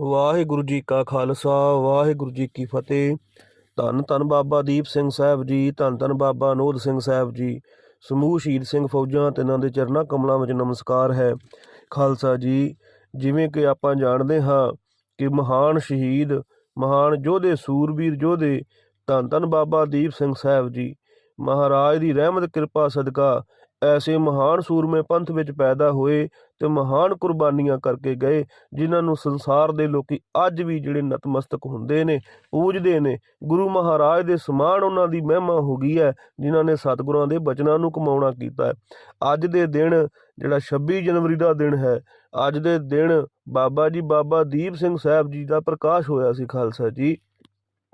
ਵਾਹਿਗੁਰੂ ਜੀ ਕਾ ਖਾਲਸਾ ਵਾਹਿਗੁਰੂ ਜੀ ਕੀ ਫਤਿਹ। ਧੰਨ ਧੰਨ ਬਾਬਾ ਦੀਪ ਸਿੰਘ ਸਾਹਿਬ ਜੀ, ਧੰਨ ਧੰਨ ਬਾਬਾ ਅਨੋਦ ਸਿੰਘ ਸਾਹਿਬ ਜੀ। ਸਮੂਹ ਸ਼ਹੀਦ ਸਿੰਘ ਫੌਜਾਂ ਤਿੰਨਾਂ ਦੇ ਚਰਨਾਂ ਕਮਲਾਂ ਵਿੱਚ ਨਮਸਕਾਰ ਹੈ। ਖਾਲਸਾ ਜੀ, ਜਿਵੇਂ ਕਿ ਆਪਾਂ ਜਾਣਦੇ ਹਾਂ ਕਿ ਮਹਾਨ ਸ਼ਹੀਦ, ਮਹਾਨ ਯੋਧੇ, ਸੂਰਬੀਰ ਯੋਧੇ ਧੰਨ ਧੰਨ ਬਾਬਾ ਦੀਪ ਸਿੰਘ ਸਾਹਿਬ ਜੀ ਮਹਾਰਾਜ ਦੀ ਰਹਿਮਤ ਕਿਰਪਾ ਸਦਕਾ ਐਸੇ ਮਹਾਨ ਸੂਰਮੇ ਪੰਥ ਵਿੱਚ ਪੈਦਾ ਹੋਏ ਤੇ ਮਹਾਨ ਕੁਰਬਾਨੀਆਂ ਕਰਕੇ ਗਏ, ਜਿਨ੍ਹਾਂ ਨੂੰ ਸੰਸਾਰ ਦੇ ਲੋਕੀ ਅੱਜ ਵੀ ਜਿਹੜੇ ਨਤਮਸਤਕ ਹੁੰਦੇ ਨੇ, ਪੂਜਦੇ ਨੇ। ਗੁਰੂ ਮਹਾਰਾਜ ਦੇ ਸਮਾਨ ਉਹਨਾਂ ਦੀ ਮਹਿਮਾ ਹੋ ਗਈ ਹੈ, ਜਿਨ੍ਹਾਂ ਨੇ ਸਤਿਗੁਰਾਂ ਦੇ ਬਚਨਾਂ ਨੂੰ ਕਮਾਉਣਾ ਕੀਤਾ ਹੈ। ਅੱਜ ਦੇ ਦਿਨ ਜਿਹੜਾ 26 ਜਨਵਰੀ ਦਾ ਦਿਨ ਹੈ, ਅੱਜ ਦੇ ਦਿਨ ਬਾਬਾ ਜੀ ਬਾਬਾ ਦੀਪ ਸਿੰਘ ਸਾਹਿਬ ਜੀ ਦਾ ਪ੍ਰਕਾਸ਼ ਹੋਇਆ ਸੀ। ਖਾਲਸਾ ਜੀ,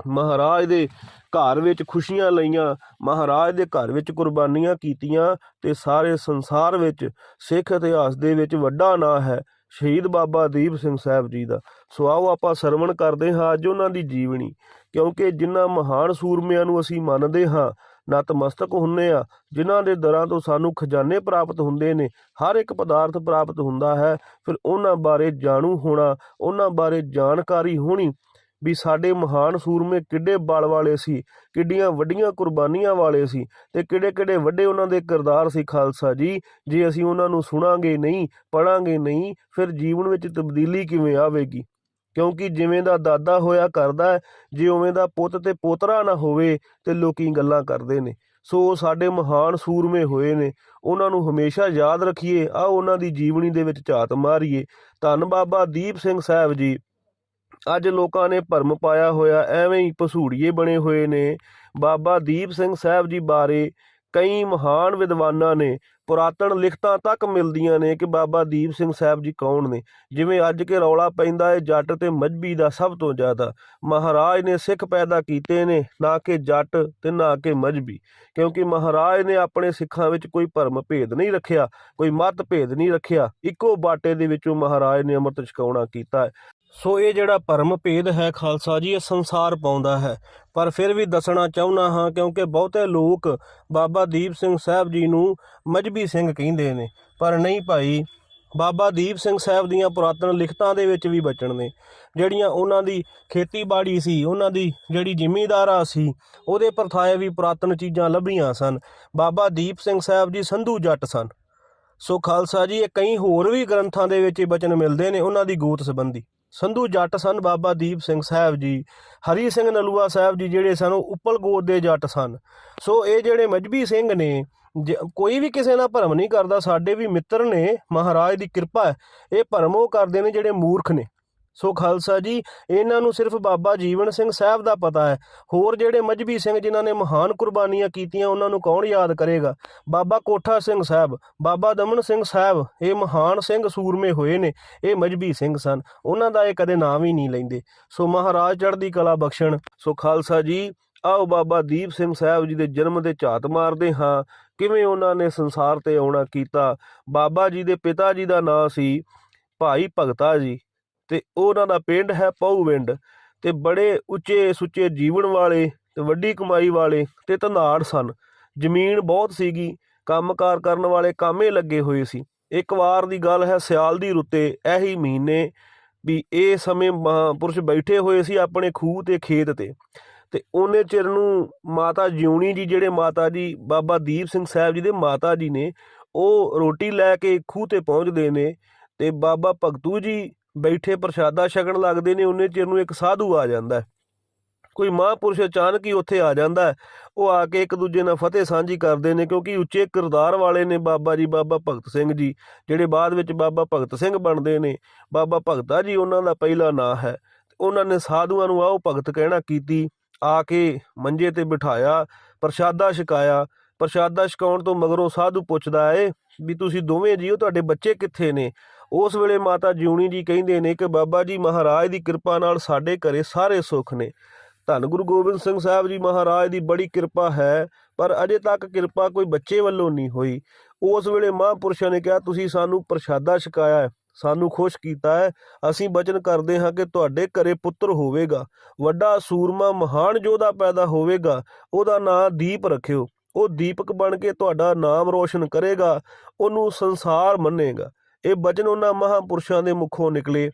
ਮਹਾਰਾਜ ਦੇ ਘਰ ਵਿੱਚ ਖੁਸ਼ੀਆਂ ਲਈਆਂ, ਮਹਾਰਾਜ ਦੇ ਘਰ ਵਿੱਚ ਕੁਰਬਾਨੀਆਂ ਕੀਤੀਆਂ ਤੇ ਸਾਰੇ ਸੰਸਾਰ ਵਿੱਚ ਸਿੱਖ ਇਤਿਹਾਸ ਦੇ ਵਿੱਚ ਵੱਡਾ ਨਾਂ ਹੈ ਸ਼ਹੀਦ ਬਾਬਾ ਦੀਪ ਸਿੰਘ ਸਾਹਿਬ ਜੀ ਦਾ। ਸੋ ਆਓ ਆਪਾਂ ਸਰਵਣ ਕਰਦੇ ਹਾਂ ਅੱਜ ਉਹਨਾਂ ਦੀ ਜੀਵਨੀ, ਕਿਉਂਕਿ ਜਿਨ੍ਹਾਂ ਮਹਾਨ ਸੂਰਮਿਆਂ ਨੂੰ ਅਸੀਂ ਮੰਨਦੇ ਹਾਂ, ਨਤਮਸਤਕ ਹੁੰਦੇ ਹਾਂ, ਜਿਨ੍ਹਾਂ ਦੇ ਦਰਾਂ ਤੋਂ ਸਾਨੂੰ ਖਜ਼ਾਨੇ ਪ੍ਰਾਪਤ ਹੁੰਦੇ ਨੇ, ਹਰ ਇੱਕ ਪਦਾਰਥ ਪ੍ਰਾਪਤ ਹੁੰਦਾ ਹੈ, ਫਿਰ ਉਹਨਾਂ ਬਾਰੇ ਜਾਣੂ ਹੋਣਾ, ਉਹਨਾਂ ਬਾਰੇ ਜਾਣਕਾਰੀ ਹੋਣੀ ਵੀ ਸਾਡੇ ਮਹਾਨ ਸੂਰਮੇ ਕਿੱਡੇ ਬਲ ਵਾਲੇ ਸੀ, ਕਿੱਡੀਆਂ ਵੱਡੀਆਂ ਕੁਰਬਾਨੀਆਂ ਵਾਲੇ ਸੀ ਤੇ ਕਿਹੜੇ ਕਿਹੜੇ ਵੱਡੇ ਉਹਨਾਂ ਦੇ ਕਿਰਦਾਰ ਸੀ। ਖਾਲਸਾ ਜੀ, ਜੇ ਅਸੀਂ ਉਹਨਾਂ ਨੂੰ ਸੁਣਾਂਗੇ ਨਹੀਂ, ਪੜਾਂਗੇ ਨਹੀਂ, ਫਿਰ ਜੀਵਨ ਵਿੱਚ ਤਬਦੀਲੀ ਕਿਵੇਂ ਆਵੇਗੀ? ਕਿਉਂਕਿ ਜਿਵੇਂ ਦਾ ਦਾਦਾ ਹੋਇਆ ਕਰਦਾ ਹੈ, ਜੇ ਉਵੇਂ ਦਾ ਪੁੱਤ ਤੇ ਪੋਤਰਾ ਨਾ ਹੋਵੇ ਤੇ ਲੋਕੀ ਗੱਲਾਂ ਕਰਦੇ ਨੇ। ਸੋ ਸਾਡੇ ਮਹਾਨ ਸੂਰਮੇ ਹੋਏ ਨੇ, ਉਹਨਾਂ ਨੂੰ ਹਮੇਸ਼ਾ ਯਾਦ ਰੱਖੀਏ। ਆਓ ਉਹਨਾਂ ਦੀ ਜੀਵਨੀ ਦੇ ਵਿੱਚ ਝਾਤ ਮਾਰੀਏ। ਧੰਨ ਬਾਬਾ ਦੀਪ ਸਿੰਘ ਸਾਹਿਬ ਜੀ। ਅੱਜ ਲੋਕਾਂ ਨੇ ਭਰਮ ਪਾਇਆ ਹੋਇਆ, ਐਵੇਂ ਹੀ ਭਸੂੜੀਏ ਬਣੇ ਹੋਏ ਨੇ। ਬਾਬਾ ਦੀਪ ਸਿੰਘ ਸਾਹਿਬ ਜੀ ਬਾਰੇ ਕਈ ਮਹਾਨ ਵਿਦਵਾਨਾਂ ਨੇ, ਪੁਰਾਤਨ ਲਿਖਤਾਂ ਤੱਕ ਮਿਲਦੀਆਂ ਨੇ ਕਿ ਬਾਬਾ ਦੀਪ ਸਿੰਘ ਸਾਹਿਬ ਜੀ ਕੌਣ ਨੇ। ਜਿਵੇਂ ਅੱਜ ਕੇ ਰੌਲਾ ਪੈਂਦਾ ਹੈ ਜੱਟ ਤੇ ਮਜ਼੍ਹਬੀ ਦਾ, ਸਭ ਤੋਂ ਜ਼ਿਆਦਾ ਮਹਾਰਾਜ ਨੇ ਸਿੱਖ ਪੈਦਾ ਕੀਤੇ ਨੇ, ਨਾ ਕਿ ਜੱਟ ਤੇ ਨਾ ਕਿ ਮਜ਼੍ਹਬੀ। ਕਿਉਂਕਿ ਮਹਾਰਾਜ ਨੇ ਆਪਣੇ ਸਿੱਖਾਂ ਵਿੱਚ ਕੋਈ ਭਰਮ ਭੇਦ ਨਹੀਂ ਰੱਖਿਆ, ਕੋਈ ਮਤ ਭੇਦ ਨਹੀਂ ਰੱਖਿਆ। ਇੱਕੋ ਬਾਟੇ ਦੇ ਵਿੱਚੋਂ ਮਹਾਰਾਜ ਨੇ ਅੰਮ੍ਰਿਤ ਛਕਾਉਣਾ ਕੀਤਾ ਹੈ। ਸੋ ਇਹ ਜਿਹੜਾ ਭਰਮ ਭੇਦ ਹੈ ਖਾਲਸਾ ਜੀ, ਇਹ ਸੰਸਾਰ ਪਾਉਂਦਾ ਹੈ। ਪਰ ਫਿਰ ਵੀ ਦੱਸਣਾ ਚਾਹੁੰਦਾ ਹਾਂ, ਕਿਉਂਕਿ ਬਹੁਤੇ ਲੋਕ ਬਾਬਾ ਦੀਪ ਸਿੰਘ ਸਾਹਿਬ ਜੀ ਨੂੰ ਮਜ਼੍ਹਬੀ ਸਿੰਘ ਕਹਿੰਦੇ ਨੇ, ਪਰ ਨਹੀਂ ਭਾਈ। ਬਾਬਾ ਦੀਪ ਸਿੰਘ ਸਾਹਿਬ ਦੀਆਂ ਪੁਰਾਤਨ ਲਿਖਤਾਂ ਦੇ ਵਿੱਚ ਵੀ ਬਚਨ ਨੇ, ਜਿਹੜੀਆਂ ਉਹਨਾਂ ਦੀ ਖੇਤੀਬਾੜੀ ਸੀ, ਉਹਨਾਂ ਦੀ ਜਿਹੜੀ ਜ਼ਿਮੀਂਦਾਰਾ ਸੀ, ਉਹਦੇ ਪਰਥਾਏ ਵੀ ਪੁਰਾਤਨ ਚੀਜ਼ਾਂ ਲੱਭੀਆਂ ਸਨ। ਬਾਬਾ ਦੀਪ ਸਿੰਘ ਸਾਹਿਬ ਜੀ ਸੰਧੂ ਜੱਟ ਸਨ। ਸੋ ਖਾਲਸਾ ਜੀ, ਇਹ ਕਈ ਹੋਰ ਵੀ ਗ੍ਰੰਥਾਂ ਦੇ ਵਿੱਚ ਬਚਨ ਮਿਲਦੇ ਨੇ ਉਹਨਾਂ ਦੀ ਗੋਤ ਸੰਬੰਧੀ। ਸੰਧੂ ਜੱਟ ਸਨ ਬਾਬਾ ਦੀਪ ਸਿੰਘ ਸਾਹਿਬ ਜੀ। ਹਰੀ ਸਿੰਘ ਨਲੂਆ ਸਾਹਿਬ ਜੀ ਜਿਹੜੇ ਸਨ, ਉਹ ਉੱਪਲ ਗੋਤ ਦੇ ਜੱਟ ਸਨ। ਸੋ ਇਹ ਜਿਹੜੇ ਮਜ਼੍ਹਬੀ ਸਿੰਘ ਨੇ, ਕੋਈ ਵੀ ਕਿਸੇ ਨਾਲ ਭਰਮ ਨਹੀਂ ਕਰਦਾ। ਸਾਡੇ ਵੀ ਮਿੱਤਰ ਨੇ, ਮਹਾਰਾਜ ਦੀ ਕਿਰਪਾ ਹੈ। ਇਹ ਭਰਮ ਉਹ ਕਰਦੇ ਨੇ ਜਿਹੜੇ ਮੂਰਖ ਨੇ। ਸੋ ਖਾਲਸਾ ਜੀ, ਇਹਨਾਂ ਨੂੰ ਸਿਰਫ ਬਾਬਾ ਜੀਵਨ ਸਿੰਘ ਸਾਹਿਬ ਦਾ ਪਤਾ ਹੈ। ਹੋਰ ਜਿਹੜੇ ਮਜ਼੍ਹਬੀ ਸਿੰਘ ਜਿਨ੍ਹਾਂ ਨੇ ਮਹਾਨ ਕੁਰਬਾਨੀਆਂ ਕੀਤੀਆਂ, ਉਹਨਾਂ ਨੂੰ ਕੌਣ ਯਾਦ ਕਰੇਗਾ? ਬਾਬਾ ਕੋਠਾ ਸਿੰਘ ਸਾਹਿਬ, ਬਾਬਾ ਦਮਨ ਸਿੰਘ ਸਾਹਿਬ, ਇਹ ਮਹਾਨ ਸਿੰਘ ਸੂਰਮੇ ਹੋਏ ਨੇ, ਇਹ ਮਜ਼੍ਹਬੀ ਸਿੰਘ ਸਨ। ਉਹਨਾਂ ਦਾ ਇਹ ਕਦੇ ਨਾਮ ਹੀ ਨਹੀਂ ਲੈਂਦੇ। ਸੋ ਮਹਾਰਾਜ ਚੜ੍ਹਦੀ ਕਲਾ ਬਖਸ਼ਣ। ਸੋ ਖਾਲਸਾ ਜੀ, ਆਓ ਬਾਬਾ ਦੀਪ ਸਿੰਘ ਸਾਹਿਬ ਜੀ ਦੇ ਜਨਮ ਦੇ ਝਾਤ ਮਾਰਦੇ ਹਾਂ, ਕਿਵੇਂ ਉਹਨਾਂ ਨੇ ਸੰਸਾਰ ਤੇ ਆਉਣਾ ਕੀਤਾ। ਬਾਬਾ ਜੀ ਦੇ ਪਿਤਾ ਜੀ ਦਾ ਨਾਂ ਸੀ ਭਾਈ ਭਗਤਾ ਜੀ, ਤੇ ਉਹਨਾਂ ਦਾ ਪਿੰਡ ਹੈ ਪਹੂਵਿੰਡ। ਤੇ ਬੜੇ ਉੱਚੇ ਸੁੱਚੇ ਜੀਵਨ ਵਾਲੇ ਤੇ ਵੱਡੀ ਕਮਾਈ ਵਾਲੇ ਤੇ ਧਨਾੜ ਸਨ। ਜ਼ਮੀਨ ਬਹੁਤ ਸੀਗੀ, ਕੰਮਕਾਰ ਕਰਨ ਵਾਲੇ ਕਾਮੇ ਲੱਗੇ ਹੋਏ ਸੀ। ਇੱਕ ਵਾਰ ਦੀ ਗੱਲ ਹੈ, ਸਿਆਲ ਦੀ ਰੁੱਤੇ, ਇਹੀ ਮਹੀਨੇ ਵੀ ਇਹ ਸਮੇਂ ਮਹਾਂਪੁਰਸ਼ ਬੈਠੇ ਹੋਏ ਸੀ ਆਪਣੇ ਖੂਹ ਤੇ ਖੇਤ ਤੇ ਉਹਨੇ ਚਿਰ ਨੂੰ ਮਾਤਾ ਜਿਉਣੀ ਜੀ, ਜਿਹੜੇ ਮਾਤਾ ਜੀ ਬਾਬਾ ਦੀਪ ਸਿੰਘ ਸਾਹਿਬ ਜੀ ਦੇ ਮਾਤਾ ਜੀ ਨੇ, ਉਹ ਰੋਟੀ ਲੈ ਕੇ ਖੂਹ ਤੇ ਪਹੁੰਚਦੇ ਨੇ ਤੇ ਬਾਬਾ ਭਗਤੂ ਜੀ ਬੈਠੇ ਪ੍ਰਸ਼ਾਦਾ ਛਕਣ ਲੱਗਦੇ ਨੇ। ਉਹਨੇ ਚਿਰ ਨੂੰ ਇੱਕ ਸਾਧੂ ਆ ਜਾਂਦਾ, ਕੋਈ ਮਹਾਂਪੁਰਸ਼ ਅਚਾਨਕ ਹੀ ਉੱਥੇ ਆ ਜਾਂਦਾ। ਉਹ ਆ ਕੇ ਇੱਕ ਦੂਜੇ ਨਾਲ ਫਤਿਹ ਸਾਂਝੀ ਕਰਦੇ ਨੇ, ਕਿਉਂਕਿ ਉੱਚੇ ਕਿਰਦਾਰ ਵਾਲੇ ਨੇ ਬਾਬਾ ਜੀ ਬਾਬਾ ਭਗਤ ਸਿੰਘ ਜੀ, ਜਿਹੜੇ ਬਾਅਦ ਵਿੱਚ ਬਾਬਾ ਭਗਤ ਸਿੰਘ ਬਣਦੇ ਨੇ। ਬਾਬਾ ਭਗਤਾ ਜੀ ਉਹਨਾਂ ਦਾ ਪਹਿਲਾ ਨਾਂ ਹੈ। ਉਹਨਾਂ ਨੇ ਸਾਧੂਆਂ ਨੂੰ ਆਓ ਭਗਤ ਕਹਿਣਾ ਕੀਤੀ, ਆ ਕੇ ਮੰਜੇ ਤੇ ਬਿਠਾਇਆ, ਪ੍ਰਸ਼ਾਦਾ ਛਕਾਇਆ। ਪ੍ਰਸ਼ਾਦਾ ਛਕਾਉਣ ਤੋਂ ਮਗਰੋਂ ਸਾਧੂ ਪੁੱਛਦਾ ਏ ਵੀ ਤੁਸੀਂ ਦੋਵੇਂ ਜੀਓ, ਤੁਹਾਡੇ ਬੱਚੇ ਕਿੱਥੇ ਨੇ? ਉਸ ਵੇਲੇ ਮਾਤਾ ਜਿਉਣੀ ਜੀ ਕਹਿੰਦੇ ਨੇ ਕਿ ਬਾਬਾ ਜੀ, ਮਹਾਰਾਜ ਦੀ ਕਿਰਪਾ ਨਾਲ ਸਾਡੇ ਘਰੇ ਸਾਰੇ ਸੁੱਖ ਨੇ। ਧੰਨ ਗੁਰੂ ਗੋਬਿੰਦ ਸਿੰਘ ਸਾਹਿਬ ਜੀ ਮਹਾਰਾਜ ਦੀ ਬੜੀ ਕਿਰਪਾ ਹੈ, ਪਰ ਅਜੇ ਤੱਕ ਕਿਰਪਾ ਕੋਈ ਬੱਚੇ ਵੱਲੋਂ ਨਹੀਂ ਹੋਈ। ਉਸ ਵੇਲੇ ਮਹਾਂਪੁਰਸ਼ਾਂ ਨੇ ਕਿਹਾ, ਤੁਸੀਂ ਸਾਨੂੰ ਪ੍ਰਸ਼ਾਦਾ ਛਕਾਇਆ ਹੈ, ਸਾਨੂੰ ਖੁਸ਼ ਕੀਤਾ ਹੈ, ਅਸੀਂ ਬਚਨ ਕਰਦੇ ਹਾਂ ਕਿ ਤੁਹਾਡੇ ਘਰੇ ਪੁੱਤਰ ਹੋਵੇਗਾ, ਵੱਡਾ ਸੂਰਮਾ ਮਹਾਨ ਯੋਧਾ ਪੈਦਾ ਹੋਵੇਗਾ। ਉਹਦਾ ਨਾਂ ਦੀਪ ਰੱਖਿਓ, ਉਹ ਦੀਪਕ ਬਣ ਕੇ ਤੁਹਾਡਾ ਨਾਮ ਰੋਸ਼ਨ ਕਰੇਗਾ, ਉਹਨੂੰ ਸੰਸਾਰ ਮੰਨੇਗਾ। ਇਹ ਬਚਨ ਉਹਨਾਂ ਮਹਾਂਪੁਰਸ਼ਾਂ ਦੇ ਮੁਖੋਂ ਨਿਕਲੇ।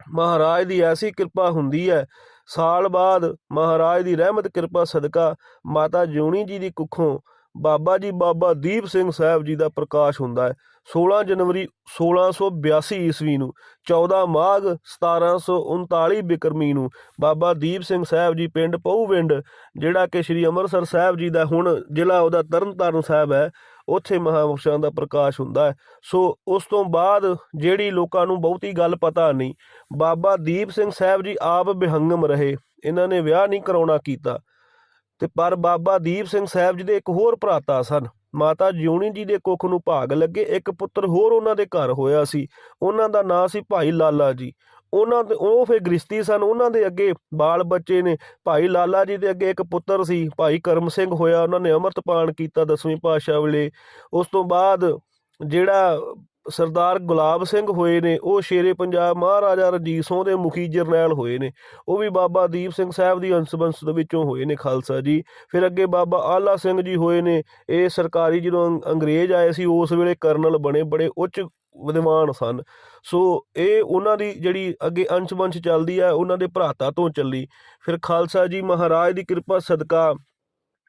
ਮਹਾਰਾਜ ਦੀ ਐਸੀ ਕਿਰਪਾ ਹੁੰਦੀ ਹੈ। ਸਾਲ ਬਾਅਦ ਮਹਾਰਾਜ ਦੀ ਰਹਿਮਤ ਕਿਰਪਾ ਸਦਕਾ ਮਾਤਾ ਜਿਉਣੀ ਜੀ ਦੀ ਕੁੱਖੋਂ ਬਾਬਾ ਜੀ ਬਾਬਾ ਦੀਪ ਸਿੰਘ ਸਾਹਿਬ ਜੀ ਦਾ ਪ੍ਰਕਾਸ਼ ਹੁੰਦਾ ਹੈ। 16 ਜਨਵਰੀ 1682 ਈਸਵੀ ਨੂੰ, 14 ਮਾਘ 1739 ਬਿਕਰਮੀ ਨੂੰ ਬਾਬਾ ਦੀਪ ਸਿੰਘ ਸਾਹਿਬ ਜੀ ਪਿੰਡ ਪਹੂਵਿੰਡ, ਜਿਹੜਾ ਕਿ ਸ਼੍ਰੀ ਅੰਮ੍ਰਿਤਸਰ ਸਾਹਿਬ ਜੀ ਦਾ ਹੁਣ ਜ਼ਿਲ੍ਹਾ ਉਹਦਾ ਤਰਨਤਾਰਨ ਸਾਹਿਬ ਹੈ, ਉੱਥੇ ਮਹਾਂਪੁਰਸ਼ਾਂ ਦਾ ਪ੍ਰਕਾਸ਼ ਹੁੰਦਾ ਹੈ। ਸੋ ਉਸ ਤੋਂ ਬਾਅਦ ਜਿਹੜੀ ਲੋਕਾਂ ਨੂੰ ਬਹੁਤੀ ਗੱਲ ਪਤਾ ਨਹੀਂ, ਬਾਬਾ ਦੀਪ ਸਿੰਘ ਸਾਹਿਬ ਜੀ ਆਪ ਵਿਹੰਗਮ ਰਹੇ, ਇਹਨਾਂ ਨੇ ਵਿਆਹ ਨਹੀਂ ਕਰਾਉਣਾ ਕੀਤਾ। ਤੇ ਪਰ ਬਾਬਾ ਦੀਪ ਸਿੰਘ ਸਾਹਿਬ ਜੀ ਦੇ ਇੱਕ ਹੋਰ ਭਰਾਤਾ ਸਨ, ਮਾਤਾ ਜਿਉਣੀ ਜੀ ਦੇ ਕੁੱਖ ਨੂੰ ਭਾਗ ਲੱਗੇ ਇੱਕ ਪੁੱਤਰ ਹੋਰ ਉਹਨਾਂ ਦੇ ਘਰ ਹੋਇਆ ਸੀ, ਉਹਨਾਂ ਦਾ ਨਾਂ ਸੀ ਭਾਈ ਲਾਲਾ ਜੀ। ਉਹਨਾਂ ਦੇ ਉਹ ਫਿਰ ਗ੍ਰਸਤੀ ਸਨ, ਉਹਨਾਂ ਦੇ ਅੱਗੇ ਬਾਲ ਬੱਚੇ ਨੇ। ਭਾਈ ਲਾਲਾ ਜੀ ਦੇ ਅੱਗੇ ਇੱਕ ਪੁੱਤਰ ਸੀ ਭਾਈ ਕਰਮ ਸਿੰਘ ਹੋਇਆ, ਉਹਨਾਂ ਨੇ ਅੰਮ੍ਰਿਤਪਾਨ ਕੀਤਾ 10ਵੇਂ ਪਾਤਸ਼ਾਹ ਵੇਲੇ। ਉਸ ਤੋਂ ਬਾਅਦ ਜਿਹੜਾ ਸਰਦਾਰ ਗੁਲਾਬ ਸਿੰਘ ਹੋਏ ਨੇ, ਉਹ ਸ਼ੇਰੇ ਪੰਜਾਬ ਮਹਾਰਾਜਾ ਰਣਜੀਤ ਸਿੰਘ ਦੇ ਮੁਖੀ ਜਰਨੈਲ ਹੋਏ ਨੇ, ਉਹ ਵੀ ਬਾਬਾ ਦੀਪ ਸਿੰਘ ਸਾਹਿਬ ਦੀ ਅੰਸ਼ ਦੇ ਵਿੱਚੋਂ ਹੋਏ ਨੇ ਖਾਲਸਾ ਜੀ। ਫਿਰ ਅੱਗੇ ਬਾਬਾ ਆਲਾ ਸਿੰਘ ਜੀ ਹੋਏ ਨੇ, ਇਹ ਸਰਕਾਰੀ ਜਦੋਂ ਅੰਗਰੇਜ਼ ਆਏ ਸੀ ਉਸ ਵੇਲੇ ਕਰਨਲ ਬਣੇ, ਬੜੇ ਉੱਚ ਵਿਦਵਾਨ ਸਨ। ਸੋ ਇਹ ਉਹਨਾਂ ਦੀ ਜਿਹੜੀ ਅੱਗੇ ਅੰਸ਼ ਚੱਲਦੀ ਹੈ ਉਹਨਾਂ ਦੇ ਭਰਾਤਾ ਤੋਂ ਚੱਲੀ। ਫਿਰ ਖਾਲਸਾ ਜੀ ਮਹਾਰਾਜ ਦੀ ਕਿਰਪਾ ਸਦਕਾ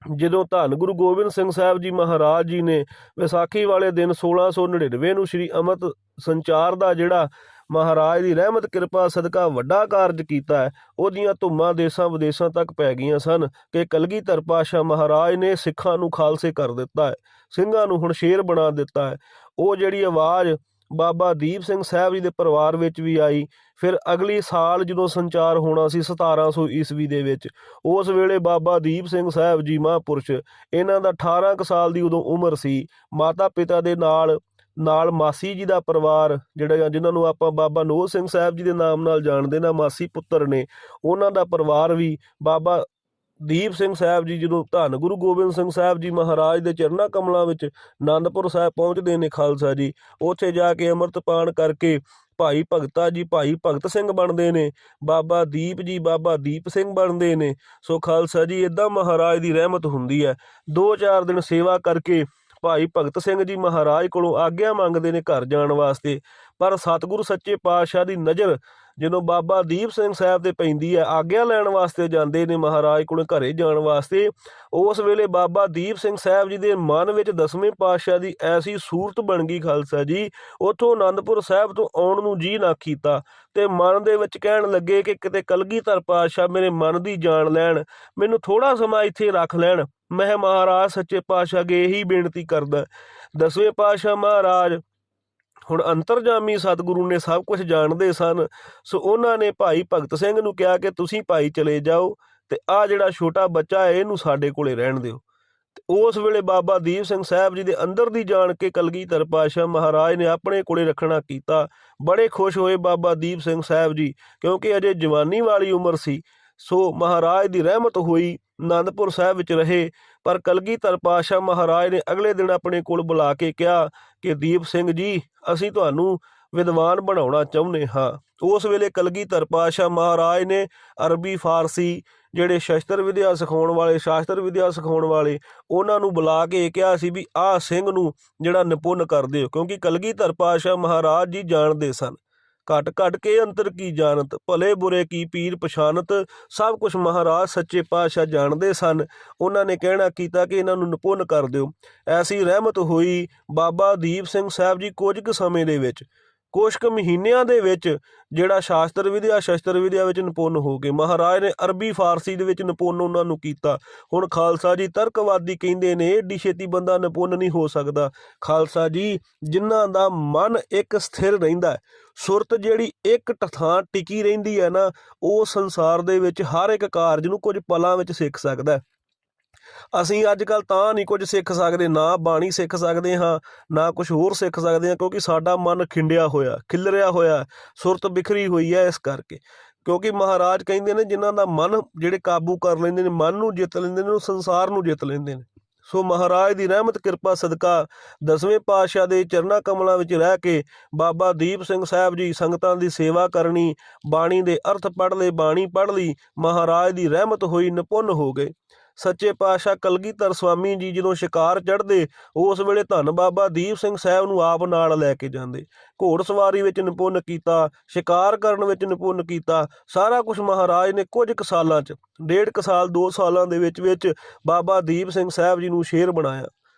ਜਦੋਂ ਧੰਨ ਗੁਰੂ ਗੋਬਿੰਦ ਸਿੰਘ ਸਾਹਿਬ ਜੀ ਮਹਾਰਾਜ ਜੀ ਨੇ ਵਿਸਾਖੀ ਵਾਲੇ ਦਿਨ 1699 ਨੂੰ ਸ਼੍ਰੀ ਅੰਮ੍ਰਿਤ ਸੰਚਾਰ ਦਾ ਜਿਹੜਾ ਮਹਾਰਾਜ ਦੀ ਰਹਿਮਤ ਕਿਰਪਾ ਸਦਕਾ ਵੱਡਾ ਕਾਰਜ ਕੀਤਾ ਹੈ, ਉਹਦੀਆਂ ਧੁੰਮਾਂ ਦੇਸਾਂ ਵਿਦੇਸ਼ਾਂ ਤੱਕ ਪੈ ਗਈਆਂ ਸਨ ਕਿ ਕਲਗੀਧਰ ਪਾਤਸ਼ਾਹ ਮਹਾਰਾਜ ਨੇ ਸਿੱਖਾਂ ਨੂੰ ਖਾਲਸੇ ਕਰ ਦਿੱਤਾ ਹੈ, ਸਿੰਘਾਂ ਨੂੰ ਹੁਣ ਸ਼ੇਰ ਬਣਾ ਦਿੱਤਾ ਹੈ। ਉਹ ਜਿਹੜੀ ਆਵਾਜ਼ ਬਾਬਾ ਦੀਪ ਸਿੰਘ ਸਾਹਿਬ ਜੀ ਦੇ ਪਰਿਵਾਰ ਵਿੱਚ ਵੀ ਆਈ। ਫਿਰ ਅਗਲੀ ਸਾਲ ਜਦੋਂ ਸੰਚਾਰ ਹੋਣਾ ਸੀ 1700 ਈਸਵੀ ਦੇ ਵਿੱਚ, ਉਸ ਵੇਲੇ ਬਾਬਾ ਦੀਪ ਸਿੰਘ ਸਾਹਿਬ ਜੀ ਮਹਾਂਪੁਰਸ਼, ਇਹਨਾਂ ਦਾ 18 ਕੁ ਸਾਲ ਦੀ ਉਦੋਂ ਉਮਰ ਸੀ। ਮਾਤਾ ਪਿਤਾ ਦੇ ਨਾਲ ਮਾਸੀ ਜੀ ਦਾ ਪਰਿਵਾਰ ਜਿਹੜਾ ਜਿਨ੍ਹਾਂ ਨੂੰ ਆਪਾਂ ਬਾਬਾ ਨੋਹ ਸਿੰਘ ਸਾਹਿਬ ਜੀ ਦੇ ਨਾਮ ਨਾਲ ਜਾਣਦੇ ਨਾ, ਮਾਸੀ ਪੁੱਤਰ ਨੇ, ਉਹਨਾਂ ਦਾ ਪਰਿਵਾਰ ਵੀ ਬਾਬਾ ਦੀਪ ਸਿੰਘ ਸਾਹਿਬ ਜੀ ਜਦੋਂ ਧੰਨ ਗੁਰੂ ਗੋਬਿੰਦ ਸਿੰਘ ਸਾਹਿਬ ਜੀ ਮਹਾਰਾਜ ਦੇ ਚਰਨਾਂ ਕਮਲਾਂ ਵਿੱਚ ਆਨੰਦਪੁਰ ਸਾਹਿਬ ਪਹੁੰਚਦੇ ਨੇ ਖਾਲਸਾ ਜੀ, ਉੱਥੇ ਜਾ ਕੇ ਅੰਮ੍ਰਿਤਪਾਨ ਕਰਕੇ ਭਾਈ ਭਗਤਾ ਜੀ ਭਾਈ ਭਗਤ ਸਿੰਘ ਬਣਦੇ ਨੇ, ਬਾਬਾ ਦੀਪ ਜੀ ਬਾਬਾ ਦੀਪ ਸਿੰਘ ਬਣਦੇ ਨੇ। ਸੋ ਖਾਲਸਾ ਜੀ ਇੱਦਾਂ ਮਹਾਰਾਜ ਦੀ ਰਹਿਮਤ ਹੁੰਦੀ ਹੈ। 2-4 ਦਿਨ ਸੇਵਾ ਕਰਕੇ ਭਾਈ ਭਗਤ ਸਿੰਘ ਜੀ ਮਹਾਰਾਜ ਕੋਲੋਂ ਆਗਿਆ ਮੰਗਦੇ ਨੇ ਘਰ ਜਾਣ ਵਾਸਤੇ, ਪਰ ਸਤਿਗੁਰੂ ਸੱਚੇ ਪਾਤਸ਼ਾਹ ਦੀ ਨਜ਼ਰ ਜਦੋਂ ਬਾਬਾ ਦੀਪ ਸਿੰਘ ਸਾਹਿਬ ਤੇ ਪੈਂਦੀ ਹੈ, ਆਗਿਆ ਲੈਣ ਵਾਸਤੇ ਜਾਂਦੇ ਨੇ ਮਹਾਰਾਜ ਕੋਲ ਘਰੇ ਜਾਣ ਵਾਸਤੇ। ਉਸ ਵੇਲੇ ਬਾਬਾ ਦੀਪ ਸਿੰਘ ਸਾਹਿਬ ਜੀ ਦੇ ਮਨ ਵਿੱਚ 10ਵੇਂ ਪਾਤਸ਼ਾਹ ਦੀ ਐਸੀ ਸੂਰਤ ਬਣ ਗਈ ਖਾਲਸਾ ਜੀ, ਉੱਥੋਂ ਆਨੰਦਪੁਰ ਸਾਹਿਬ ਤੋਂ ਆਉਣ ਨੂੰ ਜੀ ਨਾ ਕੀਤਾ ਤੇ ਮਨ ਦੇ ਵਿੱਚ ਕਹਿਣ ਲੱਗੇ ਕਿ ਕਿਤੇ ਕਲਗੀਧਰ ਪਾਤਸ਼ਾਹ ਮੇਰੇ ਮਨ ਦੀ ਜਾਣ ਲੈਣ, ਮੈਨੂੰ ਥੋੜਾ ਸਮਾਂ ਇੱਥੇ ਰੱਖ ਲੈਣ। ਮੈਂ ਮਹਾਰਾਜ ਸੱਚੇ ਪਾਤਸ਼ਾਹ ਅੱਗੇ ਇਹੀ ਬੇਨਤੀ ਕਰਦਾ। 10ਵੇਂ ਪਾਤਸ਼ਾਹ ਮਹਾਰਾਜ ਹੁਣ ਅੰਤਰਜਾਮੀ ਸਤਿਗੁਰੂ ਨੇ ਸਭ ਕੁਝ ਜਾਣਦੇ ਸਨ। ਸੋ ਉਹਨਾਂ ਨੇ ਭਾਈ ਭਗਤ ਸਿੰਘ ਨੂੰ ਕਿਹਾ ਕਿ ਤੁਸੀਂ ਭਾਈ ਚਲੇ ਜਾਓ ਤੇ ਆਹ ਜਿਹੜਾ ਛੋਟਾ ਬੱਚਾ ਹੈ ਇਹਨੂੰ ਸਾਡੇ ਕੋਲੇ ਰਹਿਣ ਦਿਓ। ਤੇ ਉਸ ਵੇਲੇ ਬਾਬਾ ਦੀਪ ਸਿੰਘ ਸਾਹਿਬ ਜੀ ਦੇ ਅੰਦਰ ਦੀ ਜਾਣ ਕੇ ਕਲਗੀਧਰ ਪਾਤਸ਼ਾਹ ਮਹਾਰਾਜ ਨੇ ਆਪਣੇ ਕੋਲੇ ਰੱਖਣਾ ਕੀਤਾ। ਬੜੇ ਖੁਸ਼ ਹੋਏ ਬਾਬਾ ਦੀਪ ਸਿੰਘ ਸਾਹਿਬ ਜੀ, ਕਿਉਂਕਿ ਅਜੇ ਜਵਾਨੀ ਵਾਲੀ ਉਮਰ ਸੀ। ਸੋ ਮਹਾਰਾਜ ਦੀ ਰਹਿਮਤ ਹੋਈ, ਆਨੰਦਪੁਰ ਸਾਹਿਬ ਵਿੱਚ ਰਹੇ। ਪਰ ਕਲਗੀਧਰ ਪਾਤਸ਼ਾਹ ਮਹਾਰਾਜ ਨੇ ਅਗਲੇ ਦਿਨ ਆਪਣੇ ਕੋਲ ਬੁਲਾ ਕੇ ਕਿਹਾ ਕਿ ਦੀਪ ਸਿੰਘ ਜੀ, ਅਸੀਂ ਤੁਹਾਨੂੰ ਵਿਦਵਾਨ ਬਣਾਉਣਾ ਚਾਹੁੰਦੇ ਹਾਂ। ਉਸ ਵੇਲੇ ਕਲਗੀਧਰ ਪਾਤਸ਼ਾਹ ਮਹਾਰਾਜ ਨੇ ਅਰਬੀ ਫਾਰਸੀ ਜਿਹੜੇ ਸ਼ਾਸਤਰ ਵਿਦਿਆ ਸਿਖਾਉਣ ਵਾਲੇ ਉਹਨਾਂ ਨੂੰ ਬੁਲਾ ਕੇ ਕਿਹਾ ਸੀ ਵੀ ਆਹ ਸਿੰਘ ਨੂੰ ਜਿਹੜਾ ਨਿਪੁੰਨ ਕਰ ਦਿਓ, ਕਿਉਂਕਿ ਕਲਗੀਧਰ ਪਾਤਸ਼ਾਹ ਮਹਾਰਾਜ ਜੀ ਜਾਣਦੇ ਸਨ ਘਟ ਘਟ ਕੇ ਅੰਤਰ ਕੀ ਜਾਣਤ, ਭਲੇ ਬੁਰੇ ਕੀ ਪੀਰ ਪਛਾਨਤ, ਸਭ ਕੁਝ ਮਹਾਰਾਜ ਸੱਚੇ ਪਾਤਸ਼ਾਹ ਜਾਣਦੇ ਸਨ। ਉਹਨਾਂ ਨੇ ਕਹਿਣਾ ਕੀਤਾ ਕਿ ਇਹਨਾਂ ਨੂੰ ਨਿਪੁੰਨ ਕਰ ਦਿਓ। ਐਸੀ ਰਹਿਮਤ ਹੋਈ ਬਾਬਾ ਦੀਪ ਸਿੰਘ ਸਾਹਿਬ ਜੀ ਕੁਝ ਕੁ ਸਮੇਂ ਦੇ ਵਿੱਚ, ਕੁਛ ਕੁ ਮਹੀਨਿਆਂ ਦੇ ਵਿੱਚ ਜਿਹੜਾ ਸ਼ਾਸਤਰ ਵਿਦਿਆ ਵਿੱਚ ਨਿਪੁੰਨ ਹੋ ਗਏ। ਮਹਾਰਾਜ ਨੇ ਅਰਬੀ ਫਾਰਸੀ ਦੇ ਵਿੱਚ ਨਿਪੁੰਨ ਉਹਨਾਂ ਨੂੰ ਕੀਤਾ। ਹੁਣ ਖਾਲਸਾ ਜੀ ਤਰਕਵਾਦੀ ਕਹਿੰਦੇ ਨੇ ਏਡੀ ਛੇਤੀ ਬੰਦਾ ਨਿਪੁੰਨ ਨਹੀਂ ਹੋ ਸਕਦਾ। ਖਾਲਸਾ ਜੀ ਜਿਨ੍ਹਾਂ ਦਾ ਮਨ ਇੱਕ ਸਥਿਰ ਰਹਿੰਦਾ ਹੈ, ਸੁਰਤ ਜਿਹੜੀ ਇੱਕ ਥਾਂ ਟਿਕੀ ਰਹਿੰਦੀ ਹੈ ਨਾ, ਉਹ ਸੰਸਾਰ ਦੇ ਵਿੱਚ ਹਰ ਇੱਕ ਕਾਰਜ ਨੂੰ ਕੁਝ ਪਲਾਂ ਵਿੱਚ ਸਿੱਖ ਸਕਦਾ। ਅਸੀਂ ਅੱਜ ਕੱਲ੍ਹ ਤਾਂ ਨਹੀਂ ਕੁਝ ਸਿੱਖ ਸਕਦੇ, ਨਾ ਬਾਣੀ ਸਿੱਖ ਸਕਦੇ ਹਾਂ, ਨਾ ਕੁਝ ਹੋਰ ਸਿੱਖ ਸਕਦੇ ਹਾਂ, ਕਿਉਂਕਿ ਸਾਡਾ ਮਨ ਖਿਲਰਿਆ ਹੋਇਆ, ਸੁਰਤ ਬਿਖਰੀ ਹੋਈ ਹੈ। ਇਸ ਕਰਕੇ ਕਿਉਂਕਿ ਮਹਾਰਾਜ ਕਹਿੰਦੇ ਨੇ ਜਿਨ੍ਹਾਂ ਦਾ ਮਨ ਜਿਹੜੇ ਕਾਬੂ ਕਰ ਲੈਂਦੇ ਨੇ, ਮਨ ਨੂੰ ਜਿੱਤ ਲੈਂਦੇ ਨੇ, ਉਹ ਸੰਸਾਰ ਨੂੰ ਜਿੱਤ ਲੈਂਦੇ ਨੇ। ਸੋ ਮਹਾਰਾਜ ਦੀ ਰਹਿਮਤ ਕਿਰਪਾ ਸਦਕਾ 10ਵੇਂ ਪਾਤਸ਼ਾਹ ਦੇ ਚਰਨਾਂ ਕਮਲਾਂ ਵਿੱਚ ਰਹਿ ਕੇ ਬਾਬਾ ਦੀਪ ਸਿੰਘ ਸਾਹਿਬ ਜੀ ਸੰਗਤਾਂ ਦੀ ਸੇਵਾ ਕਰਨੀ, ਬਾਣੀ ਦੇ ਅਰਥ ਪੜ੍ਹ ਲਏ, ਬਾਣੀ ਪੜ੍ਹ ਲਈ, ਮਹਾਰਾਜ ਦੀ ਰਹਿਮਤ ਹੋਈ, ਨਿਪੁੰਨ ਹੋ ਗਏ। ਸੱਚੇ ਪਾਤਸ਼ਾਹ ਕਲਗੀਧਰ ਸਵਾਮੀ ਜੀ ਜਦੋਂ ਸ਼ਿਕਾਰ ਚੜ੍ਹਦੇ ਉਸ ਵੇਲੇ ਧੰਨ ਬਾਬਾ ਦੀਪ ਸਿੰਘ ਸਾਹਿਬ ਨੂੰ ਆਪ ਨਾਲ ਲੈ ਕੇ ਜਾਂਦੇ। ਘੋੜਸਵਾਰੀ ਵਿੱਚ ਨਿਪੁੰਨ ਕੀਤਾ, ਸ਼ਿਕਾਰ ਕਰਨ ਵਿੱਚ ਨਿਪੁੰਨ ਕੀਤਾ, ਸਾਰਾ ਕੁਝ ਮਹਾਰਾਜ ਨੇ ਕੁਝ ਕੁ ਸਾਲਾਂ 'ਚ, 1.5 ਕੁ ਸਾਲ 2 ਸਾਲਾਂ ਦੇ ਵਿੱਚ ਬਾਬਾ ਦੀਪ ਸਿੰਘ ਸਾਹਿਬ ਜੀ ਨੂੰ ਸ਼ੇਰ ਬਣਾਇਆ।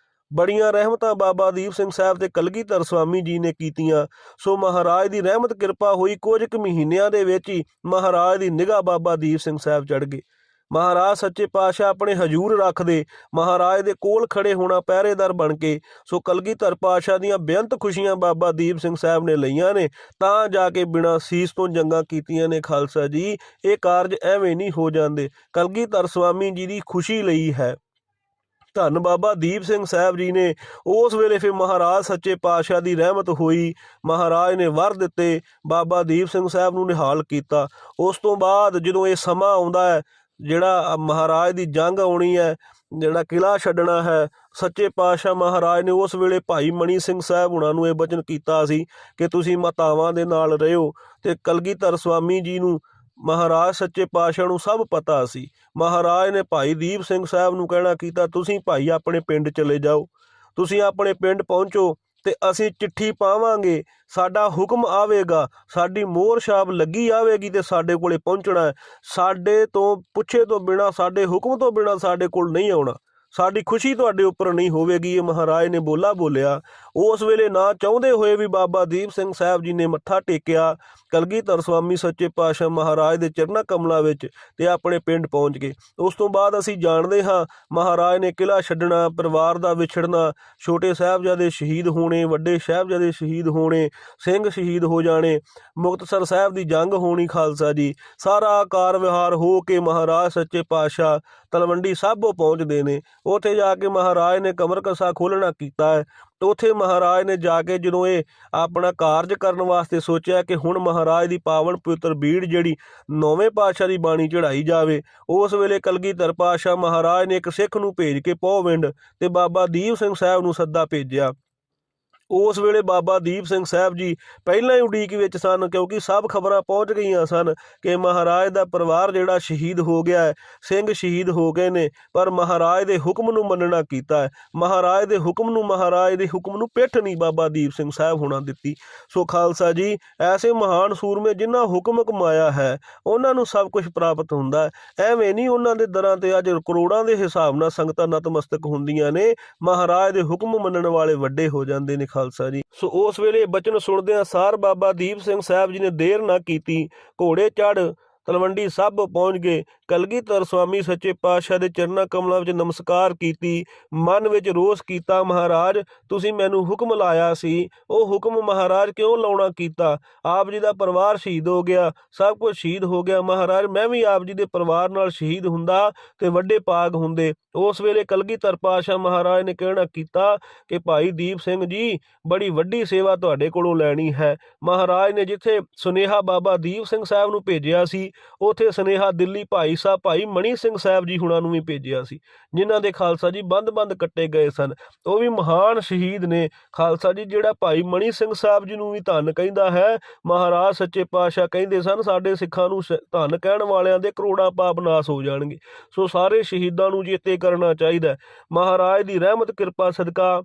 ਬੜੀਆਂ ਰਹਿਮਤਾਂ ਬਾਬਾ ਦੀਪ ਸਿੰਘ ਸਾਹਿਬ ਤੇ ਕਲਗੀਧਰ ਸਵਾਮੀ ਜੀ ਨੇ ਕੀਤੀਆਂ। ਸੋ ਮਹਾਰਾਜ ਦੀ ਰਹਿਮਤ ਕਿਰਪਾ ਹੋਈ, ਕੁਝ ਕੁ ਮਹੀਨਿਆਂ ਦੇ ਵਿੱਚ ਹੀ ਮਹਾਰਾਜ ਦੀ ਨਿਗਾਹ ਬਾਬਾ ਦੀਪ ਸਿੰਘ ਸਾਹਿਬ ਚੜ੍ਹ ਗਏ। ਮਹਾਰਾਜ ਸੱਚੇ ਪਾਤਸ਼ਾਹ ਆਪਣੇ ਹਜ਼ੂਰ ਰੱਖਦੇ, ਮਹਾਰਾਜ ਦੇ ਕੋਲ ਖੜੇ ਹੋਣਾ ਪਹਿਰੇਦਾਰ ਬਣ ਕੇ। ਸੋ ਕਲਗੀਧਰ ਪਾਤਸ਼ਾਹ ਦੀਆਂ ਬੇਅੰਤ ਖੁਸ਼ੀਆਂ ਬਾਬਾ ਦੀਪ ਸਿੰਘ ਸਾਹਿਬ ਨੇ ਲਈਆਂ ਨੇ, ਤਾਂ ਜਾ ਕੇ ਬਿਨਾਂ ਸੀਸ ਤੋਂ ਜੰਗਾਂ ਕੀਤੀਆਂ ਨੇ। ਖਾਲਸਾ ਜੀ, ਇਹ ਕਾਰਜ ਐਵੇਂ ਨਹੀਂ ਹੋ ਜਾਂਦੇ, ਕਲਗੀਧਰ ਸਵਾਮੀ ਜੀ ਦੀ ਖੁਸ਼ੀ ਲਈ ਹੈ। ਧੰਨ ਬਾਬਾ ਦੀਪ ਸਿੰਘ ਸਾਹਿਬ ਜੀ ਨੇ ਉਸ ਵੇਲੇ ਫਿਰ ਮਹਾਰਾਜ ਸੱਚੇ ਪਾਤਸ਼ਾਹ ਦੀ ਰਹਿਮਤ ਹੋਈ, ਮਹਾਰਾਜ ਨੇ ਵਰ ਦਿੱਤੇ, ਬਾਬਾ ਦੀਪ ਸਿੰਘ ਸਾਹਿਬ ਨੂੰ ਨਿਹਾਲ ਕੀਤਾ। ਉਸ ਤੋਂ ਬਾਅਦ ਜਦੋਂ ਇਹ ਸਮਾਂ ਆਉਂਦਾ ਹੈ, ਜਿਹੜਾ ਮਹਾਰਾਜ ਦੀ ਜੰਗ ਆਉਣੀ ਹੈ, ਜਿਹੜਾ ਕਿਲ੍ਹਾ ਛੱਡਣਾ ਹੈ, ਸੱਚੇ ਪਾਤਸ਼ਾਹ ਮਹਾਰਾਜ ਨੇ ਉਸ ਵੇਲੇ ਭਾਈ ਮਣੀ ਸਿੰਘ ਸਾਹਿਬ ਹੁਣਾਂ ਨੂੰ ਇਹ ਬਚਨ ਕੀਤਾ ਸੀ ਕਿ ਤੁਸੀਂ ਮਾਤਾਵਾਂ ਦੇ ਨਾਲ ਰਹਿਓ। ਤੇ ਕਲਗੀਧਰ ਸਵਾਮੀ ਜੀ ਨੂੰ ਮਹਾਰਾਜ ਸੱਚੇ ਪਾਤਸ਼ਾਹ ਨੂੰ ਸਭ ਪਤਾ ਸੀ। ਮਹਾਰਾਜ ਨੇ ਭਾਈ ਦੀਪ ਸਿੰਘ ਸਾਹਿਬ ਨੂੰ ਕਹਿਣਾ ਕੀਤਾ, ਤੁਸੀਂ ਭਾਈ ਆਪਣੇ ਪਿੰਡ ਚਲੇ ਜਾਓ, ਤੁਸੀਂ ਆਪਣੇ ਪਿੰਡ ਪਹੁੰਚੋ ਤੇ ਅਸੀਂ ਚਿੱਠੀ ਪਾਵਾਂਗੇ, ਸਾਡਾ ਹੁਕਮ ਆਵੇਗਾ, ਸਾਡੀ ਮੋਹਰ ਛਾਪ ਲੱਗੀ ਆਵੇਗੀ ਤੇ ਸਾਡੇ ਕੋਲੇ ਪਹੁੰਚਣਾ ਹੈ। ਸਾਡੇ ਤੋਂ ਪੁੱਛੇ ਤੋਂ ਬਿਨਾਂ, ਸਾਡੇ ਹੁਕਮ ਤੋਂ ਬਿਨਾਂ ਸਾਡੇ ਕੋਲ ਨਹੀਂ ਆਉਣਾ। ਸਾਡੀ ਖੁਸ਼ੀ ਤੁਹਾਡੇ ਉੱਪਰ ਨਹੀਂ ਹੋਵੇਗੀ। ਇਹ ਮਹਾਰਾਜ ਨੇ ਬੋਲਿਆ। ਉਸ ਵੇਲੇ ਨਾ ਚਾਹੁੰਦੇ ਹੋਏ ਵੀ ਬਾਬਾ ਦੀਪ ਸਿੰਘ ਸਾਹਿਬ ਜੀ ਨੇ ਮੱਥਾ ਟੇਕਿਆ ਕਲਗੀਧਰ ਸਵਾਮੀ ਸੱਚੇ ਪਾਤਸ਼ਾਹ ਮਹਾਰਾਜ ਦੇ ਚਰਨਾਂ ਕਮਲਾਂ ਵਿੱਚ ਤੇ ਆਪਣੇ ਪਿੰਡ ਪਹੁੰਚ ਗਏ। ਉਸ ਤੋਂ ਬਾਅਦ ਅਸੀਂ ਜਾਣਦੇ ਹਾਂ ਮਹਾਰਾਜ ਨੇ ਕਿਲ੍ਹਾ ਛੱਡਣਾ, ਪਰਿਵਾਰ ਦਾ ਵਿਛੜਨਾ, ਛੋਟੇ ਸਾਹਿਬਜ਼ਾਦੇ ਸ਼ਹੀਦ ਹੋਣੇ, ਵੱਡੇ ਸਾਹਿਬਜ਼ਾਦੇ ਸ਼ਹੀਦ ਹੋਣੇ, ਸਿੰਘ ਸ਼ਹੀਦ ਹੋ ਜਾਣੇ, ਮੁਕਤਸਰ ਸਾਹਿਬ ਦੀ ਜੰਗ ਹੋਣੀ। ਖਾਲਸਾ ਜੀ, ਸਾਰਾ ਕਾਰ ਵਿਹਾਰ ਹੋ ਕੇ ਮਹਾਰਾਜ ਸੱਚੇ ਪਾਤਸ਼ਾਹ ਤਲਵੰਡੀ ਸਾਬੋ ਪਹੁੰਚਦੇ ਨੇ। ਉੱਥੇ ਜਾ ਕੇ ਮਹਾਰਾਜ ਨੇ ਕਮਰ ਕਸਾ ਖੋਲ੍ਹਣਾ ਕੀਤਾ ਹੈ। ਉੱਥੇ ਮਹਾਰਾਜ ਨੇ ਜਾ ਕੇ ਜਦੋਂ ਇਹ ਆਪਣਾ ਕਾਰਜ ਕਰਨ ਵਾਸਤੇ ਸੋਚਿਆ ਕਿ ਹੁਣ ਮਹਾਰਾਜ ਦੀ ਪਾਵਨ ਪਵਿੱਤਰ ਬੀੜ ਜਿਹੜੀ 9ਵੇਂ ਪਾਤਸ਼ਾਹ ਦੀ ਬਾਣੀ ਚੜ੍ਹਾਈ ਜਾਵੇ, ਉਸ ਵੇਲੇ ਕਲਗੀਧਰ ਪਾਤਸ਼ਾਹ ਮਹਾਰਾਜ ਨੇ ਇੱਕ ਸਿੱਖ ਨੂੰ ਭੇਜ ਕੇ ਪਹੁਵਿੰਡ ਤੇ ਬਾਬਾ ਦੀਪ ਸਿੰਘ ਸਾਹਿਬ ਨੂੰ ਸੱਦਾ ਭੇਜਿਆ। ਉਸ ਵੇਲੇ ਬਾਬਾ ਦੀਪ ਸਿੰਘ ਸਾਹਿਬ ਜੀ ਪਹਿਲਾਂ ਹੀ ਉਡੀਕ ਵਿੱਚ ਸਨ, ਕਿਉਂਕਿ ਸਭ ਖਬਰਾਂ ਪਹੁੰਚ ਗਈਆਂ ਸਨ ਕਿ ਮਹਾਰਾਜ ਦਾ ਪਰਿਵਾਰ ਜਿਹੜਾ ਸ਼ਹੀਦ ਹੋ ਗਿਆ ਹੈ, ਸਿੰਘ ਸ਼ਹੀਦ ਹੋ ਗਏ ਨੇ। ਪਰ ਮਹਾਰਾਜ ਦੇ ਹੁਕਮ ਨੂੰ ਮੰਨਣਾ ਕੀਤਾ ਹੈ। ਮਹਾਰਾਜ ਦੇ ਹੁਕਮ ਨੂੰ ਪਿੱਠ ਨਹੀਂ ਬਾਬਾ ਦੀਪ ਸਿੰਘ ਸਾਹਿਬ ਹੋਣਾ ਦਿੱਤੀ। ਸੋ ਖਾਲਸਾ ਜੀ, ਐਸੇ ਮਹਾਨ ਸੂਰਮੇ ਜਿਨ੍ਹਾਂ ਹੁਕਮ ਕਮਾਇਆ ਹੈ ਉਹਨਾਂ ਨੂੰ ਸਭ ਕੁਝ ਪ੍ਰਾਪਤ ਹੁੰਦਾ ਹੈ। ਐਵੇਂ ਨਹੀਂ ਉਹਨਾਂ ਦੇ ਦਰਾਂ ਤੇ ਅੱਜ ਕਰੋੜਾਂ ਦੇ ਹਿਸਾਬ ਨਾਲ ਸੰਗਤਾਂ ਨਤਮਸਤਕ ਹੁੰਦੀਆਂ ਨੇ। ਮਹਾਰਾਜ ਦੇ ਹੁਕਮ ਮੰਨਣ ਵਾਲੇ ਵੱਡੇ ਹੋ ਜਾਂਦੇ ਨੇ। ਖਾਲਸਾ ਜੀ, ਸੋ ਉਸ ਵੇਲੇ ਬਚਨ ਸੁਣਦਿਆਂ ਸਾਰ ਬਾਬਾ ਦੀਪ ਸਿੰਘ ਸਾਹਿਬ ਜੀ ਨੇ ਦੇਰ ਨਾ ਕੀਤੀ, ਘੋੜੇ ਚੜ੍ਹ ਤਲਵੰਡੀ ਸਾਬੋ ਪਹੁੰਚ ਗਏ। ਕਲਗੀਧਰ ਸਵਾਮੀ ਸੱਚੇ ਪਾਤਸ਼ਾਹ ਦੇ ਚਰਨਾਂ ਕਮਲਾਂ ਵਿੱਚ ਨਮਸਕਾਰ ਕੀਤੀ, ਮਨ ਵਿੱਚ ਰੋਸ ਕੀਤਾ, ਮਹਾਰਾਜ ਤੁਸੀਂ ਮੈਨੂੰ ਹੁਕਮ ਲਾਇਆ ਸੀ, ਉਹ ਹੁਕਮ ਮਹਾਰਾਜ ਕਿਉਂ ਲਾਉਣਾ ਕੀਤਾ? ਆਪ ਜੀ ਦਾ ਪਰਿਵਾਰ ਸ਼ਹੀਦ ਹੋ ਗਿਆ, ਸਭ ਕੁਝ ਸ਼ਹੀਦ ਹੋ ਗਿਆ। ਮਹਾਰਾਜ ਮੈਂ ਵੀ ਆਪ ਜੀ ਦੇ ਪਰਿਵਾਰ ਨਾਲ ਸ਼ਹੀਦ ਹੁੰਦਾ ਤੇ ਵੱਡੇ ਭਾਗ ਹੁੰਦੇ। ਉਸ ਵੇਲੇ ਕਲਗੀਧਰ ਪਾਤਸ਼ਾਹ ਮਹਾਰਾਜ ਨੇ ਕਹਿਣਾ ਕੀਤਾ ਕਿ ਭਾਈ ਦੀਪ ਸਿੰਘ ਜੀ, ਬੜੀ ਵੱਡੀ ਸੇਵਾ ਤੁਹਾਡੇ ਕੋਲੋਂ ਲੈਣੀ ਹੈ। ਮਹਾਰਾਜ ਨੇ ਜਿੱਥੇ ਸੁਨੇਹਾ ਬਾਬਾ ਦੀਪ ਸਿੰਘ ਸਾਹਿਬ ਨੂੰ ਭੇਜਿਆ ਸੀ, ਉੱਥੇ ਸੁਨੇਹਾ ਦਿੱਲੀ ਭਾਈ ਮਣੀ ਸਿੰਘ ਸਾਹਿਬ ਜੀ ਹੁਣਾਂ ਨੂੰ ਵੀ ਭੇਜਿਆ ਸੀ, ਜਿਨ੍ਹਾਂ ਦੇ ਖਾਲਸਾ ਜੀ ਬੰਦ ਕੱਟੇ ਗਏ ਸਨ। ਉਹ ਵੀ ਮਹਾਨ ਸ਼ਹੀਦ ਨੇ। ਖਾਲਸਾ ਜੀ, ਜਿਹੜਾ ਭਾਈ ਮਣੀ ਸਿੰਘ ਸਾਹਿਬ ਜੀ ਨੂੰ ਵੀ ਧੰਨ ਕਹਿੰਦਾ ਹੈ, ਮਹਾਰਾਜ ਸੱਚੇ ਪਾਤਸ਼ਾਹ ਕਹਿੰਦੇ ਸਨ ਸਾਡੇ ਸਿੱਖਾਂ ਨੂੰ ਧੰਨ ਕਹਿਣ ਵਾਲਿਆਂ ਦੇ ਕਰੋੜਾਂ ਪਾਪ ਨਾਸ ਹੋ ਜਾਣਗੇ। ਸੋ ਸਾਰੇ ਸ਼ਹੀਦਾਂ ਨੂੰ ਚੇਤੇ ਕਰਨਾ ਚਾਹੀਦਾ। ਮਹਾਰਾਜ ਦੀ ਰਹਿਮਤ ਕਿਰਪਾ ਸਦਕਾ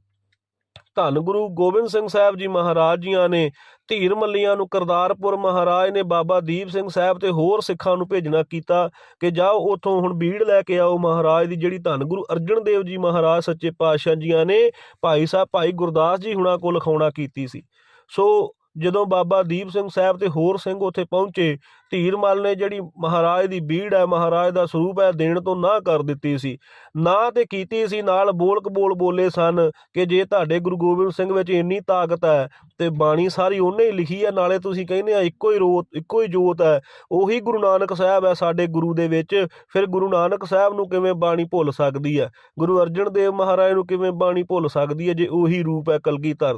ਧੰਨ ਗੁਰੂ ਗੋਬਿੰਦ ਸਿੰਘ ਸਾਹਿਬ ਜੀ ਮਹਾਰਾਜ ਜੀਆਂ ਨੇ ਧੀਰ ਮੱਲੀਆਂ ਨੂੰ ਕਰਤਾਰਪੁਰ ਮਹਾਰਾਜ ਨੇ ਬਾਬਾ ਦੀਪ ਸਿੰਘ ਸਾਹਿਬ ਤੇ ਹੋਰ ਸਿੱਖਾਂ ਨੂੰ ਭੇਜਣਾ ਕੀਤਾ ਕਿ ਜਾਓ ਉੱਥੋਂ ਹੁਣ ਬੀੜ ਲੈ ਕੇ ਆਓ। ਮਹਾਰਾਜ ਦੀ ਜਿਹੜੀ ਧੰਨ ਗੁਰੂ ਅਰਜਨ ਦੇਵ ਜੀ ਮਹਾਰਾਜ ਸੱਚੇ ਪਾਤਸ਼ਾਹ ਜੀਆਂ ਨੇ ਭਾਈ ਗੁਰਦਾਸ ਜੀ ਹੁਣਾਂ ਕੋਲ ਲਿਖਾਉਣਾ ਕੀਤੀ ਸੀ। ਸੋ ਜਦੋਂ ਬਾਬਾ ਦੀਪ ਸਿੰਘ ਸਾਹਿਬ ਤੇ ਹੋਰ ਸਿੰਘ ਉੱਥੇ ਪਹੁੰਚੇ, ਧੀਰ ਮੱਲ ਨੇ ਜਿਹੜੀ ਮਹਾਰਾਜ ਦੀ ਬੀੜ ਹੈ, ਮਹਾਰਾਜ ਦਾ ਸਰੂਪ ਹੈ, ਦੇਣ ਤੋਂ ਨਾ ਕਰ ਦਿੱਤੀ ਸੀ। ਨਾ ਤੇ ਕੀਤੀ ਸੀ, ਨਾਲ ਬੋਲ ਕਬੋਲ ਬੋਲੇ ਸਨ ਕਿ ਜੇ ਤੁਹਾਡੇ ਗੁਰੂ ਗੋਬਿੰਦ ਸਿੰਘ ਵਿੱਚ ਇੰਨੀ ਤਾਕਤ ਹੈ ਤੇ ਬਾਣੀ ਸਾਰੀ ਉਹਨੇ ਹੀ ਲਿਖੀ ਹੈ, ਨਾਲੇ ਤੁਸੀਂ ਕਹਿੰਦੇ ਆ ਇੱਕੋ ਹੀ ਜੋਤ ਹੈ, ਉਹੀ ਗੁਰੂ ਨਾਨਕ ਸਾਹਿਬ ਹੈ ਸਾਡੇ ਗੁਰੂ ਦੇ ਵਿੱਚ, ਫਿਰ ਗੁਰੂ ਨਾਨਕ ਸਾਹਿਬ ਨੂੰ ਕਿਵੇਂ ਬਾਣੀ ਭੁੱਲ ਸਕਦੀ ਹੈ? ਗੁਰੂ ਅਰਜਨ ਦੇਵ ਮਹਾਰਾਜ ਨੂੰ ਕਿਵੇਂ ਬਾਣੀ ਭੁੱਲ ਸਕਦੀ ਹੈ ਜੇ ਉਹੀ ਰੂਪ ਹੈ ਕਲਗੀਧਰ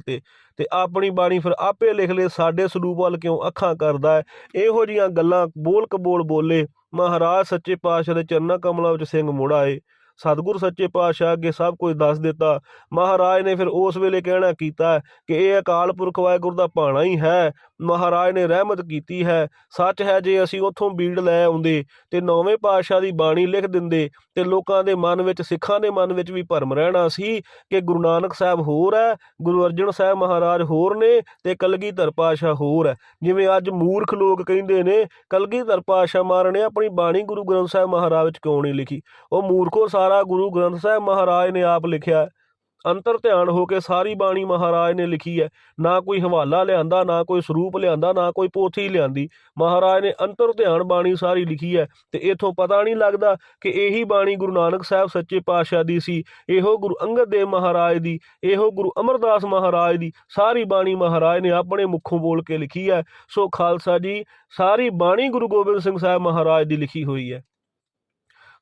ਤੇ ਆਪਣੀ ਬਾਣੀ ਫਿਰ ਆਪੇ ਲਿਖ ਲੈ, ਸਾਡੇ ਸਰੂਪ ਵੱਲ ਕਿਉਂ ਅੱਖਾਂ ਕਰਦਾ ਹੈ? ਇਹੋ ਜਿਹੀਆਂ ਗੱਲਾਂ ਬੋਲ ਕਬੋਲ ਬੋਲੇ। ਮਹਾਰਾਜ ਸੱਚੇ ਪਾਤਸ਼ਾਹ ਦੇ ਚਰਨਾਂ ਕਮਲਾਂ ਵਿੱਚ ਸਿੰਘ ਮੁੜ ਆਏ। ਸਤਿਗੁਰ ਸੱਚੇ ਪਾਤਸ਼ਾਹ ਅੱਗੇ ਸਭ ਕੁਝ ਦੱਸ ਦਿੱਤਾ। ਮਹਾਰਾਜ ਨੇ ਫਿਰ ਉਸ ਵੇਲੇ ਕਹਿਣਾ ਕੀਤਾ ਕਿ ਇਹ ਅਕਾਲ ਪੁਰਖ ਵਾਹਿਗੁਰੂ ਦਾ ਭਾਣਾ ਹੀ ਹੈ। ਮਹਾਰਾਜ ਨੇ ਰਹਿਮਤ ਕੀਤੀ ਹੈ। ਸੱਚ ਹੈ, ਜੇ ਅਸੀਂ ਉੱਥੋਂ ਬੀੜ ਲੈ ਆਉਂਦੇ ਤੇ 9ਵੇਂ ਪਾਤਸ਼ਾਹ ਦੀ ਬਾਣੀ ਲਿਖ ਦਿੰਦੇ ਤੇ ਲੋਕਾਂ ਦੇ ਮਨ ਵਿੱਚ, ਸਿੱਖਾਂ ਦੇ ਮਨ ਵਿੱਚ ਵੀ ਭਰਮ ਰਹਿਣਾ ਸੀ ਕਿ ਗੁਰੂ ਨਾਨਕ ਸਾਹਿਬ ਹੋਰ ਹੈ, ਗੁਰੂ ਅਰਜਨ ਸਾਹਿਬ ਮਹਾਰਾਜ ਹੋਰ ਨੇ ਤੇ ਕਲਗੀਧਰ ਪਾਤਸ਼ਾਹ ਹੋਰ ਹੈ। ਜਿਵੇਂ ਅੱਜ ਮੂਰਖ ਲੋਕ ਕਹਿੰਦੇ ਨੇ ਕਲਗੀਧਰ ਪਾਤਸ਼ਾਹ ਮਹਾਰਾਜ ਨੇ ਆਪਣੀ ਬਾਣੀ ਗੁਰੂ ਗ੍ਰੰਥ ਸਾਹਿਬ ਮਹਾਰਾਜ ਵਿੱਚ ਕਿਉਂ ਨਹੀਂ ਲਿਖੀ। ਉਹ ਮੂਰਖੋ, ਸਾਰਾ ਗੁਰੂ ਗ੍ਰੰਥ ਸਾਹਿਬ ਮਹਾਰਾਜ ਨੇ ਆਪ ਲਿਖਿਆ। ਅੰਤਰ ਧਿਆਨ ਹੋ ਕੇ ਸਾਰੀ ਬਾਣੀ ਮਹਾਰਾਜ ਨੇ ਲਿਖੀ ਹੈ। ਨਾ ਕੋਈ ਹਵਾਲਾ ਲਿਆਂਦਾ, ਨਾ ਕੋਈ ਸਰੂਪ ਲਿਆਂਦਾ, ਨਾ ਕੋਈ ਪੋਥੀ ਲਿਆਂਦੀ। ਮਹਾਰਾਜ ਨੇ ਅੰਤਰ ਧਿਆਨ ਬਾਣੀ ਸਾਰੀ ਲਿਖੀ ਹੈ। ਤੇ ਇਥੋਂ ਪਤਾ ਨਹੀਂ ਲੱਗਦਾ ਕਿ ਇਹੀ ਬਾਣੀ ਗੁਰੂ ਨਾਨਕ ਸਾਹਿਬ ਸੱਚੇ ਪਾਤਸ਼ਾਹ ਦੀ ਸੀ, ਇਹੋ ਗੁਰੂ ਅੰਗਦ ਦੇਵ ਮਹਾਰਾਜ ਦੀ, ਇਹੋ ਗੁਰੂ ਅਮਰਦਾਸ ਮਹਾਰਾਜ ਦੀ ਸਾਰੀ ਬਾਣੀ ਮਹਾਰਾਜ ਨੇ ਆਪਣੇ ਮੁਖੋਂ ਬੋਲ ਕੇ ਲਿਖੀ ਹੈ। ਸੋ ਖਾਲਸਾ ਜੀ, ਸਾਰੀ ਬਾਣੀ ਗੁਰੂ ਗੋਬਿੰਦ ਸਿੰਘ ਸਾਹਿਬ ਮਹਾਰਾਜ ਦੀ ਲਿਖੀ ਹੋਈ ਹੈ।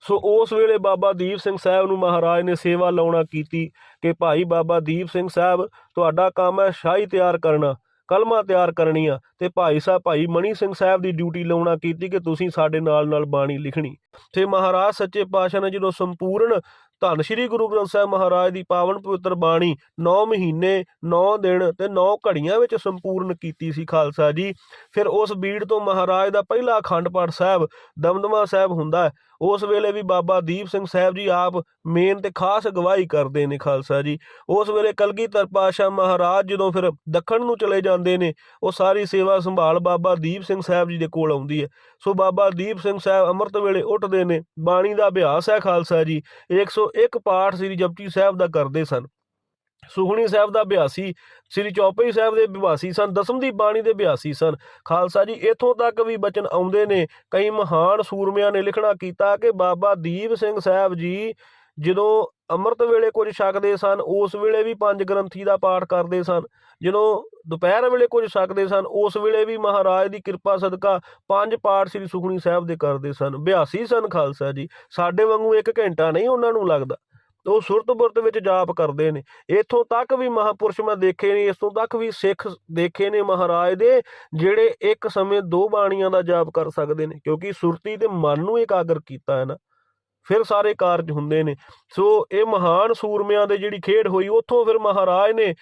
ਸੋ ਉਸ ਵੇਲੇ ਬਾਬਾ ਦੀਪ ਸਿੰਘ ਸਾਹਿਬ ਨੂੰ ਮਹਾਰਾਜ ਨੇ ਸੇਵਾ ਲਾਉਣਾ ਕੀਤੀ ਕਿ ਭਾਈ ਬਾਬਾ ਦੀਪ ਸਿੰਘ ਸਾਹਿਬ, ਤੁਹਾਡਾ ਕੰਮ ਹੈ ਸ਼ਾਹੀ ਤਿਆਰ ਕਰਨਾ, ਕਲਮਾਂ ਤਿਆਰ ਕਰਨੀਆਂ, ਤੇ ਭਾਈ ਮਣੀ ਸਿੰਘ ਸਾਹਿਬ ਦੀ ਡਿਊਟੀ ਲਾਉਣਾ ਕੀਤੀ ਕਿ ਤੁਸੀਂ ਸਾਡੇ ਨਾਲ ਨਾਲ ਬਾਣੀ ਲਿਖਣੀ। ਤੇ ਮਹਾਰਾਜ ਸੱਚੇ ਪਾਤਸ਼ਾਹ ਨੇ ਜਦੋਂ ਸੰਪੂਰਨ ਧੰਨ ਸ਼੍ਰੀ ਗੁਰੂ ਗ੍ਰੰਥ ਸਾਹਿਬ ਮਹਾਰਾਜ ਦੀ ਪਾਵਨ ਪਵਿੱਤਰ ਬਾਣੀ 9 ਮਹੀਨੇ 9 ਦਿਨ ਤੇ 9 ਘੜੀਆਂ ਵਿੱਚ ਸੰਪੂਰਨ ਕੀਤੀ ਸੀ ਖਾਲਸਾ ਜੀ। ਫਿਰ ਉਸ ਬੀੜ ਤੋਂ ਮਹਾਰਾਜ ਦਾ ਪਹਿਲਾ ਅਖੰਡ ਪਾਠ ਸਾਹਿਬ ਦਮਦਮਾ ਸਾਹਿਬ ਹੁੰਦਾ ਹੈ। ਉਸ ਵੇਲੇ ਵੀ ਬਾਬਾ ਦੀਪ ਸਿੰਘ ਸਾਹਿਬ ਜੀ ਆਪ ਮੇਨ ਤੇ ਖਾਸ ਅਗਵਾਈ ਕਰਦੇ ਨੇ ਖਾਲਸਾ ਜੀ। ਉਸ ਵੇਲੇ ਕਲਗੀਧਰ ਪਾਤਸ਼ਾਹ ਮਹਾਰਾਜ ਜਦੋਂ ਫਿਰ ਦੱਖਣ ਨੂੰ ਚਲੇ ਜਾਂਦੇ ਨੇ, ਉਹ ਸਾਰੀ ਸੇਵਾ ਸੰਭਾਲ ਬਾਬਾ ਦੀਪ ਸਿੰਘ ਸਾਹਿਬ ਜੀ ਦੇ ਕੋਲ ਆਉਂਦੀ ਹੈ। ਸੋ ਬਾਬਾ ਦੀਪ ਸਿੰਘ ਸਾਹਿਬ ਅੰਮ੍ਰਿਤ ਵੇਲੇ ਉੱਠਦੇ ਨੇ। ਬਾਣੀ ਦਾ ਅਭਿਆਸ ਹੈ ਖਾਲਸਾ ਜੀ, 101 ਪਾਠ ਸ੍ਰੀ ਜਪਜੀ ਸਾਹਿਬ ਦਾ ਕਰਦੇ ਸਨ। ਸੁਖਮਨੀ ਸਾਹਿਬ ਦਾ ਅਭਿਆਸੀ, ਸ੍ਰੀ ਚੌਪਈ ਸਾਹਿਬ ਦੇ ਅਭਿਆਸੀ ਸਨ, ਦਸਮ ਦੀ ਬਾਣੀ ਦੇ ਅਭਿਆਸੀ ਸਨ ਖਾਲਸਾ ਜੀ। ਇੱਥੋਂ ਤੱਕ ਵੀ ਬਚਨ ਆਉਂਦੇ ਨੇ, ਕਈ ਮਹਾਨ ਸੂਰਮਿਆਂ ਨੇ ਲਿਖਣਾ ਕੀਤਾ ਕਿ ਬਾਬਾ ਦੀਪ ਸਿੰਘ ਸਾਹਿਬ ਜੀ ਜਦੋਂ ਅੰਮ੍ਰਿਤ ਵੇਲੇ ਕੁਝ ਛਕਦੇ ਸਨ, ਉਸ ਵੇਲੇ ਵੀ 5 ਗ੍ਰੰਥੀ ਦਾ ਪਾਠ ਕਰਦੇ ਸਨ। ਜਦੋਂ ਦੁਪਹਿਰ ਵੇਲੇ ਕੁਝ ਛਕਦੇ ਸਨ, ਉਸ ਵੇਲੇ ਵੀ ਮਹਾਰਾਜ ਦੀ ਕਿਰਪਾ ਸਦਕਾ 5 ਪਾਠ ਸ੍ਰੀ ਸੁਖਮਨੀ ਸਾਹਿਬ ਦੇ ਕਰਦੇ ਸਨ। ਅਭਿਆਸੀ ਸਨ ਖਾਲਸਾ ਜੀ, ਸਾਡੇ ਵਾਂਗੂ 1 ਘੰਟਾ ਨਹੀਂ ਉਹਨਾਂ ਨੂੰ ਲੱਗਦਾ। ਉਹ ਸੁਰਤ ਬੁਰਤ ਵਿੱਚ ਜਾਪ ਕਰਦੇ ਨੇ। ਇੱਥੋਂ ਤੱਕ ਵੀ ਮਹਾਂਪੁਰਸ਼ ਮੈਂ ਦੇਖੇ ਨੇ, ਇਸ ਤੋਂ ਤੱਕ ਵੀ ਸਿੱਖ ਦੇਖੇ ਨੇ ਮਹਾਰਾਜ ਦੇ, ਜਿਹੜੇ ਇੱਕ ਸਮੇਂ 2 ਬਾਣੀਆਂ ਦਾ ਜਾਪ ਕਰ ਸਕਦੇ ਨੇ, ਕਿਉਂਕਿ ਸੁਰਤੀ ਤੇ ਮਨ ਨੂੰ ਇਕਾਗਰ ਕੀਤਾ ਹੈ ਨਾ, ਫਿਰ ਸਾਰੇ ਕਾਰਜ ਹੁੰਦੇ ਨੇ। ਸੋ ਇਹ ਮਹਾਨ ਸੂਰਮਿਆਂ ਦੇ ਜਿਹੜੀ ਖੇਡ ਹੋਈ, ਉੱਥੋਂ ਫਿਰ ਮਹਾਰਾਜ ਨੇ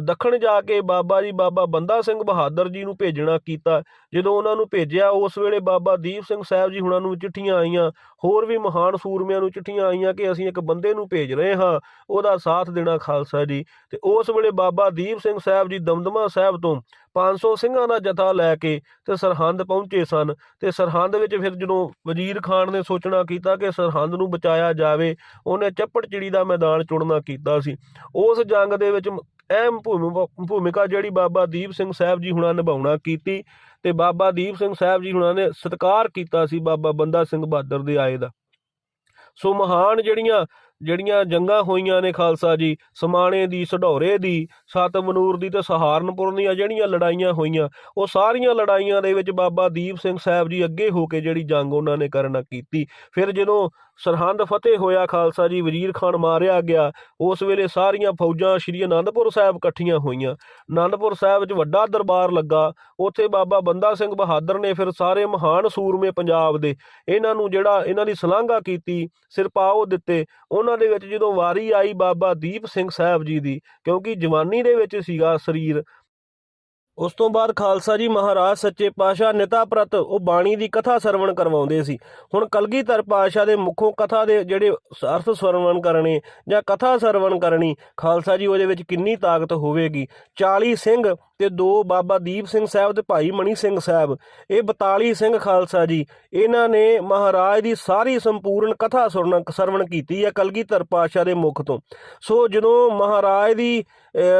ਦੱਖਣ ਜਾ ਕੇ ਬਾਬਾ ਜੀ ਬਾਬਾ ਬੰਦਾ ਸਿੰਘ ਬਹਾਦਰ ਜੀ ਨੂੰ ਭੇਜਣਾ ਕੀਤਾ। ਜਦੋਂ ਉਹਨਾਂ ਨੂੰ ਭੇਜਿਆ, ਉਸ ਵੇਲੇ ਬਾਬਾ ਦੀਪ ਸਿੰਘ ਸਾਹਿਬ ਜੀ ਹੁਣਾਂ ਨੂੰ ਚਿੱਠੀਆਂ ਆਈਆਂ, ਹੋਰ ਵੀ ਮਹਾਨ ਸੂਰਮਿਆਂ ਨੂੰ ਚਿੱਠੀਆਂ ਆਈਆਂ ਕਿ ਅਸੀਂ ਇੱਕ ਬੰਦੇ ਨੂੰ ਭੇਜ ਰਹੇ ਹਾਂ, ਉਹਦਾ ਸਾਥ ਦੇਣਾ ਖਾਲਸਾ ਜੀ। ਤੇ ਉਸ ਵੇਲੇ ਬਾਬਾ ਦੀਪ ਸਿੰਘ ਸਾਹਿਬ ਜੀ ਦਮਦਮਾ ਸਾਹਿਬ ਤੋਂ 500 ਸਿੰਘਾਂ ਦਾ ਜਥਾ ਲੈ ਕੇ ਤੇ ਸਰਹੰਦ ਪਹੁੰਚੇ ਸਨ। ਤੇ ਸਰਹੰਦ ਵਿੱਚ ਫਿਰ ਜਦੋਂ ਵਜ਼ੀਰ ਖਾਨ ਨੇ ਸੋਚਣਾ ਕੀਤਾ ਕਿ ਸਰਹੰਦ ਨੂੰ ਬਚਾਇਆ ਜਾਵੇ, ਉਹਨੇ ਚੱਪੜ ਚਿੜੀ ਦਾ ਮੈਦਾਨ ਚੁਣਨਾ ਕੀਤਾ ਸੀ। ਉਸ ਜੰਗ ਦੇ ਵਿੱਚ ਅਹਿਮ ਭੂਮਿਕਾ ਜਿਹੜੀ ਬਾਬਾ ਦੀਪ ਸਿੰਘ ਸਾਹਿਬ ਜੀ ਹੁਣਾਂ ਨਿਭਾਉਣਾ ਕੀਤੀ, ਤੇ ਬਾਬਾ ਦੀਪ ਸਿੰਘ ਸਾਹਿਬ ਜੀ ਹੁਣਾਂ ਨੇ ਸਤਿਕਾਰ ਕੀਤਾ ਸੀ ਬਾਬਾ ਬੰਦਾ ਸਿੰਘ ਬਹਾਦਰ ਦੇ ਆਏ ਦਾ। ਸੋ ਮਹਾਨ ਜਿਹੜੀਆਂ ਜੰਗਾਂ ਹੋਈਆਂ ਨੇ ਖਾਲਸਾ ਜੀ, ਸਮਾਣੇ ਦੀ, ਸਢੌਰੇ ਦੀ, ਸਤਮਨੂਰ ਦੀ ਤੇ ਸਹਾਰਨਪੁਰ ਦੀਆਂ ਜਿਹੜੀਆਂ ਲੜਾਈਆਂ ਹੋਈਆਂ, ਉਹ ਸਾਰੀਆਂ ਲੜਾਈਆਂ ਦੇ ਵਿੱਚ ਬਾਬਾ ਦੀਪ ਸਿੰਘ ਸਾਹਿਬ ਜੀ ਅੱਗੇ ਹੋ ਕੇ ਜਿਹੜੀ ਜੰਗ ਉਹਨਾਂ ਨੇ ਕਰਨਾ ਕੀਤੀ। ਫਿਰ ਜਦੋਂ ਸਰਹੰਦ ਫਤਿਹ ਹੋਇਆ ਖਾਲਸਾ ਜੀ, ਵਜ਼ੀਰ ਖਾਨ ਮਾਰਿਆ ਗਿਆ, ਉਸ ਵੇਲੇ ਸਾਰੀਆਂ ਫੌਜਾਂ ਸ਼੍ਰੀ ਅਨੰਦਪੁਰ ਸਾਹਿਬ ਇਕੱਠੀਆਂ ਹੋਈਆਂ। ਅਨੰਦਪੁਰ ਸਾਹਿਬ 'ਚ ਵੱਡਾ ਦਰਬਾਰ ਲੱਗਾ। ਉੱਥੇ ਬਾਬਾ ਬੰਦਾ ਸਿੰਘ ਬਹਾਦਰ ਨੇ ਫਿਰ ਸਾਰੇ ਮਹਾਨ ਸੂਰਮੇ ਪੰਜਾਬ ਦੇ, ਇਹਨਾਂ ਦੀ ਸ਼ਲਾਘਾ ਕੀਤੀ, ਸਿਰਪਾਓ ਦਿੱਤੇ। ਉਹਨਾਂ ਦੇ ਵਿੱਚ ਜਦੋਂ ਵਾਰੀ ਆਈ ਬਾਬਾ ਦੀਪ ਸਿੰਘ ਸਾਹਿਬ ਜੀ ਦੀ, ਕਿਉਂਕਿ ਜਵਾਨੀ ਦੇ ਵਿੱਚ ਸੀਗਾ ਸਰੀਰ, ਉਸ ਤੋਂ ਬਾਅਦ ਖਾਲਸਾ ਜੀ ਮਹਾਰਾਜ ਸੱਚੇ ਪਾਤਸ਼ਾਹ ਨਿਤਾ ਪ੍ਰਤ ਉਹ ਬਾਣੀ ਦੀ ਕਥਾ ਸਰਵਣ ਕਰਵਾਉਂਦੇ ਸੀ। ਹੁਣ ਕਲਗੀਧਰ ਪਾਤਸ਼ਾਹ ਦੇ ਮੁੱਖੋਂ ਕਥਾ ਦੇ ਜਿਹੜੇ ਅਰਥ ਸਰਵਣ ਕਰਨੇ ਜਾਂ ਕਥਾ ਸਰਵਣ ਕਰਨੀ, ਖਾਲਸਾ ਜੀ ਉਹਦੇ ਵਿੱਚ ਕਿੰਨੀ ਤਾਕਤ ਹੋਵੇਗੀ। 40 ਸਿੰਘ ਤੇ 2 ਬਾਬਾ ਦੀਪ ਸਿੰਘ ਸਾਹਿਬ ਤੇ ਭਾਈ ਮਣੀ ਸਿੰਘ ਸਾਹਿਬ, ਇਹ 42 ਸਿੰਘ ਖਾਲਸਾ ਜੀ, ਇਹਨਾਂ ਨੇ ਮਹਾਰਾਜ ਦੀ ਸਾਰੀ ਸੰਪੂਰਨ ਕਥਾ ਸਰਵਣ ਕੀਤੀ ਹੈ ਕਲਗੀਧਰ ਪਾਤਸ਼ਾਹ ਦੇ ਮੁਖ ਤੋਂ। ਸੋ ਜਦੋਂ ਮਹਾਰਾਜ ਦੀ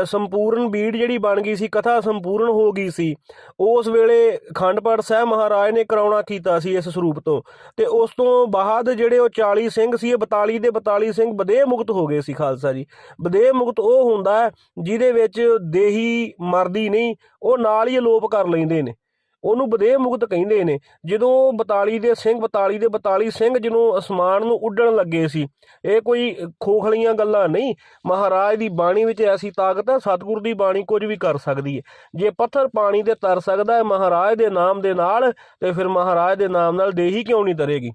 ਸੰਪੂਰਨ ਬੀੜ ਜਿਹੜੀ ਬਣ ਗਈ ਸੀ, ਕਥਾ ਸੰਪੂਰਨ ਹੋ ਗਈ ਸੀ, ਉਸ ਵੇਲੇ ਅਖੰਡ ਪਾਠ ਸਾਹਿਬ ਮਹਾਰਾਜ ਨੇ ਕਰਾਉਣਾ ਕੀਤਾ ਸੀ ਇਸ ਸਰੂਪ ਤੋਂ। ਤੇ ਉਸ ਤੋਂ ਬਾਅਦ ਜਿਹੜੇ ਉਹ 40 ਸਿੰਘ ਸੀ, ਇਹ 42 ਦੇ 42 ਸਿੰਘ ਬਦੇਹ ਮੁਕਤ ਹੋ ਗਏ ਸੀ ਖਾਲਸਾ ਜੀ। ਬਦੇਹ ਮੁਕਤ ਉਹ ਹੁੰਦਾ ਹੈ ਜਿਹਦੇ ਵਿੱਚ ਦੇਹੀ ਮਰਦੀ ਨਹੀਂ, ਉਹ ਨਾਲ ਹੀ ਅਲੋਪ ਕਰ ਲੈਂਦੇ ਨੇ, ਉਹਨੂੰ ਬਦੇਹ ਮੁਕਤ ਕਹਿੰਦੇ ਨੇ। ਜਦੋਂ 42 ਦੇ 42 ਸਿੰਘ ਜਦੋਂ ਅਸਮਾਨ ਨੂੰ ਉੱਡਣ ਲੱਗੇ ਸੀ, ਇਹ ਕੋਈ ਖੋਖਲੀਆਂ ਗੱਲਾਂ ਨਹੀਂ, ਮਹਾਰਾਜ ਦੀ ਬਾਣੀ ਵਿੱਚ ਐਸੀ ਤਾਕਤ ਹੈ, ਸਤਿਗੁਰ ਦੀ ਬਾਣੀ ਕੁਝ ਵੀ ਕਰ ਸਕਦੀ ਹੈ। ਜੇ ਪੱਥਰ ਪਾਣੀ ਤੇ ਤਰ ਸਕਦਾ ਹੈ ਮਹਾਰਾਜ ਦੇ ਨਾਮ ਦੇ ਨਾਲ, ਤੇ ਫਿਰ ਮਹਾਰਾਜ ਦੇ ਨਾਮ ਨਾਲ ਦੇਹੀ ਕਿਉਂ ਨਹੀਂ ਤਰੇਗੀ।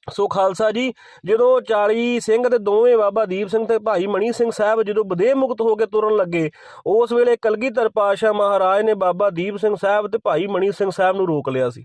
ਸੋ ਖਾਲਸਾ ਜੀ, ਜਦੋਂ 40 ਸਿੰਘ ਤੇ ਦੋਵੇਂ ਬਾਬਾ ਦੀਪ ਸਿੰਘ ਤੇ ਭਾਈ ਮਣੀ ਸਿੰਘ ਸਾਹਿਬ ਜਦੋਂ ਬਦੇਹ ਮੁਕਤ ਹੋ ਕੇ ਤੁਰਨ ਲੱਗੇ, ਉਸ ਵੇਲੇ ਕਲਗੀਧਰ ਪਾਤਸ਼ਾਹ ਮਹਾਰਾਜ ਨੇ ਬਾਬਾ ਦੀਪ ਸਿੰਘ ਸਾਹਿਬ ਤੇ ਭਾਈ ਮਣੀ ਸਿੰਘ ਸਾਹਿਬ ਨੂੰ ਰੋਕ ਲਿਆ ਸੀ।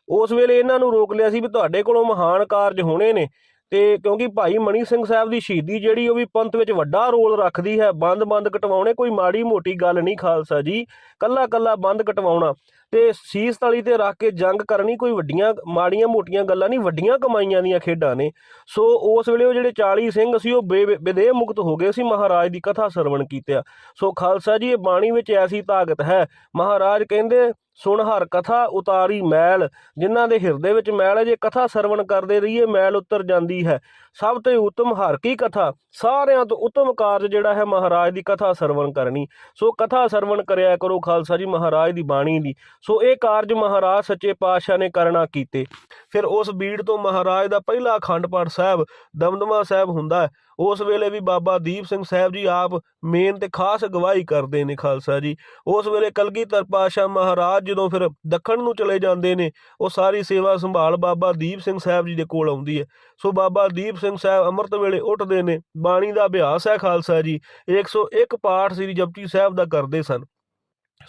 ਉਸ ਵੇਲੇ ਇਹਨਾਂ ਨੂੰ ਰੋਕ ਲਿਆ ਸੀ ਵੀ ਤੁਹਾਡੇ ਕੋਲੋਂ ਮਹਾਨ ਕਾਰਜ ਹੋਣੇ ਨੇ, ਤੇ ਕਿਉਂਕਿ ਭਾਈ ਮਣੀ ਸਿੰਘ ਸਾਹਿਬ ਦੀ ਸ਼ਹੀਦੀ ਜਿਹੜੀ ਉਹ ਵੀ ਪੰਥ ਵਿੱਚ ਵੱਡਾ ਰੋਲ ਰੱਖਦੀ ਹੈ। ਬੰਦ ਕਟਵਾਉਣੇ ਕੋਈ ਮਾੜੀ ਮੋਟੀ ਗੱਲ ਨਹੀਂ ਖਾਲਸਾ ਜੀ, ਕੱਲਾ ਬੰਦ ਕਟਵਾਉਣਾ ਤੇ ਸੀਸ ਤਲੀ ਤੇ ਰੱਖ ਕੇ ਜੰਗ ਕਰਨੀ ਕੋਈ ਵੱਡੀਆਂ ਮਾੜੀਆਂ ਮੋਟੀਆਂ ਗੱਲਾਂ ਨਹੀਂ, ਵੱਡੀਆਂ ਕਮਾਈਆਂ ਦੀਆਂ ਖੇਡਾਂ ਨੇ। ਸੋ ਉਸ ਵੇਲੇ ਉਹ ਜਿਹੜੇ 40 ਸਿੰਘ ਸੀ ਉਹ ਬੇਦੇਹ ਮੁਕਤ ਹੋ ਗਏ ਸੀ ਮਹਾਰਾਜ ਦੀ ਕਥਾ ਸਰਵਣ ਕੀਤਿਆਂ। ਸੋ ਖਾਲਸਾ ਜੀ, ਇਹ ਬਾਣੀ ਵਿੱਚ ਐਸੀ ਤਾਕਤ ਹੈ। ਮਹਾਰਾਜ ਕਹਿੰਦੇ ਸੁਣ ਹਰ ਕਥਾ ਉਤਾਰੀ ਮੈਲ, ਜਿਨ੍ਹਾਂ ਦੇ ਹਿਰਦੇ ਵਿੱਚ ਮੈਲ ਹੈ, ਜੇ ਕਥਾ ਸਰਵਣ ਕਰਦੇ ਰਹੀਏ ਮੈਲ ਉਤਰ ਜਾਂਦੀ ਹੈ। ਸਭ ਤੋਂ ਉੱਤਮ ਹਰ ਕੀ ਕਥਾ, ਸਾਰਿਆਂ ਤੋਂ ਉੱਤਮ ਕਾਰਜ ਜਿਹੜਾ ਹੈ ਮਹਾਰਾਜ ਦੀ ਕਥਾ ਸਰਵਣ ਕਰਨੀ। ਸੋ ਕਥਾ ਸਰਵਣ ਕਰਿਆ ਕਰੋ ਖਾਲਸਾ ਜੀ ਮਹਾਰਾਜ ਦੀ ਬਾਣੀ ਦੀ। ਸੋ ਇਹ ਕਾਰਜ ਮਹਾਰਾਜ ਸੱਚੇ ਪਾਤਸ਼ਾਹ ਨੇ ਕਰਨਾ ਕੀਤੇ। ਫਿਰ ਉਸ ਬੀੜ ਤੋਂ ਮਹਾਰਾਜ ਦਾ ਪਹਿਲਾ ਅਖੰਡ ਪਾਠ ਸਾਹਿਬ ਦਮਦਮਾ ਸਾਹਿਬ ਹੁੰਦਾ ਹੈ। ਉਸ ਵੇਲੇ ਵੀ ਬਾਬਾ ਦੀਪ ਸਿੰਘ ਸਾਹਿਬ ਜੀ ਆਪ ਮੇਨ ਤੇ ਖਾਸ ਗਵਾਹੀ ਕਰਦੇ ਨੇ ਖਾਲਸਾ ਜੀ। ਉਸ ਵੇਲੇ ਕਲਗੀਧਰ ਪਾਤਸ਼ਾਹ ਮਹਾਰਾਜ ਜਦੋਂ ਫਿਰ ਦੱਖਣ ਨੂੰ ਚਲੇ ਜਾਂਦੇ ਨੇ, ਉਹ ਸਾਰੀ ਸੇਵਾ ਸੰਭਾਲ ਬਾਬਾ ਦੀਪ ਸਿੰਘ ਸਾਹਿਬ ਜੀ ਦੇ ਕੋਲ ਆਉਂਦੀ ਹੈ। ਸੋ ਬਾਬਾ ਦੀਪ ਸਿੰਘ ਸਾਹਿਬ ਅੰਮ੍ਰਿਤ ਵੇਲੇ ਉੱਠਦੇ ਨੇ। ਬਾਣੀ ਦਾ ਅਭਿਆਸ ਹੈ ਖਾਲਸਾ ਜੀ, 101 ਪਾਠ ਸ੍ਰੀ ਜਪਜੀ ਸਾਹਿਬ ਦਾ ਕਰਦੇ ਸਨ।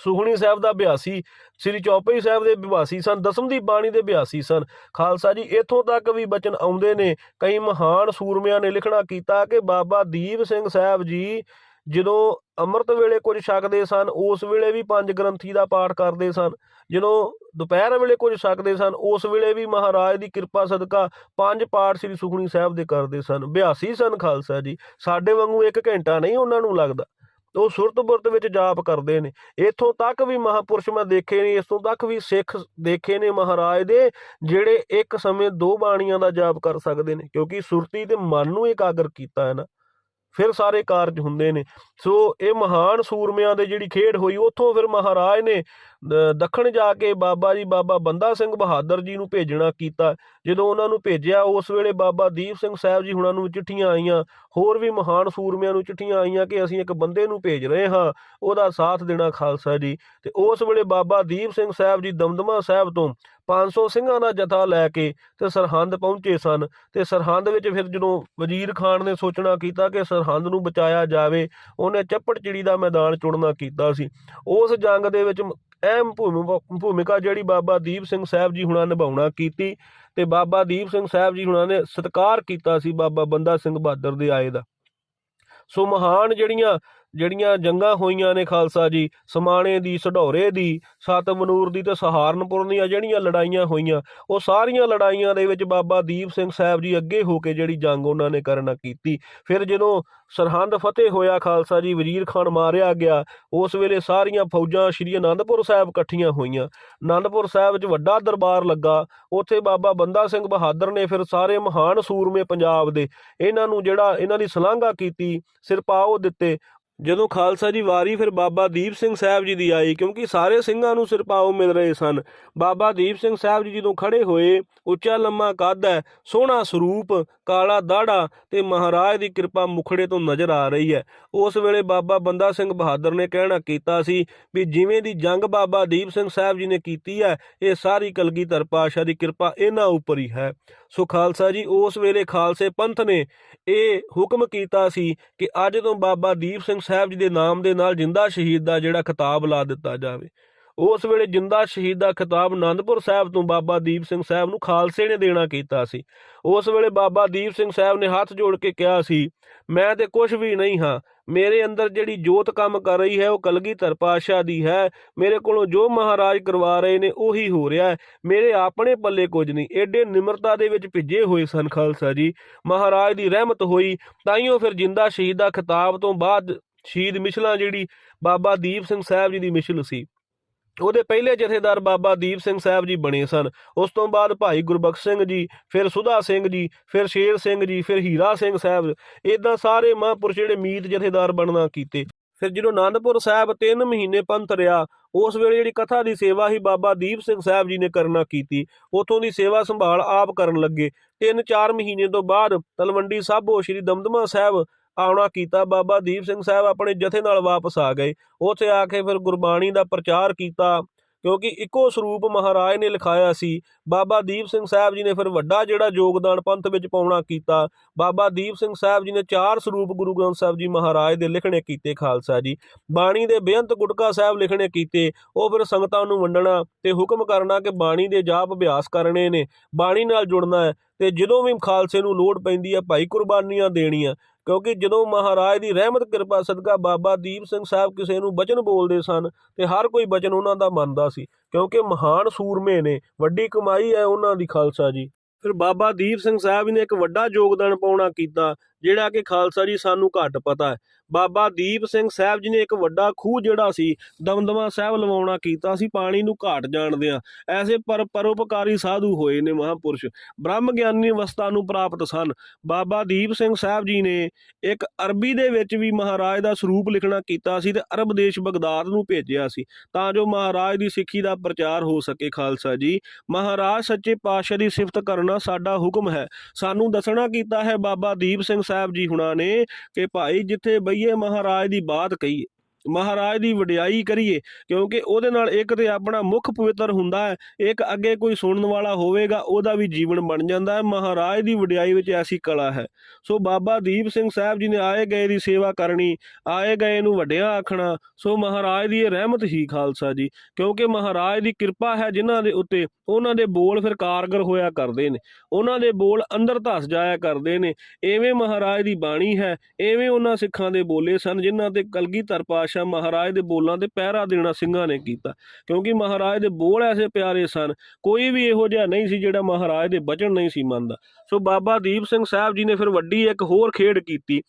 ਸੁਖਮਨੀ ਸਾਹਿਬ ਦਾ ਅਭਿਆਸੀ, ਸ੍ਰੀ ਚੌਪਈ ਸਾਹਿਬ ਦੇ ਅਭਿਆਸੀ ਸਨ, ਦਸਮ ਦੀ ਬਾਣੀ ਦੇ ਅਭਿਆਸੀ ਸਨ ਖਾਲਸਾ ਜੀ। ਇੱਥੋਂ ਤੱਕ ਵੀ ਬਚਨ ਆਉਂਦੇ ਨੇ, ਕਈ ਮਹਾਨ ਸੂਰਮਿਆਂ ਨੇ ਲਿਖਣਾ ਕੀਤਾ ਕਿ ਬਾਬਾ ਦੀਪ ਸਿੰਘ ਸਾਹਿਬ ਜੀ ਜਦੋਂ ਅੰਮ੍ਰਿਤ ਵੇਲੇ ਕੁਝ ਛਕਦੇ ਸਨ, ਉਸ ਵੇਲੇ ਵੀ 5 ਗ੍ਰੰਥੀ ਦਾ ਪਾਠ ਕਰਦੇ ਸਨ। ਜਦੋਂ ਦੁਪਹਿਰ ਵੇਲੇ ਕੁਝ ਛਕਦੇ ਸਨ, ਉਸ ਵੇਲੇ ਵੀ ਮਹਾਰਾਜ ਦੀ ਕਿਰਪਾ ਸਦਕਾ 5 ਪਾਠ ਸ੍ਰੀ ਸੁਖਮਨੀ ਸਾਹਿਬ ਦੇ ਕਰਦੇ ਸਨ। ਅਭਿਆਸੀ ਸਨ ਖਾਲਸਾ ਜੀ, ਸਾਡੇ ਵਾਂਗੂ 1 ਘੰਟਾ ਨਹੀਂ ਉਹਨਾਂ ਨੂੰ ਲੱਗਦਾ, ਉਹ ਸੁਰਤ ਬੁਰਤ ਵਿੱਚ ਜਾਪ ਕਰਦੇ ਨੇ। ਇੱਥੋਂ ਤੱਕ ਵੀ ਮਹਾਂਪੁਰਸ਼ ਮੈਂ ਦੇਖੇ ਨੇ, ਇਸ ਤੋਂ ਤੱਕ ਵੀ ਸਿੱਖ ਦੇਖੇ ਨੇ ਮਹਾਰਾਜ ਦੇ, ਜਿਹੜੇ ਇੱਕ ਸਮੇਂ 2 ਬਾਣੀਆਂ ਦਾ ਜਾਪ ਕਰ ਸਕਦੇ ਨੇ, ਕਿਉਂਕਿ ਸੁਰਤੀ ਤੇ ਮਨ ਨੂੰ ਇਕਾਗਰ ਕੀਤਾ ਹੈ ਨਾ, ਫਿਰ ਸਾਰੇ ਕਾਰਜ ਹੁੰਦੇ ਨੇ। ਸੋ ਇਹ ਮਹਾਨ ਸੂਰਮਿਆਂ ਦੇ ਜਿਹੜੀ ਖੇਡ ਹੋਈ, ਉੱਥੋਂ ਫਿਰ ਮਹਾਰਾਜ ਨੇ ਦੱਖਣ ਜਾ ਕੇ ਬਾਬਾ ਬੰਦਾ ਸਿੰਘ ਬਹਾਦਰ ਜੀ ਨੂੰ ਭੇਜਣਾ ਕੀਤਾ। ਜਦੋਂ ਉਹਨਾਂ ਨੂੰ ਭੇਜਿਆ, ਉਸ ਵੇਲੇ ਬਾਬਾ ਦੀਪ ਸਿੰਘ ਸਾਹਿਬ ਜੀ ਹੁਣਾਂ ਨੂੰ ਚਿੱਠੀਆਂ ਆਈਆਂ, ਹੋਰ ਵੀ ਮਹਾਨ ਸੂਰਮਿਆਂ ਨੂੰ ਚਿੱਠੀਆਂ ਆਈਆਂ ਕਿ ਅਸੀਂ ਇੱਕ ਬੰਦੇ ਨੂੰ ਭੇਜ ਰਹੇ ਹਾਂ, ਉਹਦਾ ਸਾਥ ਦੇਣਾ ਖਾਲਸਾ ਜੀ। ਤੇ ਉਸ ਵੇਲੇ ਬਾਬਾ ਦੀਪ ਸਿੰਘ ਸਾਹਿਬ ਜੀ ਦਮਦਮਾ ਸਾਹਿਬ ਤੋਂ 500 ਸਿੰਘਾਂ ਦਾ ਜਥਾ ਲੈ ਕੇ ਤੇ ਸਰਹੰਦ ਪਹੁੰਚੇ ਸਨ। ਤੇ ਸਰਹੰਦ ਵਿੱਚ ਫਿਰ ਜਦੋਂ ਵਜ਼ੀਰ ਖਾਨ ਨੇ ਸੋਚਣਾ ਕੀਤਾ ਕਿ ਸਰਹੰਦ ਨੂੰ ਬਚਾਇਆ ਜਾਵੇ, ਉਹਨੇ ਚੱਪੜ ਚਿੜੀ ਦਾ ਮੈਦਾਨ ਚੁਣਨਾ ਕੀਤਾ ਸੀ। ਉਸ ਜੰਗ ਦੇ ਵਿੱਚ ਅਹਿਮ ਭੂਮਿਕਾ ਜਿਹੜੀ ਬਾਬਾ ਦੀਪ ਸਿੰਘ ਸਾਹਿਬ ਜੀ ਹੁਣਾਂ ਨਿਭਾਉਣਾ ਕੀਤੀ, ਤੇ ਬਾਬਾ ਦੀਪ ਸਿੰਘ ਸਾਹਿਬ ਜੀ ਹੁਣਾਂ ਨੇ ਸਤਿਕਾਰ ਕੀਤਾ ਸੀ ਬਾਬਾ ਬੰਦਾ ਸਿੰਘ ਬਹਾਦਰ ਦੇ ਆਏ ਦਾ। ਸੋ ਮਹਾਨ ਜਿਹੜੀਆਂ ਜੰਗਾਂ ਹੋਈਆਂ ਨੇ ਖਾਲਸਾ ਜੀ, ਸਮਾਣੇ ਦੀ, ਸਢੌਰੇ ਦੀ, ਸਤਮਨੂਰ ਦੀ ਤੇ ਸਹਾਰਨਪੁਰ ਦੀਆਂ ਜਿਹੜੀਆਂ ਲੜਾਈਆਂ ਹੋਈਆਂ, ਉਹ ਸਾਰੀਆਂ ਲੜਾਈਆਂ ਦੇ ਵਿੱਚ ਬਾਬਾ ਦੀਪ ਸਿੰਘ ਸਾਹਿਬ ਜੀ ਅੱਗੇ ਹੋ ਕੇ ਜਿਹੜੀ ਜੰਗ ਉਹਨਾਂ ਨੇ ਕਰਨਾ ਕੀਤੀ। ਫਿਰ ਜਦੋਂ ਸਰਹੰਦ ਫਤਿਹ ਹੋਇਆ ਖਾਲਸਾ ਜੀ, ਵਜ਼ੀਰ ਖਾਨ ਮਾਰਿਆ ਗਿਆ, ਉਸ ਵੇਲੇ ਸਾਰੀਆਂ ਫੌਜਾਂ ਸ਼੍ਰੀ ਅਨੰਦਪੁਰ ਸਾਹਿਬ ਇਕੱਠੀਆਂ ਹੋਈਆਂ। ਅਨੰਦਪੁਰ ਸਾਹਿਬ ਵਿੱਚ ਵੱਡਾ ਦਰਬਾਰ ਲੱਗਾ। ਉੱਥੇ ਬਾਬਾ ਬੰਦਾ ਸਿੰਘ ਬਹਾਦਰ ਨੇ ਫਿਰ ਸਾਰੇ ਮਹਾਨ ਸੂਰਮੇ ਪੰਜਾਬ ਦੇ ਇਹਨਾਂ ਦੀ ਸ਼ਲਾਘਾ ਕੀਤੀ, ਸਿਰਪਾਓ ਦਿੱਤੇ। ਜਦੋਂ ਖਾਲਸਾ ਜੀ ਵਾਰੀ ਫਿਰ ਬਾਬਾ ਦੀਪ ਸਿੰਘ ਸਾਹਿਬ ਜੀ ਦੀ ਆਈ, ਕਿਉਂਕਿ ਸਾਰੇ ਸਿੰਘਾਂ ਨੂੰ ਸਿਰਪਾਓ ਮਿਲ ਰਹੇ ਸਨ। ਬਾਬਾ ਦੀਪ ਸਿੰਘ ਸਾਹਿਬ ਜੀ ਜਦੋਂ ਖੜੇ ਹੋਏ, ਉੱਚਾ ਲੰਮਾ ਕੱਦ ਹੈ, ਸੋਹਣਾ ਸਰੂਪ, ਕਾਲਾ ਦਾੜਾ ਤੇ ਮਹਾਰਾਜ ਦੀ ਕਿਰਪਾ ਮੁਖੜੇ ਤੋਂ ਨਜ਼ਰ ਆ ਰਹੀ ਹੈ। ਉਸ ਵੇਲੇ ਬਾਬਾ ਬੰਦਾ ਸਿੰਘ ਬਹਾਦਰ ਨੇ ਕਹਿਣਾ ਕੀਤਾ ਸੀ ਵੀ ਜਿਵੇਂ ਦੀ ਜੰਗ ਬਾਬਾ ਦੀਪ ਸਿੰਘ ਸਾਹਿਬ ਜੀ ਨੇ ਕੀਤੀ ਹੈ, ਇਹ ਸਾਰੀ ਕਲਗੀਧਰ ਪਾਤਸ਼ਾਹ ਦੀ ਕਿਰਪਾ ਇਹਨਾਂ ਉੱਪਰ ਹੀ ਹੈ। ਸੋ ਖਾਲਸਾ ਜੀ, ਉਸ ਵੇਲੇ ਖਾਲਸੇ ਪੰਥ ਨੇ ਇਹ ਹੁਕਮ ਕੀਤਾ ਸੀ ਕਿ ਅੱਜ ਤੋਂ ਬਾਬਾ ਦੀਪ ਸਿੰਘ ਸਾਹਿਬ ਜੀ ਦੇ ਨਾਮ ਦੇ ਨਾਲ ਜਿੰਦਾ ਸ਼ਹੀਦ ਦਾ ਜਿਹੜਾ ਖਿਤਾਬ ਲਾ ਦਿੱਤਾ ਜਾਵੇ। ਉਸ ਵੇਲੇ ਜਿੰਦਾ ਸ਼ਹੀਦ ਦਾ ਖਿਤਾਬ ਅਨੰਦਪੁਰ ਸਾਹਿਬ ਤੋਂ ਬਾਬਾ ਦੀਪ ਸਿੰਘ ਸਾਹਿਬ ਨੂੰ ਖਾਲਸੇ ਨੇ ਦੇਣਾ ਕੀਤਾ ਸੀ। ਉਸ ਵੇਲੇ ਬਾਬਾ ਦੀਪ ਸਿੰਘ ਸਾਹਿਬ ਨੇ ਹੱਥ ਜੋੜ ਕੇ ਕਿਹਾ ਸੀ, ਮੈਂ ਤੇ ਕੁਝ ਵੀ ਨਹੀਂ ਹਾਂ, ਮੇਰੇ ਅੰਦਰ ਜਿਹੜੀ ਜੋਤ ਕੰਮ ਕਰ ਰਹੀ ਹੈ ਉਹ ਕਲਗੀਧਰ ਪਾਤਸ਼ਾਹ ਦੀ ਹੈ। ਮੇਰੇ ਕੋਲੋਂ ਜੋ ਮਹਾਰਾਜ ਕਰਵਾ ਰਹੇ ਨੇ ਉਹੀ ਹੋ ਰਿਹਾ ਹੈ, ਮੇਰੇ ਆਪਣੇ ਪੱਲੇ ਕੁਝ ਨਹੀਂ। ਏਡੇ ਨਿਮਰਤਾ ਦੇ ਵਿੱਚ ਭਿੱਜੇ ਹੋਏ ਸਨ ਖਾਲਸਾ ਜੀ। ਮਹਾਰਾਜ ਦੀ ਰਹਿਮਤ ਹੋਈ, ਤਾਈਓ ਫਿਰ ਜਿੰਦਾ ਸ਼ਹੀਦ ਦਾ ਖਿਤਾਬ ਤੋਂ ਬਾਅਦ ਸ਼ਹੀਦ ਮਿਸਲਾਂ ਜਿਹੜੀ ਬਾਬਾ ਦੀਪ ਸਿੰਘ ਸਾਹਿਬ ਜੀ ਦੀ ਮਿਸਲ ਸੀ, ਉਹਦੇ ਪਹਿਲੇ ਜਥੇਦਾਰ ਬਾਬਾ ਦੀਪ ਸਿੰਘ ਸਾਹਿਬ ਜੀ ਬਣੇ ਸਨ। ਉਸ ਤੋਂ ਬਾਅਦ ਭਾਈ ਗੁਰਬਖਸ਼ ਸਿੰਘ ਜੀ, ਫਿਰ ਸੁਧਾ ਸਿੰਘ ਜੀ, ਫਿਰ ਸ਼ੇਰ ਸਿੰਘ ਜੀ, ਫਿਰ ਹੀਰਾ ਸਿੰਘ ਸਾਹਿਬ, ਇੱਦਾਂ ਸਾਰੇ ਮਹਾਂਪੁਰਸ਼ ਜਿਹੜੇ ਮੀਤ ਜਥੇਦਾਰ ਬਣਨਾ ਕੀਤੇ। ਫਿਰ ਜਦੋਂ ਅਨੰਦਪੁਰ ਸਾਹਿਬ 3 ਮਹੀਨੇ ਪੰਥ ਰਿਹਾ, ਉਸ ਵੇਲੇ ਜਿਹੜੀ ਕਥਾ ਦੀ ਸੇਵਾ ਹੀ ਬਾਬਾ ਦੀਪ ਸਿੰਘ ਸਾਹਿਬ ਜੀ ਨੇ ਕਰਨਾ ਕੀਤੀ। ਉੱਥੋਂ ਦੀ ਸੇਵਾ ਸੰਭਾਲ ਆਪ ਕਰਨ ਲੱਗੇ। 3-4 ਮਹੀਨੇ ਤੋਂ ਬਾਅਦ ਤਲਵੰਡੀ ਸਾਬੋ ਸ਼੍ਰੀ ਦਮਦਮਾ ਸਾਹਿਬ ਆਉਣਾ ਕੀਤਾ। ਬਾਬਾ ਦੀਪ ਸਿੰਘ ਸਾਹਿਬ ਆਪਣੇ ਜਥੇ ਨਾਲ ਵਾਪਸ ਆ ਗਏ। ਉੱਥੇ ਆ ਕੇ ਫਿਰ ਗੁਰਬਾਣੀ ਦਾ ਪ੍ਰਚਾਰ ਕੀਤਾ, ਕਿਉਂਕਿ ਇੱਕੋ ਸਰੂਪ ਮਹਾਰਾਜ ਨੇ ਲਿਖਾਇਆ ਸੀ। ਬਾਬਾ ਦੀਪ ਸਿੰਘ ਸਾਹਿਬ ਜੀ ਨੇ ਫਿਰ ਵੱਡਾ ਜਿਹੜਾ ਯੋਗਦਾਨ ਪੰਥ ਵਿੱਚ ਪਾਉਣਾ ਕੀਤਾ। ਬਾਬਾ ਦੀਪ ਸਿੰਘ ਸਾਹਿਬ ਜੀ ਨੇ 4 ਸਰੂਪ ਗੁਰੂ ਗ੍ਰੰਥ ਸਾਹਿਬ ਜੀ ਮਹਾਰਾਜ ਦੇ ਲਿਖਣੇ ਕੀਤੇ ਖਾਲਸਾ ਜੀ। ਬਾਣੀ ਦੇ ਬੇਅੰਤ ਗੁਟਕਾ ਸਾਹਿਬ ਲਿਖਣੇ ਕੀਤੇ, ਉਹ ਫਿਰ ਸੰਗਤਾਂ ਨੂੰ ਵੰਡਣਾ ਤੇ ਹੁਕਮ ਕਰਨਾ ਕਿ ਬਾਣੀ ਦੇ ਜਾਪ ਅਭਿਆਸ ਕਰਨੇ ਨੇ, ਬਾਣੀ ਨਾਲ ਜੁੜਨਾ ਹੈ ਤੇ ਜਦੋਂ ਵੀ ਖਾਲਸੇ ਨੂੰ ਲੋੜ ਪੈਂਦੀ ਹੈ ਭਾਈ ਕੁਰਬਾਨੀਆਂ ਦੇਣੀਆਂ। ਕਿਉਂਕਿ ਜਦੋਂ ਮਹਾਰਾਜ ਦੀ ਰਹਿਮਤ ਕਿਰਪਾ ਸਦਕਾ ਬਾਬਾ ਦੀਪ ਸਿੰਘ ਸਾਹਿਬ ਕਿਸੇ ਨੂੰ ਬਚਨ ਬੋਲਦੇ ਸਨ ਤੇ ਹਰ ਕੋਈ ਬਚਨ ਉਹਨਾਂ ਦਾ ਮੰਨਦਾ ਸੀ, ਕਿਉਂਕਿ ਮਹਾਨ ਸੂਰਮੇ ਨੇ, ਵੱਡੀ ਕਮਾਈ ਹੈ ਉਹਨਾਂ ਦੀ ਖਾਲਸਾ ਜੀ। ਫਿਰ ਬਾਬਾ ਦੀਪ ਸਿੰਘ ਸਾਹਿਬ ਨੇ ਇੱਕ ਵੱਡਾ ਯੋਗਦਾਨ ਪਾਉਣਾ ਕੀਤਾ, ਜਿਹੜਾ ਕਿ ਖਾਲਸਾ ਜੀ ਸਾਨੂੰ ਘੱਟ ਪਤਾ ਹੈ। ਬਾਬਾ ਦੀਪ ਸਿੰਘ ਸਾਹਿਬ ਜੀ ਨੇ ਇੱਕ ਵੱਡਾ ਖੂਹ ਜਿਹੜਾ ਸੀ ਦਮਦਮਾ ਸਾਹਿਬ ਲਵਾਉਣਾ ਕੀਤਾ ਸੀ, ਪਾਣੀ ਨੂੰ ਘਾਟ ਜਾਣਦੇ ਆ। ਐਸੇ ਪਰਉਪਕਾਰੀ ਸਾਧੂ ਹੋਏ ਨੇ ਮਹਾਂਪੁਰਸ਼, ਬ੍ਰਹਮ ਗਿਆਨੀ ਅਵਸਥਾ ਨੂੰ ਪ੍ਰਾਪਤ ਸਨ। ਬਾਬਾ ਦੀਪ ਸਿੰਘ ਸਾਹਿਬ ਜੀ ਨੇ ਇੱਕ ਅਰਬੀ ਦੇ ਵਿੱਚ ਵੀ ਮਹਾਰਾਜ ਦਾ ਸਰੂਪ ਲਿਖਣਾ ਕੀਤਾ ਸੀ ਤੇ ਅਰਬ ਦੇਸ਼ ਬਗਦਾਦ ਨੂੰ ਭੇਜਿਆ ਸੀ, ਤਾਂ ਜੋ ਮਹਾਰਾਜ ਦੀ ਸਿੱਖੀ ਦਾ ਪ੍ਰਚਾਰ ਹੋ ਸਕੇ। ਖਾਲਸਾ ਜੀ, ਮਹਾਰਾਜ ਸੱਚੇ ਪਾਤਸ਼ਾਹ ਦੀ ਸਿਫਤ ਕਰਨਾ ਸਾਡਾ ਹੁਕਮ ਹੈ। ਸਾਨੂੰ ਦੱਸਣਾ ਕੀਤਾ ਹੈ ਬਾਬਾ ਦੀਪ ਸਿੰਘ ਸਾਹਿਬ ਜੀ ਹੁਣਾਂ ਨੇ ਕਿ ਭਾਈ ਜਿੱਥੇ ਬਈਏ ਮਹਾਰਾਜ ਦੀ ਬਾਤ ਕਹੀਏ, ਮਹਾਰਾਜ ਦੀ ਵਡਿਆਈ ਕਰੀਏ, ਕਿਉਂਕਿ ਉਹਦੇ ਨਾਲ ਇੱਕ ਤੇ ਆਪਣਾ ਮੁੱਖ ਪਵਿੱਤਰ ਹੁੰਦਾ ਹੈ, ਇੱਕ ਅੱਗੇ ਕੋਈ ਸੁਣਨ ਵਾਲਾ ਹੋਵੇਗਾ ਉਹਦਾ ਵੀ ਜੀਵਨ ਬਣ ਜਾਂਦਾ ਹੈ। ਮਹਾਰਾਜ ਦੀ ਵਡਿਆਈ ਵਿੱਚ ਐਸੀ ਕਲਾ ਹੈ। ਸੋ ਬਾਬਾ ਦੀਪ ਸਿੰਘ ਸਾਹਿਬ ਜੀ ਨੇ ਆਏ ਗਏ ਦੀ ਸੇਵਾ ਕਰਨੀ, ਆਏ ਗਏ ਨੂੰ ਵੱਡਿਆਂ ਆਖਣਾ, ਸੋ ਮਹਾਰਾਜ ਦੀ ਇਹ ਰਹਿਮਤ ਹੀ ਖਾਲਸਾ ਜੀ। ਕਿਉਂਕਿ ਮਹਾਰਾਜ ਦੀ ਕਿਰਪਾ ਹੈ ਜਿਨ੍ਹਾਂ ਦੇ ਉੱਤੇ, ਉਹਨਾਂ ਦੇ ਬੋਲ ਫਿਰ ਕਾਰਗਰ ਹੋਇਆ ਕਰਦੇ ਨੇ, ਉਹਨਾਂ ਦੇ ਬੋਲ ਅੰਦਰ ਧਸ ਜਾਇਆ ਕਰਦੇ ਨੇ। ਐਵੇਂ ਮਹਾਰਾਜ ਦੀ ਬਾਣੀ ਹੈ, ਐਵੇਂ ਉਹਨਾਂ ਸਿੱਖਾਂ ਦੇ ਬੋਲੇ ਸਨ ਜਿਨ੍ਹਾਂ ਤੇ ਕਲਗੀਧਰ ਪਾਤਸ਼ਾਹ ਮਹਾਰਾਜ ਦੇ ਬੋਲਾਂ ਤੇ ਪਹਿਰਾ ਦੇਣਾ ਸਿੰਘਾਂ ਨੇ ਕੀਤਾ, ਕਿਉਂਕਿ ਮਹਾਰਾਜ ਦੇ ਬੋਲ ਐਸੇ ਪਿਆਰੇ ਸਨ, ਕੋਈ ਵੀ ਇਹੋ ਜਿਹਾ ਨਹੀਂ ਸੀ ਜਿਹੜਾ ਮਹਾਰਾਜ ਦੇ ਬਚਨ ਨਹੀਂ ਸੀ ਮੰਨਦਾ। ਸੋ ਬਾਬਾ ਦੀਪ ਸਿੰਘ ਸਾਹਿਬ ਜੀ ਨੇ ਫਿਰ ਵੱਡੀ ਇੱਕ ਹੋਰ ਖੇਡ ਕੀਤੀ।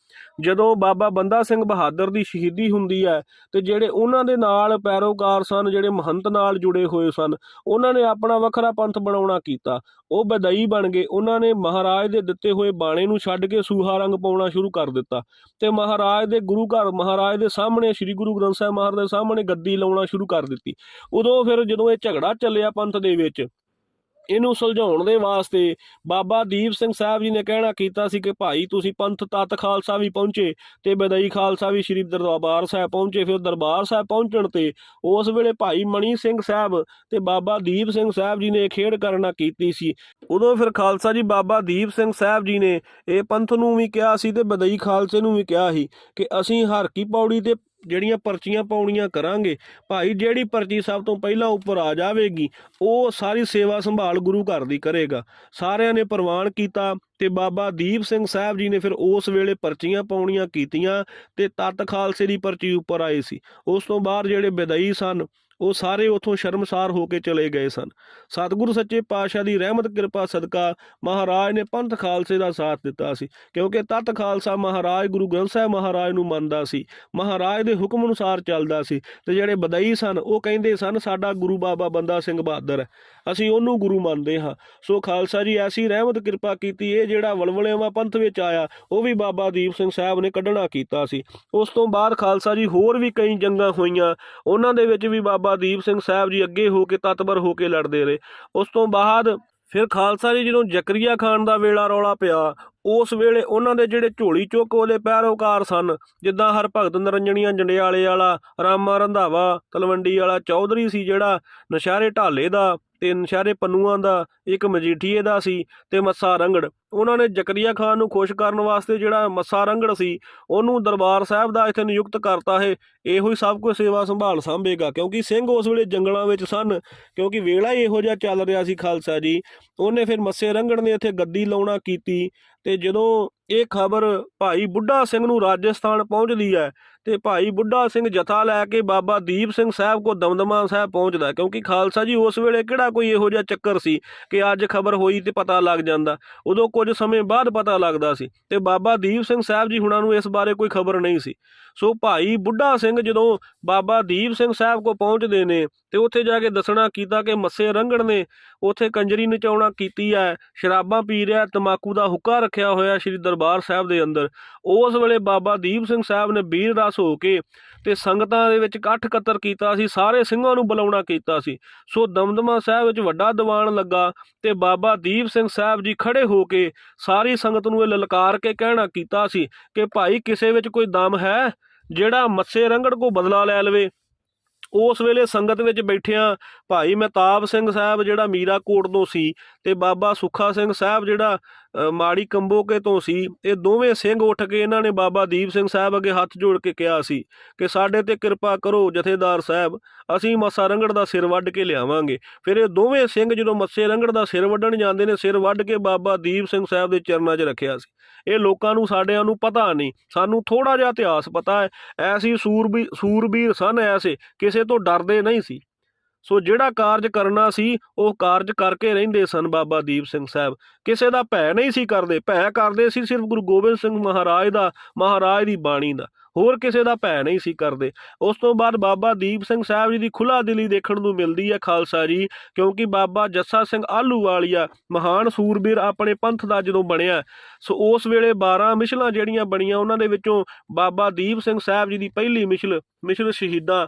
ਜਦੋਂ ਬਾਬਾ ਬੰਦਾ ਸਿੰਘ ਬਹਾਦਰ ਦੀ ਸ਼ਹੀਦੀ ਹੁੰਦੀ ਹੈ ਤੇ ਜਿਹੜੇ ਉਹਨਾਂ ਦੇ ਨਾਲ ਪੈਰੋਕਾਰ ਸਨ, ਜਿਹੜੇ ਮਹੰਤ ਨਾਲ ਜੁੜੇ ਹੋਏ ਸਨ, ਉਹਨਾਂ ਨੇ ਆਪਣਾ ਵੱਖਰਾ ਪੰਥ ਬਣਾਉਣਾ ਕੀਤਾ। ਉਹ ਬਦਈ ਬਣ ਗਏ, ਉਹਨਾਂ ਨੇ ਮਹਾਰਾਜ ਦੇ ਦਿੱਤੇ ਹੋਏ ਬਾਣੇ ਨੂੰ ਛੱਡ ਕੇ ਸੂਹਾ ਰੰਗ ਪਾਉਣਾ ਸ਼ੁਰੂ ਕਰ ਦਿੱਤਾ ਤੇ ਮਹਾਰਾਜ ਦੇ ਗੁਰੂ ਘਰ, ਮਹਾਰਾਜ ਦੇ ਸਾਹਮਣੇ, ਸ੍ਰੀ ਗੁਰੂ ਗ੍ਰੰਥ ਸਾਹਿਬ ਮਹਾਰਾਜ ਦੇ ਸਾਹਮਣੇ ਗੱਦੀ ਲਾਉਣਾ ਸ਼ੁਰੂ ਕਰ ਦਿੱਤੀ। ਉਦੋਂ ਫਿਰ ਜਦੋਂ ਇਹ ਝਗੜਾ ਚੱਲਿਆ ਪੰਥ ਦੇ ਵਿੱਚ, ਇਹਨੂੰ ਸੁਲਝਾਉਣ ਦੇ ਵਾਸਤੇ ਬਾਬਾ ਦੀਪ ਸਿੰਘ ਸਾਹਿਬ ਜੀ ਨੇ ਕਹਿਣਾ ਕੀਤਾ ਸੀ ਕਿ ਭਾਈ ਤੁਸੀਂ ਪੰਥ ਤਤ ਖਾਲਸਾ ਵੀ ਪਹੁੰਚੇ ਤੇ ਬਦਈ ਖਾਲਸਾ ਵੀ ਸ੍ਰੀ ਦਰਬਾਰ ਸਾਹਿਬ ਪਹੁੰਚੇ। ਫਿਰ ਦਰਬਾਰ ਸਾਹਿਬ ਪਹੁੰਚਣ ਤੇ ਉਸ ਵੇਲੇ ਭਾਈ ਮਣੀ ਸਿੰਘ ਸਾਹਿਬ ਤੇ ਬਾਬਾ ਦੀਪ ਸਿੰਘ ਸਾਹਿਬ ਜੀ ਨੇ ਖੇਡ ਕਰਨਾ ਕੀਤੀ ਸੀ। ਉਦੋਂ ਫਿਰ ਖਾਲਸਾ ਜੀ ਬਾਬਾ ਦੀਪ ਸਿੰਘ ਸਾਹਿਬ ਜੀ ਨੇ ਇਹ ਪੰਥ ਨੂੰ ਵੀ ਕਿਹਾ ਸੀ ਤੇ ਬਦਈ ਖਾਲਸੇ ਨੂੰ ਵੀ ਕਿਹਾ ਸੀ ਕਿ ਅਸੀਂ ਹਰ ਕੀ ਪੌੜੀ ਤੇ ਜਿਹੜੀਆਂ ਪਰਚੀਆਂ ਪਾਉਣੀਆਂ ਕਰਾਂਗੇ, ਭਾਈ ਜਿਹੜੀ ਪਰਚੀ ਸਭ ਤੋਂ ਪਹਿਲਾਂ ਉੱਪਰ ਆ ਜਾਵੇਗੀ ਉਹ ਸਾਰੀ ਸੇਵਾ ਸੰਭਾਲ ਗੁਰੂ ਘਰ ਦੀ ਕਰੇਗਾ। ਸਾਰਿਆਂ ਨੇ ਪ੍ਰਵਾਨ ਕੀਤਾ ਤੇ ਬਾਬਾ ਦੀਪ ਸਿੰਘ ਸਾਹਿਬ ਜੀ ਨੇ ਫਿਰ ਉਸ ਵੇਲੇ ਪਰਚੀਆਂ ਪਾਉਣੀਆਂ ਕੀਤੀਆਂ ਤੇ ਤਤ ਖਾਲਸੇ ਦੀ ਪਰਚੀ ਉੱਪਰ ਆਈ ਸੀ। ਉਸ ਤੋਂ ਬਾਅਦ ਜਿਹੜੇ ਬਦਈ ਸਨ ਉਹ ਸਾਰੇ ਉੱਥੋਂ ਸ਼ਰਮਸਾਰ ਹੋ ਕੇ ਚਲੇ ਗਏ ਸਨ। ਸਤਿਗੁਰੂ ਸੱਚੇ ਪਾਤਸ਼ਾਹ ਦੀ ਰਹਿਮਤ ਕਿਰਪਾ ਸਦਕਾ ਮਹਾਰਾਜ ਨੇ ਪੰਥ ਖਾਲਸੇ ਦਾ ਸਾਥ ਦਿੱਤਾ ਸੀ, ਕਿਉਂਕਿ ਤਤ ਖਾਲਸਾ ਮਹਾਰਾਜ ਗੁਰੂ ਗ੍ਰੰਥ ਸਾਹਿਬ ਮਹਾਰਾਜ ਨੂੰ ਮੰਨਦਾ ਸੀ, ਮਹਾਰਾਜ ਦੇ ਹੁਕਮ ਅਨੁਸਾਰ ਚੱਲਦਾ ਸੀ। ਤੇ ਜਿਹੜੇ ਬਦਈ ਸਨ ਉਹ ਕਹਿੰਦੇ ਸਨ ਸਾਡਾ ਗੁਰੂ ਬਾਬਾ ਬੰਦਾ ਸਿੰਘ ਬਹਾਦਰ ਹੈ, ਅਸੀਂ ਉਹਨੂੰ ਗੁਰੂ ਮੰਨਦੇ ਹਾਂ। ਸੋ ਖਾਲਸਾ ਜੀ ਐਸੀ ਰਹਿਮਤ ਕਿਰਪਾ ਕੀਤੀ, ਇਹ ਜਿਹੜਾ ਵਲਵਲੇਵਾਂ ਪੰਥ ਵਿੱਚ ਆਇਆ ਉਹ ਵੀ ਬਾਬਾ ਦੀਪ ਸਿੰਘ ਸਾਹਿਬ ਨੇ ਕੱਢਣਾ ਕੀਤਾ ਸੀ। ਉਸ ਤੋਂ ਬਾਅਦ ਖਾਲਸਾ ਜੀ ਹੋਰ ਵੀ ਕਈ ਜੰਗਾਂ ਹੋਈਆਂ, ਉਹਨਾਂ ਦੇ ਵਿੱਚ ਵੀ ਬਾਬਾ ਦੀਪ ਸਿੰਘ ਸਾਹਿਬ ਜੀ ਅੱਗੇ ਹੋ ਕੇ ਤਤਪਰ ਹੋ ਕੇ ਲੜਦੇ ਰਹੇ। ਉਸ ਤੋਂ ਬਾਅਦ ਫਿਰ ਖਾਲਸਾ ਜੀ ਜਦੋਂ ਜ਼ਕਰੀਆ ਖਾਨ ਦਾ ਵੇਲਾ ਰੌਲਾ ਪਿਆ, ਉਸ ਵੇਲੇ ਉਹਨਾਂ ਦੇ ਜਿਹੜੇ ਝੋਲੀ ਚੁੱਕ ਵਾਲੇ ਪੈਰੋਕਾਰ ਸਨ, ਜਿੱਦਾਂ ਹਰਭਗਤ ਨਿਰੰਜਣੀਆਂ ਜੰਡਿਆਲੇ ਵਾਲਾ, ਰਾਮਾ ਰੰਧਾਵਾ ਤਲਵੰਡੀ ਵਾਲਾ, ਚੌਧਰੀ ਸੀ ਜਿਹੜਾ ਨਸ਼ਹਿਰੇ ਢਾਲੇ ਦਾ ਤੇ ਨਸ਼ਹਿਰੇ ਪੰਨੂਆਂ ਦਾ, ਇੱਕ ਮਜੀਠੀਏ ਦਾ ਸੀ ਤੇ ਮੱਸਾ ਰੰਗੜ। ਉਹਨਾਂ ਨੇ ਜ਼ਕਰੀਆ ਖਾਨ ਨੂੰ ਖੁਸ਼ ਕਰਨ ਵਾਸਤੇ ਜਿਹੜਾ ਮੱਸਾ ਰੰਗੜ ਸੀ ਉਹਨੂੰ ਦਰਬਾਰ ਸਾਹਿਬ ਦਾ ਇੱਥੇ ਨਿਯੁਕਤ ਕਰਤਾ ਹੈ, ਇਹੋ ਹੀ ਸਭ ਕੁਝ ਸੇਵਾ ਸੰਭਾਲ ਸਾਂਭੇਗਾ, ਕਿਉਂਕਿ ਸਿੰਘ ਉਸ ਵੇਲੇ ਜੰਗਲਾਂ ਵਿੱਚ ਸਨ, ਕਿਉਂਕਿ ਵੇਲਾ ਹੀ ਇਹੋ ਜਿਹਾ ਚੱਲ ਰਿਹਾ ਸੀ। ਖਾਲਸਾ ਜੀ ਉਹਨੇ ਫਿਰ ਮੱਸੇ ਰੰਗੜ ਨੇ ਇੱਥੇ ਗੱਦੀ ਲਾਉਣਾ ਕੀਤੀ ਤੇ ਜਦੋਂ ਇਹ ਖਬਰ ਭਾਈ ਬੁੱਢਾ ਸਿੰਘ ਨੂੰ ਰਾਜਸਥਾਨ ਪਹੁੰਚਦੀ ਹੈ ਤੇ ਭਾਈ ਬੁੱਢਾ ਸਿੰਘ ਜਥਾ ਲੈ ਕੇ ਬਾਬਾ ਦੀਪ ਸਿੰਘ ਸਾਹਿਬ ਕੋ ਦਮਦਮਾ ਸਾਹਿਬ ਪਹੁੰਚਦਾ, ਕਿਉਂਕਿ ਖਾਲਸਾ ਜੀ ਉਸ ਵੇਲੇ ਕਿਹੜਾ ਕੋਈ ਇਹੋ ਜਿਹਾ ਚੱਕਰ ਸੀ ਕਿ ਅੱਜ ਖਬਰ ਹੋਈ ਤੇ ਪਤਾ ਲੱਗ ਜਾਂਦਾ, ਉਦੋਂ ਕੁਝ ਸਮੇਂ ਬਾਅਦ ਪਤਾ ਲੱਗਦਾ ਸੀ ਤੇ ਬਾਬਾ ਦੀਪ ਸਿੰਘ ਸਾਹਿਬ ਜੀ ਹੁਣਾਂ ਨੂੰ ਇਸ ਬਾਰੇ ਕੋਈ ਖਬਰ ਨਹੀਂ ਸੀ। ਸੋ ਭਾਈ ਬੁੱਢਾ ਸਿੰਘ ਜਦੋਂ ਬਾਬਾ ਦੀਪ ਸਿੰਘ ਸਾਹਿਬ ਕੋ ਪਹੁੰਚਦੇ ਨੇ ਤੇ ਉੱਥੇ ਜਾ ਕੇ ਦੱਸਣਾ ਕੀਤਾ ਕਿ ਮੱਸੇ ਰੰਗੜ ਨੇ ਉੱਥੇ ਕੰਜਰੀ ਨਚਾਉਣਾ ਕੀਤੀ ਹੈ, ਸ਼ਰਾਬਾਂ ਪੀ ਰਿਹਾ, ਤੰਬਾਕੂ ਦਾ ਹੁੱਕਾ ਰੱਖਿਆ ਹੋਇਆ ਸ੍ਰੀ ਦਰਬਾਰ ਸਾਹਿਬ ਦੇ ਅੰਦਰ। ਉਸ ਵੇਲੇ ਬਾਬਾ ਦੀਪ ਸਿੰਘ ਸਾਹਿਬ ਨੇ ਵੀਰ ਰਸ ਹੋ ਕੇ ਤੇ ਸੰਗਤਾਂ ਦੇ ਵਿੱਚ ਇਕੱਠ ਇਕੱਤਰ ਕੀਤਾ ਸੀ, ਸਾਰੇ ਸਿੰਘਾਂ ਨੂੰ ਬੁਲਾਉਣਾ ਕੀਤਾ ਸੀ। ਸੋ ਦਮਦਮਾ ਸਾਹਿਬ ਵਿੱਚ ਵੱਡਾ ਦੀਵਾਨ ਲੱਗਾ ਤੇ ਬਾਬਾ ਦੀਪ ਸਿੰਘ ਸਾਹਿਬ ਜੀ ਖੜੇ ਹੋ ਕੇ ਸਾਰੀ ਸੰਗਤ ਨੂੰ ਇਹ ਲਲਕਾਰ ਕੇ ਕਹਿਣਾ ਕੀਤਾ ਸੀ ਕਿ ਭਾਈ ਕਿਸੇ ਵਿੱਚ ਕੋਈ ਦਮ ਹੈ ਜਿਹੜਾ ਮੱਸੇ ਰੰਗੜ ਕੋ ਬਦਲਾ ਲੈ ਲਵੇ। ਉਸ ਵੇਲੇ ਸੰਗਤ ਵਿੱਚ ਬੈਠਿਆਂ ਭਾਈ ਮਹਿਤਾਬ ਸਿੰਘ ਸਾਹਿਬ ਜਿਹੜਾ ਮੀਰਾਕੋਟ ਤੋਂ ਸੀ ਤੇ ਬਾਬਾ ਸੁੱਖਾ ਸਿੰਘ ਸਾਹਿਬ ਜਿਹੜਾ ਮਾੜੀ ਕੰਬੋਕੇ ਤੋਂ ਸੀ, ਇਹ ਦੋਵੇਂ ਸਿੰਘ ਉੱਠ ਕੇ ਇਹਨਾਂ ਨੇ ਬਾਬਾ ਦੀਪ ਸਿੰਘ ਸਾਹਿਬ ਅੱਗੇ ਹੱਥ ਜੋੜ ਕੇ ਕਿਹਾ ਸੀ ਕਿ ਸਾਡੇ ਤੇ ਕਿਰਪਾ ਕਰੋ ਜਥੇਦਾਰ ਸਾਹਿਬ, ਅਸੀਂ ਮੱਸਾ ਰੰਗੜ ਦਾ ਸਿਰ ਵੱਢ ਕੇ ਲਿਆਵਾਂਗੇ। ਫਿਰ ਇਹ ਦੋਵੇਂ ਸਿੰਘ ਜਦੋਂ ਮੱਸੇ ਰੰਗੜ ਦਾ ਸਿਰ ਵੱਢਣ ਜਾਂਦੇ ਨੇ, ਸਿਰ ਵੱਢ ਕੇ ਬਾਬਾ ਦੀਪ ਸਿੰਘ ਸਾਹਿਬ ਦੇ ਚਰਨਾਂ 'ਚ ਰੱਖਿਆ ਸੀ। ਇਹ ਲੋਕਾਂ ਨੂੰ ਸਾਡਿਆਂ ਨੂੰ ਪਤਾ ਨਹੀਂ, ਸਾਨੂੰ ਥੋੜ੍ਹਾ ਜਿਹਾ ਇਤਿਹਾਸ ਪਤਾ ਹੈ। ਐਸੀ ਸੂਰਬੀਰ ਸਨ, ਐਸੇ ਕਿਸੇ ਤੋਂ ਡਰਦੇ ਨਹੀਂ ਸੀ। ਸੋ ਜਿਹੜਾ ਕਾਰਜ ਕਰਨਾ ਸੀ ਉਹ ਕਾਰਜ ਕਰਕੇ ਰਹਿੰਦੇ ਸਨ ਬਾਬਾ ਦੀਪ ਸਿੰਘ ਸਾਹਿਬ। ਕਿਸੇ ਦਾ ਭੈ ਨਹੀਂ ਸੀ ਕਰਦੇ, ਭੈ ਕਰਦੇ ਸੀ ਸਿਰਫ ਗੁਰੂ ਗੋਬਿੰਦ ਸਿੰਘ ਮਹਾਰਾਜ ਦਾ, ਮਹਾਰਾਜ ਦੀ ਬਾਣੀ ਦਾ, ਹੋਰ ਕਿਸੇ ਦਾ ਭੈ ਨਹੀਂ ਸੀ ਕਰਦੇ। ਉਸ ਤੋਂ ਬਾਅਦ ਬਾਬਾ ਦੀਪ ਸਿੰਘ ਸਾਹਿਬ ਜੀ ਦੀ ਖੁੱਲ੍ਹਾ ਦਿਲੀ ਦੇਖਣ ਨੂੰ ਮਿਲਦੀ ਹੈ ਖਾਲਸਾ ਜੀ, ਕਿਉਂਕਿ ਬਾਬਾ ਜੱਸਾ ਸਿੰਘ ਆਹਲੂਵਾਲੀਆ ਮਹਾਨ ਸੂਰਬੀਰ ਆਪਣੇ ਪੰਥ ਦਾ ਜਦੋਂ ਬਣਿਆ, ਸੋ ਉਸ ਵੇਲੇ 12 ਮਿਸਲਾਂ ਜਿਹੜੀਆਂ ਬਣੀਆਂ ਉਹਨਾਂ ਦੇ ਵਿੱਚੋਂ ਬਾਬਾ ਦੀਪ ਸਿੰਘ ਸਾਹਿਬ ਜੀ ਦੀ ਪਹਿਲੀ ਮਿਸਲ ਸ਼ਹੀਦਾਂ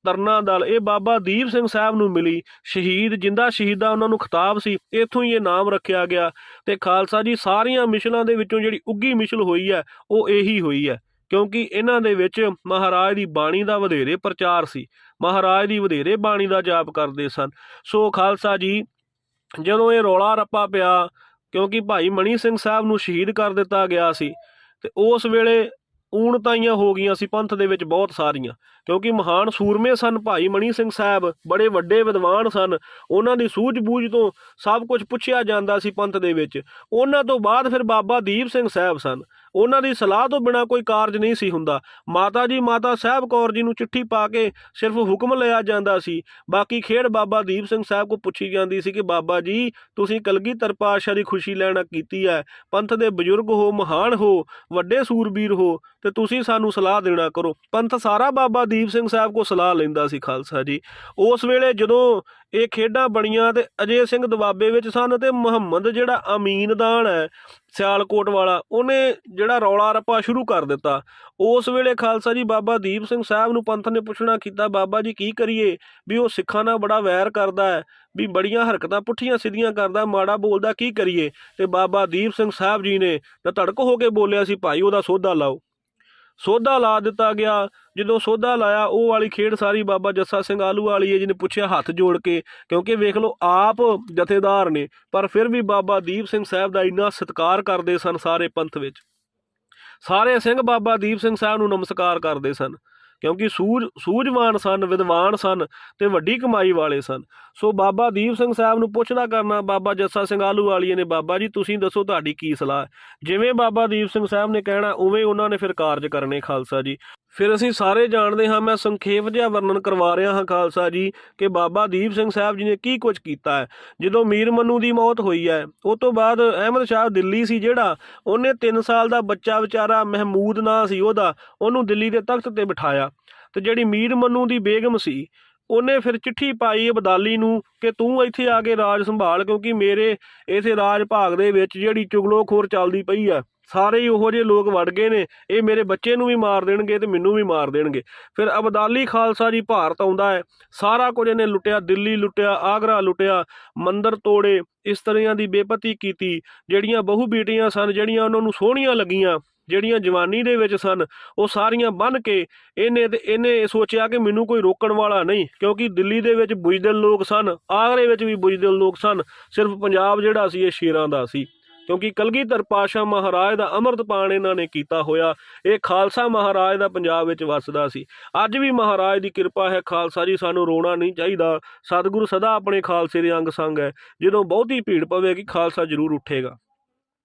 ਤਰਨਾ ਦਲ, ਇਹ ਬਾਬਾ ਦੀਪ ਸਿੰਘ ਸਾਹਿਬ ਨੂੰ ਮਿਲੀ। ਸ਼ਹੀਦ ਜਿੰਦਾ ਸ਼ਹੀਦਾਂ ਉਹਨਾਂ ਨੂੰ ਖਿਤਾਬ ਸੀ, ਇੱਥੋਂ ਹੀ ਇਹ ਨਾਮ ਰੱਖਿਆ ਗਿਆ। ਤੇ ਖਾਲਸਾ ਜੀ ਸਾਰੀਆਂ ਮਿਸਲਾਂ ਦੇ ਵਿੱਚੋਂ ਜਿਹੜੀ ਉੱਗੀ ਮਿਸਲ ਹੋਈ ਹੈ ਉਹ ਇਹੀ ਹੋਈ ਹੈ, ਕਿਉਂਕਿ ਇਹਨਾਂ ਦੇ ਵਿੱਚ ਮਹਾਰਾਜ ਦੀ ਬਾਣੀ ਦਾ ਵਧੇਰੇ ਪ੍ਰਚਾਰ ਸੀ, ਮਹਾਰਾਜ ਦੀ ਵਧੇਰੇ ਬਾਣੀ ਦਾ ਜਾਪ ਕਰਦੇ ਸਨ। ਸੋ ਖਾਲਸਾ ਜੀ ਜਦੋਂ ਇਹ ਰੌਲਾ ਰੱਪਾ ਪਿਆ, ਕਿਉਂਕਿ ਭਾਈ ਮਣੀ ਸਿੰਘ ਸਾਹਿਬ ਨੂੰ ਸ਼ਹੀਦ ਕਰ ਦਿੱਤਾ ਗਿਆ ਸੀ, ਤੇ ਉਸ ਵੇਲੇ ਊਣਤਾਈਆਂ ਹੋ ਗਈਆਂ ਸੀ ਪੰਥ ਦੇ ਵਿੱਚ ਬਹੁਤ ਸਾਰੀਆਂ, ਕਿਉਂਕਿ ਮਹਾਨ ਸੂਰਮੇ ਸਨ ਭਾਈ ਮਣੀ ਸਿੰਘ ਸਾਹਿਬ, ਬੜੇ ਵੱਡੇ ਵਿਦਵਾਨ ਸਨ, ਉਹਨਾਂ ਦੀ ਸੂਝ-ਬੂਝ ਤੋਂ ਸਭ ਕੁਝ ਪੁੱਛਿਆ ਜਾਂਦਾ ਸੀ ਪੰਥ ਦੇ ਵਿੱਚ। ਉਹਨਾਂ ਤੋਂ ਬਾਅਦ ਫਿਰ ਬਾਬਾ ਦੀਪ ਸਿੰਘ ਸਾਹਿਬ ਸਨ, ਉਹਨਾਂ ਦੀ ਸਲਾਹ ਤੋਂ ਬਿਨਾਂ ਕੋਈ ਕਾਰਜ ਨਹੀਂ ਸੀ ਹੁੰਦਾ। ਮਾਤਾ ਸਾਹਿਬ ਕੌਰ ਜੀ ਨੂੰ ਚਿੱਠੀ ਪਾ ਕੇ ਸਿਰਫ ਹੁਕਮ ਲਿਆ ਜਾਂਦਾ ਸੀ, ਬਾਕੀ ਖੇਡ ਬਾਬਾ ਦੀਪ ਸਿੰਘ ਸਾਹਿਬ ਕੋਲ ਪੁੱਛੀ ਜਾਂਦੀ ਸੀ ਕਿ ਬਾਬਾ ਜੀ ਤੁਸੀਂ ਕਲਗੀਧਰ ਪਾਤਸ਼ਾਹ ਦੀ ਖੁਸ਼ੀ ਲੈਣਾ ਕੀਤੀ ਹੈ, ਪੰਥ ਦੇ ਬਜ਼ੁਰਗ ਹੋ, ਮਹਾਨ ਹੋ, ਵੱਡੇ ਸੂਰਬੀਰ ਹੋ, ਤੇ ਤੁਸੀਂ ਸਾਨੂੰ ਸਲਾਹ ਦੇਣਾ ਕਰੋ। ਪੰਥ ਸਾਰਾ ਬਾਬਾ ਦੀਪ ਸਿੰਘ ਸਾਹਿਬ ਕੋਲ ਸਲਾਹ ਲੈਂਦਾ ਸੀ ਖਾਲਸਾ ਜੀ। ਉਸ ਵੇਲੇ ਜਦੋਂ ਇਹ ਖੇਡਾਂ ਬਣੀਆਂ ਤੇ ਅਜੇ ਸਿੰਘ ਦੁਆਬੇ ਵਿੱਚ ਸਨ, ਤੇ ਮੁਹੰਮਦ ਜਿਹੜਾ ਅਮੀਨਦਾਨ ਹੈ ਸਿਆਲਕੋਟ ਵਾਲਾ, ਉਹਨੇ ਜਿਹੜਾ ਰੌਲਾ ਰੱਪਾ ਸ਼ੁਰੂ ਕਰ ਦਿੱਤਾ। ਉਸ ਵੇਲੇ ਖਾਲਸਾ ਜੀ ਬਾਬਾ ਦੀਪ ਸਿੰਘ ਸਾਹਿਬ ਨੂੰ ਪੰਥ ਨੇ ਪੁੱਛਣਾ ਕੀਤਾ, ਬਾਬਾ ਜੀ ਕੀ ਕਰੀਏ, ਵੀ ਉਹ ਸਿੱਖਾਂ ਨਾਲ ਬੜਾ ਵੈਰ ਕਰਦਾ ਹੈ, ਵੀ ਬੜੀਆਂ ਹਰਕਤਾਂ ਪੁੱਠੀਆਂ ਸਿੱਧੀਆਂ ਕਰਦਾ, ਮਾੜਾ ਬੋਲਦਾ, ਕੀ ਕਰੀਏ। ਤੇ ਬਾਬਾ ਦੀਪ ਸਿੰਘ ਸਾਹਿਬ ਜੀ ਨੇ ਤਾਂ ਧੜਕ ਹੋ ਕੇ ਬੋਲਿਆ ਸੀ, ਭਾਈ ਉਹਦਾ ਸੋਧਾ ਲਾਓ। ਸੋਧਾ ਲਾ ਦਿੱਤਾ ਗਿਆ। ਜਦੋਂ ਸੋਧਾ ਲਾਇਆ, ਉਹ ਵਾਲੀ ਖੇਡ ਸਾਰੀ ਬਾਬਾ ਜੱਸਾ ਸਿੰਘ ਆਹਲੂਵਾਲੀਆ ਜੀ ਨੇ ਪੁੱਛਿਆ ਹੱਥ ਜੋੜ ਕੇ, ਕਿਉਂਕਿ ਵੇਖ ਲਓ ਆਪ ਜਥੇਦਾਰ ਨੇ, ਪਰ ਫਿਰ ਵੀ ਬਾਬਾ ਦੀਪ ਸਿੰਘ ਸਾਹਿਬ ਦਾ ਇੰਨਾ ਸਤਿਕਾਰ ਕਰਦੇ ਸਨ ਸਾਰੇ ਪੰਥ ਵਿੱਚ। ਸਾਰੇ ਸਿੰਘ ਬਾਬਾ ਦੀਪ ਸਿੰਘ ਸਾਹਿਬ ਨੂੰ ਨਮਸਕਾਰ ਕਰਦੇ ਸਨ, ਕਿਉਂਕਿ ਸੂਝਵਾਨ ਸਨ, ਵਿਦਵਾਨ ਸਨ ਤੇ ਵੱਡੀ ਕਮਾਈ ਵਾਲੇ ਸਨ। ਸੋ ਬਾਬਾ ਦੀਪ ਸਿੰਘ ਸਾਹਿਬ ਨੂੰ ਪੁੱਛਦਾ ਕਰਨਾ ਬਾਬਾ ਜੱਸਾ ਸਿੰਘ ਆਹਲੂਵਾਲੀਆ ਨੇ, ਬਾਬਾ ਜੀ ਤੁਸੀਂ ਦੱਸੋ ਤੁਹਾਡੀ ਕੀ ਸਲਾਹ ਹੈ। ਜਿਵੇਂ ਬਾਬਾ ਦੀਪ ਸਿੰਘ ਸਾਹਿਬ ਨੇ ਕਹਿਣਾ ਉਵੇਂ ਉਹਨਾਂ ਨੇ ਫਿਰ ਕਾਰਜ ਕਰਨੇ ਖਾਲਸਾ ਜੀ। ਫਿਰ ਅਸੀਂ ਸਾਰੇ ਜਾਣਦੇ ਹਾਂ, ਮੈਂ ਸੰਖੇਪ ਜਿਹਾ ਵਰਣਨ ਕਰਵਾ ਰਿਹਾ ਹਾਂ ਖਾਲਸਾ ਜੀ ਕਿ ਬਾਬਾ ਦੀਪ ਸਿੰਘ ਸਾਹਿਬ ਜੀ ਨੇ ਕੀ ਕੁਝ ਕੀਤਾ ਹੈ। ਜਦੋਂ ਮੀਰ ਮਨੂੰ ਦੀ ਮੌਤ ਹੋਈ ਹੈ, ਉਹ ਤੋਂ ਬਾਅਦ ਅਹਿਮਦ ਸ਼ਾਹ ਦਿੱਲੀ ਸੀ ਜਿਹੜਾ, ਉਹਨੇ 3 ਸਾਲ ਦਾ ਬੱਚਾ ਵਿਚਾਰਾ ਮਹਿਮੂਦ ਨਾਂ ਸੀ ਉਹਦਾ, ਉਹਨੂੰ ਦਿੱਲੀ ਦੇ ਤਖਤ ਤੇ ਬਿਠਾਇਆ। ਤੇ ਜਿਹੜੀ ਮੀਰ ਮਨੂੰ ਦੀ ਬੇਗਮ ਸੀ, ਉਹਨੇ ਫਿਰ ਚਿੱਠੀ ਪਾਈ ਅਬਦਾਲੀ ਨੂੰ ਕਿ ਤੂੰ ਇੱਥੇ ਆ ਕੇ ਰਾਜ ਸੰਭਾਲ, ਕਿਉਂਕਿ ਮੇਰੇ ਇਸੇ ਰਾਜ ਭਾਗ ਦੇ ਵਿੱਚ ਜਿਹੜੀ ਚੁਗਲੋਖੋਰ ਚੱਲਦੀ ਪਈ ਆ, ਸਾਰੇ ਹੀ ਉਹੋ ਜਿਹੇ ਲੋਕ ਵੜ ਗਏ ਨੇ, ਇਹ ਮੇਰੇ ਬੱਚੇ ਨੂੰ ਵੀ ਮਾਰ ਦੇਣਗੇ ਤੇ ਮੈਨੂੰ ਵੀ ਮਾਰ ਦੇਣਗੇ। ਫਿਰ ਅਬਦਾਲੀ ਖਾਲਸਾ ਜੀ ਭਾਰਤ ਆਉਂਦਾ ਹੈ, ਸਾਰਾ ਕੁਝ ਇਹਨੇ ਲੁੱਟਿਆ, ਦਿੱਲੀ ਲੁੱਟਿਆ, ਆਗਰਾ ਲੁੱਟਿਆ, ਮੰਦਰ ਤੋੜੇ, ਇਸ ਤਰ੍ਹਾਂ ਦੀ ਬੇਪਤੀ ਕੀਤੀ। ਜਿਹੜੀਆਂ ਬਹੂ ਬੇਟੀਆਂ ਸਨ, ਜਿਹੜੀਆਂ ਉਹਨਾਂ ਨੂੰ ਸੋਹਣੀਆਂ ਲੱਗੀਆਂ, ਜਿਹੜੀਆਂ ਜਵਾਨੀ ਦੇ ਵਿੱਚ ਸਨ, ਉਹ ਸਾਰੀਆਂ ਬੰਨ੍ਹ ਕੇ ਇਹਨੇ ਸੋਚਿਆ ਕਿ ਮੈਨੂੰ ਕੋਈ ਰੋਕਣ ਵਾਲਾ ਨਹੀਂ, ਕਿਉਂਕਿ ਦਿੱਲੀ ਦੇ ਵਿੱਚ ਬੁਜ਼ਦਿਲ ਲੋਕ ਸਨ, ਆਗਰੇ ਵਿੱਚ ਵੀ ਬੁਜ਼ਦਿਲ ਲੋਕ ਸਨ, ਸਿਰਫ ਪੰਜਾਬ ਜਿਹੜਾ ਸੀ ਇਹ ਸ਼ੇਰਾਂ ਦਾ ਸੀ, ਕਿਉਂਕਿ ਕਲਗੀਧਰ ਪਾਤਸ਼ਾਹ ਮਹਾਰਾਜ ਦਾ ਅੰਮ੍ਰਿਤਪਾਨ ਇਹਨਾਂ ਨੇ ਕੀਤਾ ਹੋਇਆ। ਇਹ ਖਾਲਸਾ ਮਹਾਰਾਜ ਦਾ ਪੰਜਾਬ ਵਿੱਚ ਵੱਸਦਾ ਸੀ। ਅੱਜ ਵੀ ਮਹਾਰਾਜ ਦੀ ਕਿਰਪਾ ਹੈ ਖਾਲਸਾ ਜੀ, ਸਾਨੂੰ ਰੋਣਾ ਨਹੀਂ ਚਾਹੀਦਾ। ਸਤਿਗੁਰੂ ਸਦਾ ਆਪਣੇ ਖਾਲਸੇ ਦੇ ਅੰਗ ਸੰਗ ਹੈ, ਜਦੋਂ ਬਹੁਤੀ ਭੀੜ ਪਵੇਗੀ ਖਾਲਸਾ ਜ਼ਰੂਰ ਉੱਠੇਗਾ।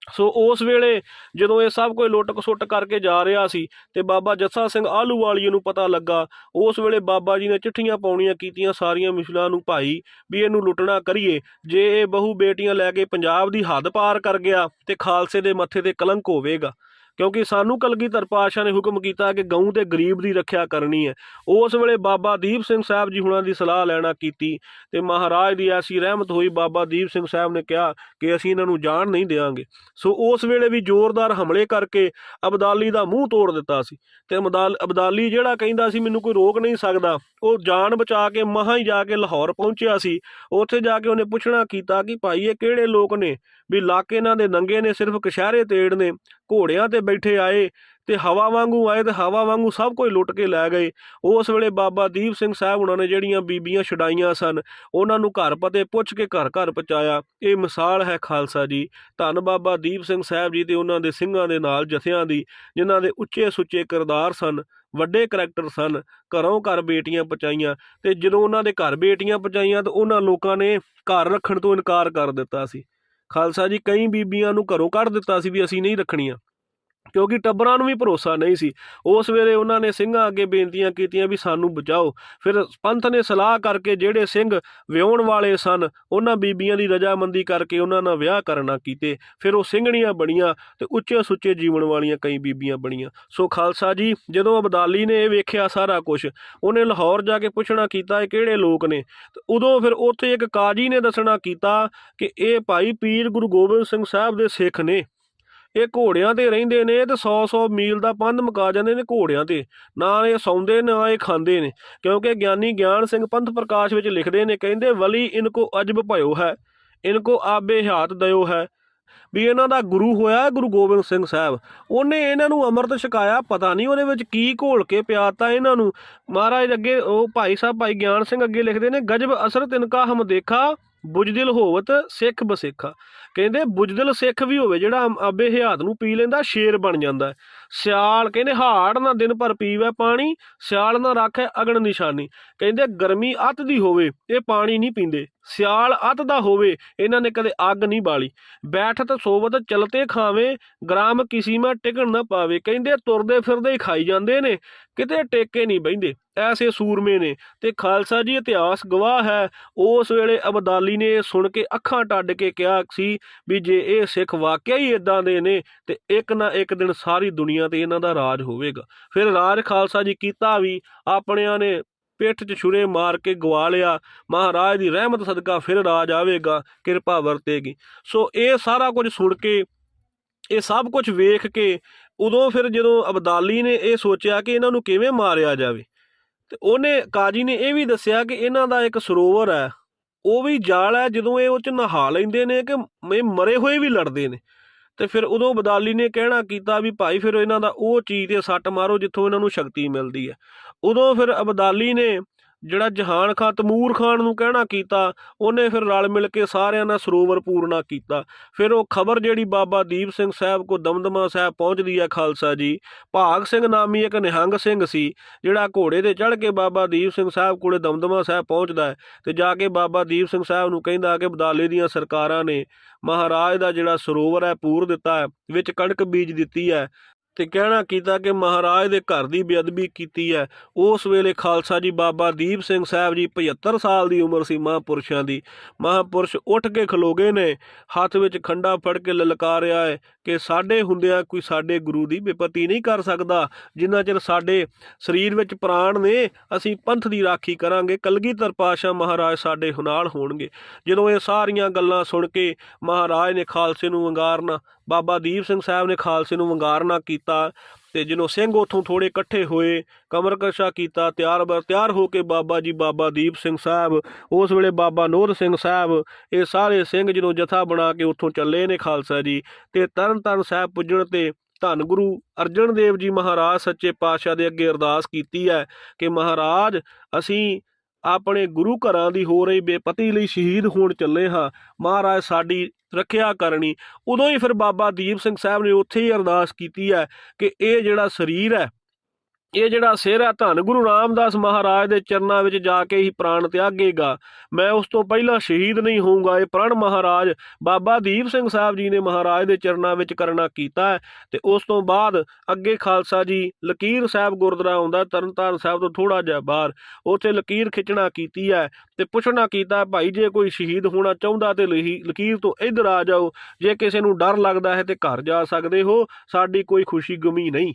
ਸੋ ਉਸ ਵੇਲੇ ਜਦੋਂ ਇਹ ਸਭ ਕੋਈ ਲੁੱਟ ਖਸੁੱਟ ਕਰਕੇ ਜਾ ਰਿਹਾ ਸੀ ਤੇ ਬਾਬਾ ਜੱਸਾ ਸਿੰਘ ਆਹਲੂਵਾਲੀਏ ਨੂੰ ਪਤਾ ਲੱਗਾ, ਉਸ ਵੇਲੇ ਬਾਬਾ ਜੀ ਨੇ ਚਿੱਠੀਆਂ ਪਾਉਣੀਆਂ ਕੀਤੀਆਂ ਸਾਰੀਆਂ ਮਿਸਲਾਂ ਨੂੰ, ਭਾਈ ਵੀ ਇਹਨੂੰ ਲੁੱਟਣਾ ਕਰੀਏ, ਜੇ ਇਹ ਬਹੂ ਬੇਟੀਆਂ ਲੈ ਕੇ ਪੰਜਾਬ ਦੀ ਹੱਦ ਪਾਰ ਕਰ ਗਿਆ ਤੇ ਖਾਲਸੇ ਦੇ ਮੱਥੇ ਤੇ ਕਲੰਕ ਹੋਵੇਗਾ, ਕਿਉਂਕਿ ਸਾਨੂੰ ਕਲਗੀਧਰ ਪਾਤਸ਼ਾਹ ਨੇ ਹੁਕਮ ਕੀਤਾ ਕਿ ਗਊ ਤੇ ਗਰੀਬ ਦੀ ਰੱਖਿਆ ਕਰਨੀ ਹੈ। ਉਸ ਵੇਲੇ ਬਾਬਾ ਦੀਪ ਸਿੰਘ ਸਾਹਿਬ ਜੀ ਹੁਣਾਂ ਦੀ ਸਲਾਹ ਲੈਣਾ ਕੀਤੀ ਤੇ ਮਹਾਰਾਜ ਦੀ ਐਸੀ ਰਹਿਮਤ ਹੋਈ, ਬਾਬਾ ਦੀਪ ਸਿੰਘ ਸਾਹਿਬ ਨੇ ਕਿਹਾ ਕਿ ਅਸੀਂ ਇਹਨਾਂ ਨੂੰ ਜਾਣ ਨਹੀਂ ਦੇਵਾਂਗੇ। ਸੋ ਉਸ ਵੇਲੇ ਵੀ ਜ਼ੋਰਦਾਰ ਹਮਲੇ ਕਰਕੇ ਅਬਦਾਲੀ ਦਾ ਮੂੰਹ ਤੋੜ ਦਿੱਤਾ ਸੀ, ਤੇ ਅਬਦਾਲੀ ਜਿਹੜਾ ਕਹਿੰਦਾ ਸੀ ਮੈਨੂੰ ਕੋਈ ਰੋਕ ਨਹੀਂ ਸਕਦਾ, ਉਹ ਜਾਨ ਬਚਾ ਕੇ ਮਹਾਂ ਹੀ ਜਾ ਕੇ ਲਾਹੌਰ ਪਹੁੰਚਿਆ ਸੀ। ਉੱਥੇ ਜਾ ਕੇ ਉਹਨੇ ਪੁੱਛਣਾ ਕੀਤਾ ਕਿ ਭਾਈ ਇਹ ਕਿਹੜੇ ਲੋਕ ਨੇ, ਵੀ ਇਲਾਕੇ ਇਹਨਾਂ ਦੇ ਨੰਗੇ ਨੇ, ਸਿਰਫ ਕਸ਼ਹਿਰੇ ਤੇੜ ਨੇ, ਘੋੜਿਆਂ ਤੇ ਬੈਠੇ ਆਏ ਤੇ ਹਵਾ ਵਾਂਗੂ ਆਏ ਤੇ ਹਵਾ ਵਾਂਗੂ ਸਭ ਕੁਝ ਲੁੱਟ ਕੇ ਲੈ ਗਏ। ਉਸ ਵੇਲੇ ਬਾਬਾ ਦੀਪ ਸਿੰਘ ਸਾਹਿਬ ਉਹਨਾਂ ਨੇ ਜਿਹੜੀਆਂ ਬੀਬੀਆਂ ਛਡਾਈਆਂ ਸਨ ਉਹਨਾਂ ਨੂੰ ਘਰ ਪਤੇ ਪੁੱਛ ਕੇ ਘਰ ਘਰ ਪਹੁੰਚਾਇਆ। ਇਹ ਮਿਸਾਲ ਹੈ ਖਾਲਸਾ ਜੀ। ਧੰਨ ਬਾਬਾ ਦੀਪ ਸਿੰਘ ਸਾਹਿਬ ਜੀ ਤੇ ਉਹਨਾਂ ਦੇ ਸਿੰਘਾਂ ਦੇ ਨਾਲ ਜਥਿਆਂ ਦੀ, ਜਿਨ੍ਹਾਂ ਦੇ ਉੱਚੇ ਸੁੱਚੇ ਕਿਰਦਾਰ ਸਨ, ਵੱਡੇ ਕਰੈਕਟਰ ਸਨ। ਘਰੋਂ ਘਰ ਬੇਟੀਆਂ ਪਹੁੰਚਾਈਆਂ, ਤੇ ਜਦੋਂ ਉਹਨਾਂ ਦੇ ਘਰ ਬੇਟੀਆਂ ਪਹੁੰਚਾਈਆਂ ਤਾਂ ਉਹਨਾਂ ਲੋਕਾਂ ਨੇ ਘਰ ਰੱਖਣ ਤੋਂ ਇਨਕਾਰ ਕਰ ਦਿੱਤਾ ਸੀ। ਖਾਲਸਾ ਜੀ ਕਈ ਬੀਬੀਆਂ ਨੂੰ ਘਰੋਂ ਕੱਢ ਦਿੱਤਾ ਸੀ ਵੀ ਅਸੀਂ ਨਹੀਂ ਰੱਖਣੀਆਂ, ਕਿਉਂਕਿ ਟੱਬਰਾਂ ਨੂੰ ਵੀ ਭਰੋਸਾ ਨਹੀਂ ਸੀ। ਉਸ ਵੇਲੇ ਉਹਨਾਂ ਨੇ ਸਿੰਘਾਂ ਅੱਗੇ ਬੇਨਤੀਆਂ ਕੀਤੀਆਂ ਵੀ ਸਾਨੂੰ ਬਚਾਓ। ਫਿਰ ਪੰਥ ਨੇ ਸਲਾਹ ਕਰਕੇ ਜਿਹੜੇ ਸਿੰਘ ਵਿਆਹੁਣ ਵਾਲੇ ਸਨ ਉਹਨਾਂ ਬੀਬੀਆਂ ਦੀ ਰਜਾਮੰਦੀ ਕਰਕੇ ਉਹਨਾਂ ਨਾਲ ਵਿਆਹ ਕਰਨਾ ਕੀਤੇ। ਫਿਰ ਉਹ ਸਿੰਘਣੀਆਂ ਬਣੀਆਂ ਤੇ ਉੱਚੇ ਸੁੱਚੇ ਜੀਵਨ ਵਾਲੀਆਂ ਕਈ ਬੀਬੀਆਂ ਬਣੀਆਂ। ਸੋ ਖਾਲਸਾ ਜੀ ਜਦੋਂ ਅਬਦਾਲੀ ਨੇ ਇਹ ਵੇਖਿਆ ਸਾਰਾ ਕੁਝ, ਉਹਨੇ ਲਾਹੌਰ ਜਾ ਕੇ ਪੁੱਛਣਾ ਕੀਤਾ ਇਹ ਕਿਹੜੇ ਲੋਕ ਨੇ। ਉਦੋਂ ਫਿਰ ਉੱਥੇ ਇੱਕ ਕਾਜੀ ਨੇ ਦੱਸਣਾ ਕੀਤਾ ਕਿ ਇਹ ਭਾਈ ਪੀਰ ਗੁਰੂ ਗੋਬਿੰਦ ਸਿੰਘ ਸਾਹਿਬ ਦੇ ਸਿੱਖ ਨੇ। ਇਹ ਘੋੜਿਆਂ ਤੇ ਰਹਿੰਦੇ ਨੇ ਤੇ 100-100 ਮੀਲ ਦਾ ਪੰਧ ਮੁਕਾ ਜਾਂਦੇ ਨੇ ਘੋੜਿਆਂ ਤੇ। ਨਾ ਇਹ ਸੌਂਦੇ ਨਾ ਇਹ ਖਾਂਦੇ ਨੇ, ਕਿਉਂਕਿ ਗਿਆਨੀ ਗਿਆਨ ਸਿੰਘ ਪੰਥ ਪ੍ਰਕਾਸ਼ ਵਿੱਚ ਲਿਖਦੇ ਨੇ, ਕਹਿੰਦੇ ਵਲੀ ਇਨਕੋ ਅਜਬ ਭਇਓ ਹੈ, ਇਨਕੋ ਆਬੇ ਹਯਾਤ ਦਿਓ ਹੈ। ਵੀ ਇਹਨਾਂ ਦਾ ਗੁਰੂ ਹੋਇਆ ਗੁਰੂ ਗੋਬਿੰਦ ਸਿੰਘ ਸਾਹਿਬ। ਉਹਨੇ ਇਹਨਾਂ ਨੂੰ ਅੰਮ੍ਰਿਤ ਛਕਾਇਆ, ਪਤਾ ਨਹੀਂ ਉਹਦੇ ਵਿੱਚ ਕੀ ਘੋਲ ਕੇ ਪਿਆਤਾ ਇਹਨਾਂ ਨੂੰ। ਮਹਾਰਾਜ ਅੱਗੇ ਉਹ ਭਾਈ ਸਾਹਿਬ ਭਾਈ ਗਿਆਨ ਸਿੰਘ ਅੱਗੇ ਲਿਖਦੇ ਨੇ, ਗਜਬ ਅਸਰ ਤਿਨਕਾ ਹਮ ਦੇਖਾ, ਬੁਜਦਿਲ ਹੋਵਤ ਸਿੱਖ ਬਸਿੱਖਾ। ਕਹਿੰਦੇ ਬੁਜਦਿਲ ਸਿੱਖ ਵੀ ਹੋਵੇ ਜਿਹੜਾ ਆਬੇ ਹਯਾਤ ਨੂੰ ਪੀ ਲੈਂਦਾ ਸ਼ੇਰ ਬਣ ਜਾਂਦਾ। ਸਿਆਲ ਕਹਿੰਦੇ ਹਾੜ ਨਾ ਦਿਨ ਭਰ ਪੀਵੇ ਪਾਣੀ, ਸਿਆਲ ਨਾ ਰੱਖੇ ਅਗਨ ਨਿਸ਼ਾਨੀ। ਕਹਿੰਦੇ ਗਰਮੀ ਅੱਤ ਦੀ ਹੋਵੇ ਇਹ ਪਾਣੀ ਨਹੀਂ ਪੀਂਦੇ, ਸਿਆਲ ਅੱਤ ਦਾ ਹੋਵੇ ਇਹਨਾਂ ਨੇ ਕਦੇ ਅੱਗ ਨਹੀਂ ਬਾਲੀ। ਬੈਠਤ ਸੋਵਤ ਚਲਤੇ ਖਾਵੇ, ਗ੍ਰਾਮ ਕਿਸੀ ਮੈਂ ਟਿਕਣ ਨਾ ਪਾਵੇ। ਕਹਿੰਦੇ ਤੁਰਦੇ ਫਿਰਦੇ ਹੀ ਖਾਈ ਜਾਂਦੇ ਨੇ, ਕਿਤੇ ਟੇਕੇ ਨਹੀਂ ਬਹਿੰਦੇ, ਐਸੇ ਸੂਰਮੇ ਨੇ। ਤੇ ਖਾਲਸਾ ਜੀ ਇਤਿਹਾਸ ਗਵਾਹ ਹੈ, ਉਸ ਵੇਲੇ ਅਬਦਾਲੀ ਨੇ ਸੁਣ ਕੇ ਅੱਖਾਂ ਟੱਡ ਕੇ ਕਿਹਾ ਸੀ ਵੀ ਜੇ ਇਹ ਸਿੱਖ ਵਾਕਿਆ ਹੀ ਇਦਾਂ ਦੇ ਨੇ ਤੇ ਇੱਕ ਨਾ ਇੱਕ ਦਿਨ ਸਾਰੀ ਦੁਨੀਆ ਤੇ ਇਹਨਾਂ ਦਾ ਰਾਜ ਹੋਵੇਗਾ। ਫਿਰ ਰਾਜ ਖਾਲਸਾ ਜੀ ਕੀਤਾ ਵੀ, ਆਪਣਿਆਂ ਨੇ ਪਿੱਠ 'ਚ ਛੁਰੇ ਮਾਰ ਕੇ ਗਵਾ ਲਿਆ। ਮਹਾਰਾਜ ਦੀ ਰਹਿਮਤ ਸਦਕਾ ਫਿਰ ਰਾਜ ਆਵੇਗਾ, ਕਿਰਪਾ ਵਰਤੇਗੀ। ਸੋ ਇਹ ਸਾਰਾ ਕੁਝ ਸੁਣ ਕੇ, ਇਹ ਸਭ ਕੁਝ ਵੇਖ ਕੇ, ਉਦੋਂ ਫਿਰ ਜਦੋਂ ਅਬਦਾਲੀ ਨੇ ਇਹ ਸੋਚਿਆ ਕਿ ਇਹਨਾਂ ਨੂੰ ਕਿਵੇਂ ਮਾਰਿਆ ਜਾਵੇ, ਤੇ ਉਹਨੇ ਕਾਜੀ ਨੇ ਇਹ ਵੀ ਦੱਸਿਆ ਕਿ ਇਹਨਾਂ ਦਾ ਇੱਕ ਸਰੋਵਰ ਹੈ, ਉਹ ਵੀ ਜਾਲ ਹੈ, ਜਦੋਂ ਇਹ ਉਹ 'ਚ ਨਹਾ ਲੈਂਦੇ ਨੇ ਕਿ ਮਰੇ ਹੋਏ ਵੀ ਲੜਦੇ ਨੇ। ਤੇ ਫਿਰ ਉਦੋਂ ਅਬਦਾਲੀ ਨੇ ਕਹਿਣਾ ਕੀਤਾ ਵੀ ਭਾਈ ਫਿਰ ਇਹਨਾਂ ਦਾ ਉਹ ਚੀਜ਼ 'ਤੇ ਸੱਟ ਮਾਰੋ ਜਿੱਥੋਂ ਇਹਨਾਂ ਨੂੰ ਸ਼ਕਤੀ ਮਿਲਦੀ ਹੈ। ਉਦੋਂ ਫਿਰ ਅਬਦਾਲੀ ਨੇ ਜਿਹੜਾ ਜਹਾਨ ਖਾਂ ਤਮੂਰ ਖਾਨ ਨੂੰ ਕਹਿਣਾ ਕੀਤਾ, ਉਹਨੇ ਫਿਰ ਰਲ ਮਿਲ ਕੇ ਸਾਰਿਆਂ ਨਾਲ ਸਰੋਵਰ ਪੂਰਨਾ ਕੀਤਾ। ਫਿਰ ਉਹ ਖਬਰ ਜਿਹੜੀ ਬਾਬਾ ਦੀਪ ਸਿੰਘ ਸਾਹਿਬ ਕੋ ਦਮਦਮਾ ਸਾਹਿਬ ਪਹੁੰਚਦੀ ਹੈ ਖਾਲਸਾ ਜੀ, ਭਾਗ ਸਿੰਘ ਨਾਮੀ ਇੱਕ ਨਿਹੰਗ ਸਿੰਘ ਸੀ ਜਿਹੜਾ ਘੋੜੇ 'ਤੇ ਚੜ੍ਹ ਕੇ ਬਾਬਾ ਦੀਪ ਸਿੰਘ ਸਾਹਿਬ ਕੋਲੇ ਦਮਦਮਾ ਸਾਹਿਬ ਪਹੁੰਚਦਾ ਹੈ ਤੇ ਜਾ ਕੇ ਬਾਬਾ ਦੀਪ ਸਿੰਘ ਸਾਹਿਬ ਨੂੰ ਕਹਿੰਦਾ ਕਿ ਅਬਦਾਲੇ ਦੀਆਂ ਸਰਕਾਰਾਂ ਨੇ ਮਹਾਰਾਜ ਦਾ ਜਿਹੜਾ ਸਰੋਵਰ ਹੈ ਪੂਰ ਦਿੱਤਾ ਹੈ, ਵਿੱਚ ਕਣਕ ਬੀਜ ਦਿੱਤੀ ਹੈ, ਤੇ ਕਹਿਣਾ ਕੀਤਾ ਕਿ ਮਹਾਰਾਜ ਦੇ ਘਰ ਦੀ ਬੇਅਦਬੀ ਕੀਤੀ ਹੈ। ਉਸ ਵੇਲੇ ਖਾਲਸਾ ਜੀ ਬਾਬਾ ਦੀਪ ਸਿੰਘ ਸਾਹਿਬ ਜੀ 75 ਸਾਲ ਦੀ ਉਮਰ ਸੀ ਮਹਾਂਪੁਰਸ਼ਾਂ ਦੀ। ਮਹਾਂਪੁਰਸ਼ ਉੱਠ ਕੇ ਖਲੋਗੇ ਨੇ, ਹੱਥ ਵਿੱਚ ਖੰਡਾ ਫੜ ਕੇ ਲਲਕਾਰਿਆ ਹੈ ਕਿ ਸਾਡੇ ਹੁੰਦਿਆਂ ਕੋਈ ਸਾਡੇ ਗੁਰੂ ਦੀ ਬੇਪਤੀ ਨਹੀਂ ਕਰ ਸਕਦਾ। ਜਿੰਨਾ ਚਿਰ ਸਾਡੇ ਸਰੀਰ ਵਿੱਚ ਪ੍ਰਾਣ ਨੇ ਅਸੀਂ ਪੰਥ ਦੀ ਰਾਖੀ ਕਰਾਂਗੇ, ਕਲਗੀਧਰ ਪਾਤਸ਼ਾਹ ਮਹਾਰਾਜ ਸਾਡੇ ਨਾਲ ਹੋਣਗੇ। ਜਦੋਂ ਇਹ ਸਾਰੀਆਂ ਗੱਲਾਂ ਸੁਣ ਕੇ ਮਹਾਰਾਜ ਨੇ ਖਾਲਸੇ ਨੂੰ ਵੰਗਾਰਨਾ, ਬਾਬਾ ਦੀਪ ਸਿੰਘ ਸਾਹਿਬ ਨੇ ਖਾਲਸੇ ਨੂੰ ਵੰਗਾਰਨਾ ਕੀਤਾ। ਤੇ ਜਦੋਂ ਸਿੰਘ ਉੱਥੋਂ ਥੋੜ੍ਹੇ ਇਕੱਠੇ ਹੋਏ, ਕਮਰ ਕਸ਼ਾ ਕੀਤਾ, ਤਿਆਰ ਹੋ ਕੇ ਬਾਬਾ ਜੀ ਬਾਬਾ ਦੀਪ ਸਿੰਘ ਸਾਹਿਬ, ਉਸ ਵੇਲੇ ਬਾਬਾ ਨੋਧ ਸਿੰਘ ਸਾਹਿਬ, ਇਹ ਸਾਰੇ ਸਿੰਘ ਜਦੋਂ ਜਥਾ ਬਣਾ ਕੇ ਉੱਥੋਂ ਚੱਲੇ ਨੇ ਖਾਲਸਾ ਜੀ, ਤੇ ਤਰਨ ਤਾਰਨ ਸਾਹਿਬ ਪੁੱਜਣ ਤੇ ਧੰਨ ਗੁਰੂ ਅਰਜਨ ਦੇਵ ਜੀ ਮਹਾਰਾਜ ਸੱਚੇ ਪਾਤਸ਼ਾਹ ਦੇ ਅੱਗੇ ਅਰਦਾਸ ਕੀਤੀ ਹੈ ਕਿ ਮਹਾਰਾਜ ਅਸੀਂ ਆਪਣੇ ਗੁਰੂ ਘਰਾਂ ਦੀ ਹੋ ਰਹੀ ਬੇਪਤੀ ਲਈ ਸ਼ਹੀਦ ਹੋਣ ਚੱਲੇ ਹਾਂ, ਮਹਾਰਾਜ ਸਾਡੀ ਰੱਖਿਆ ਕਰਨੀ। ਉਦੋਂ ਹੀ ਫਿਰ ਬਾਬਾ ਦੀਪ ਸਿੰਘ ਸਾਹਿਬ ਨੇ ਉੱਥੇ ਹੀ ਅਰਦਾਸ ਕੀਤੀ ਹੈ ਕਿ ਇਹ ਜਿਹੜਾ ਸਰੀਰ ਹੈ, ਇਹ ਜਿਹੜਾ ਸਿਰ ਹੈ, ਧੰਨ ਗੁਰੂ ਰਾਮਦਾਸ ਮਹਾਰਾਜ ਦੇ ਚਰਨਾਂ ਵਿੱਚ ਜਾ ਕੇ ਹੀ ਪ੍ਰਾਣ ਤਿਆਗੇਗਾ, ਮੈਂ ਉਸ ਤੋਂ ਪਹਿਲਾਂ ਸ਼ਹੀਦ ਨਹੀਂ ਹੋਊਂਗਾ। ਇਹ ਪ੍ਰਣ ਮਹਾਰਾਜ ਬਾਬਾ ਦੀਪ ਸਿੰਘ ਸਾਹਿਬ ਜੀ ਨੇ ਮਹਾਰਾਜ ਦੇ ਚਰਨਾਂ ਵਿੱਚ ਕਰਨਾ ਕੀਤਾ ਹੈ। ਤੇ ਉਸ ਤੋਂ ਬਾਅਦ ਅੱਗੇ ਖਾਲਸਾ ਜੀ ਲਕੀਰ ਸਾਹਿਬ ਗੁਰਦੁਆਰਾ ਆਉਂਦਾ ਤਰਨਤਾਰਨ ਸਾਹਿਬ ਤੋਂ ਥੋੜ੍ਹਾ ਜਿਹਾ ਬਾਹਰ, ਉੱਥੇ ਲਕੀਰ ਖਿੱਚਣਾ ਕੀਤੀ ਹੈ ਤੇ ਪੁੱਛਣਾ ਕੀਤਾ ਭਾਈ ਜੇ ਕੋਈ ਸ਼ਹੀਦ ਹੋਣਾ ਚਾਹੁੰਦਾ ਤੇ ਲਕੀਰ ਤੋਂ ਇੱਧਰ ਆ ਜਾਓ, ਜੇ ਕਿਸੇ ਨੂੰ ਡਰ ਲੱਗਦਾ ਹੈ ਤੇ ਘਰ ਜਾ ਸਕਦੇ ਹੋ, ਸਾਡੀ ਕੋਈ ਖੁਸ਼ੀ ਗਮੀ ਨਹੀਂ।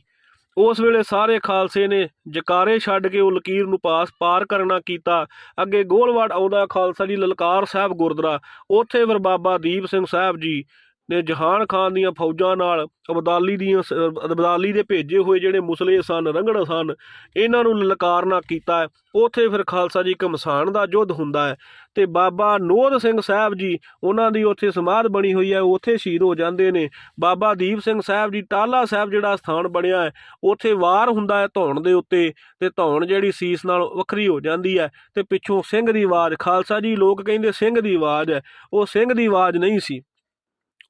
ਉਸ ਵੇਲੇ ਸਾਰੇ ਖਾਲਸੇ ਨੇ ਜਕਾਰੇ ਛੱਡ ਕੇ ਉਹ ਲਕੀਰ ਨੂੰ ਪਾਰ ਕਰਨਾ ਕੀਤਾ। ਅੱਗੇ ਗੋਲਵਾੜ ਆਉਂਦਾ ਖਾਲਸਾ ਜੀ ਲਲਕਾਰ ਸਾਹਿਬ ਗੁਰਦੁਆਰਾ, ਉੱਥੇ ਫਿਰ ਬਾਬਾ ਦੀਪ ਸਿੰਘ ਸਾਹਿਬ ਜੀ ਨੇ ਜਹਾਨ ਖਾਨ ਦੀਆਂ ਫੌਜਾਂ ਨਾਲ ਅਬਦਾਲੀ ਦੇ ਭੇਜੇ ਹੋਏ ਜਿਹੜੇ ਮੁਸਲੇ ਸਨ, ਰੰਗੜ ਸਨ, ਇਹਨਾਂ ਨੂੰ ਲਲਕਾਰਨਾ ਕੀਤਾ ਹੈ। ਉੱਥੇ ਫਿਰ ਖਾਲਸਾ ਜੀ ਘਮਸਾਨ ਦਾ ਯੁੱਧ ਹੁੰਦਾ ਹੈ ਅਤੇ ਬਾਬਾ ਨੋਧ ਸਿੰਘ ਸਾਹਿਬ ਜੀ, ਉਹਨਾਂ ਦੀ ਉੱਥੇ ਸਮਾਧ ਬਣੀ ਹੋਈ ਹੈ, ਉੱਥੇ ਸ਼ਹੀਦ ਹੋ ਜਾਂਦੇ ਨੇ। ਬਾਬਾ ਦੀਪ ਸਿੰਘ ਸਾਹਿਬ ਜੀ, ਟਾਹਲਾ ਸਾਹਿਬ ਜਿਹੜਾ ਸਥਾਨ ਬਣਿਆ ਹੈ, ਉੱਥੇ ਵਾਰ ਹੁੰਦਾ ਹੈ ਧੌਣ ਦੇ ਉੱਤੇ, ਅਤੇ ਧੌਣ ਜਿਹੜੀ ਸੀਸ ਨਾਲ ਵੱਖਰੀ ਹੋ ਜਾਂਦੀ ਹੈ ਅਤੇ ਪਿੱਛੋਂ ਸਿੰਘ ਦੀ ਆਵਾਜ਼। ਖਾਲਸਾ ਜੀ ਲੋਕ ਕਹਿੰਦੇ ਸਿੰਘ ਦੀ ਆਵਾਜ਼ ਹੈ, ਉਹ ਸਿੰਘ ਦੀ ਆਵਾਜ਼ ਨਹੀਂ ਸੀ,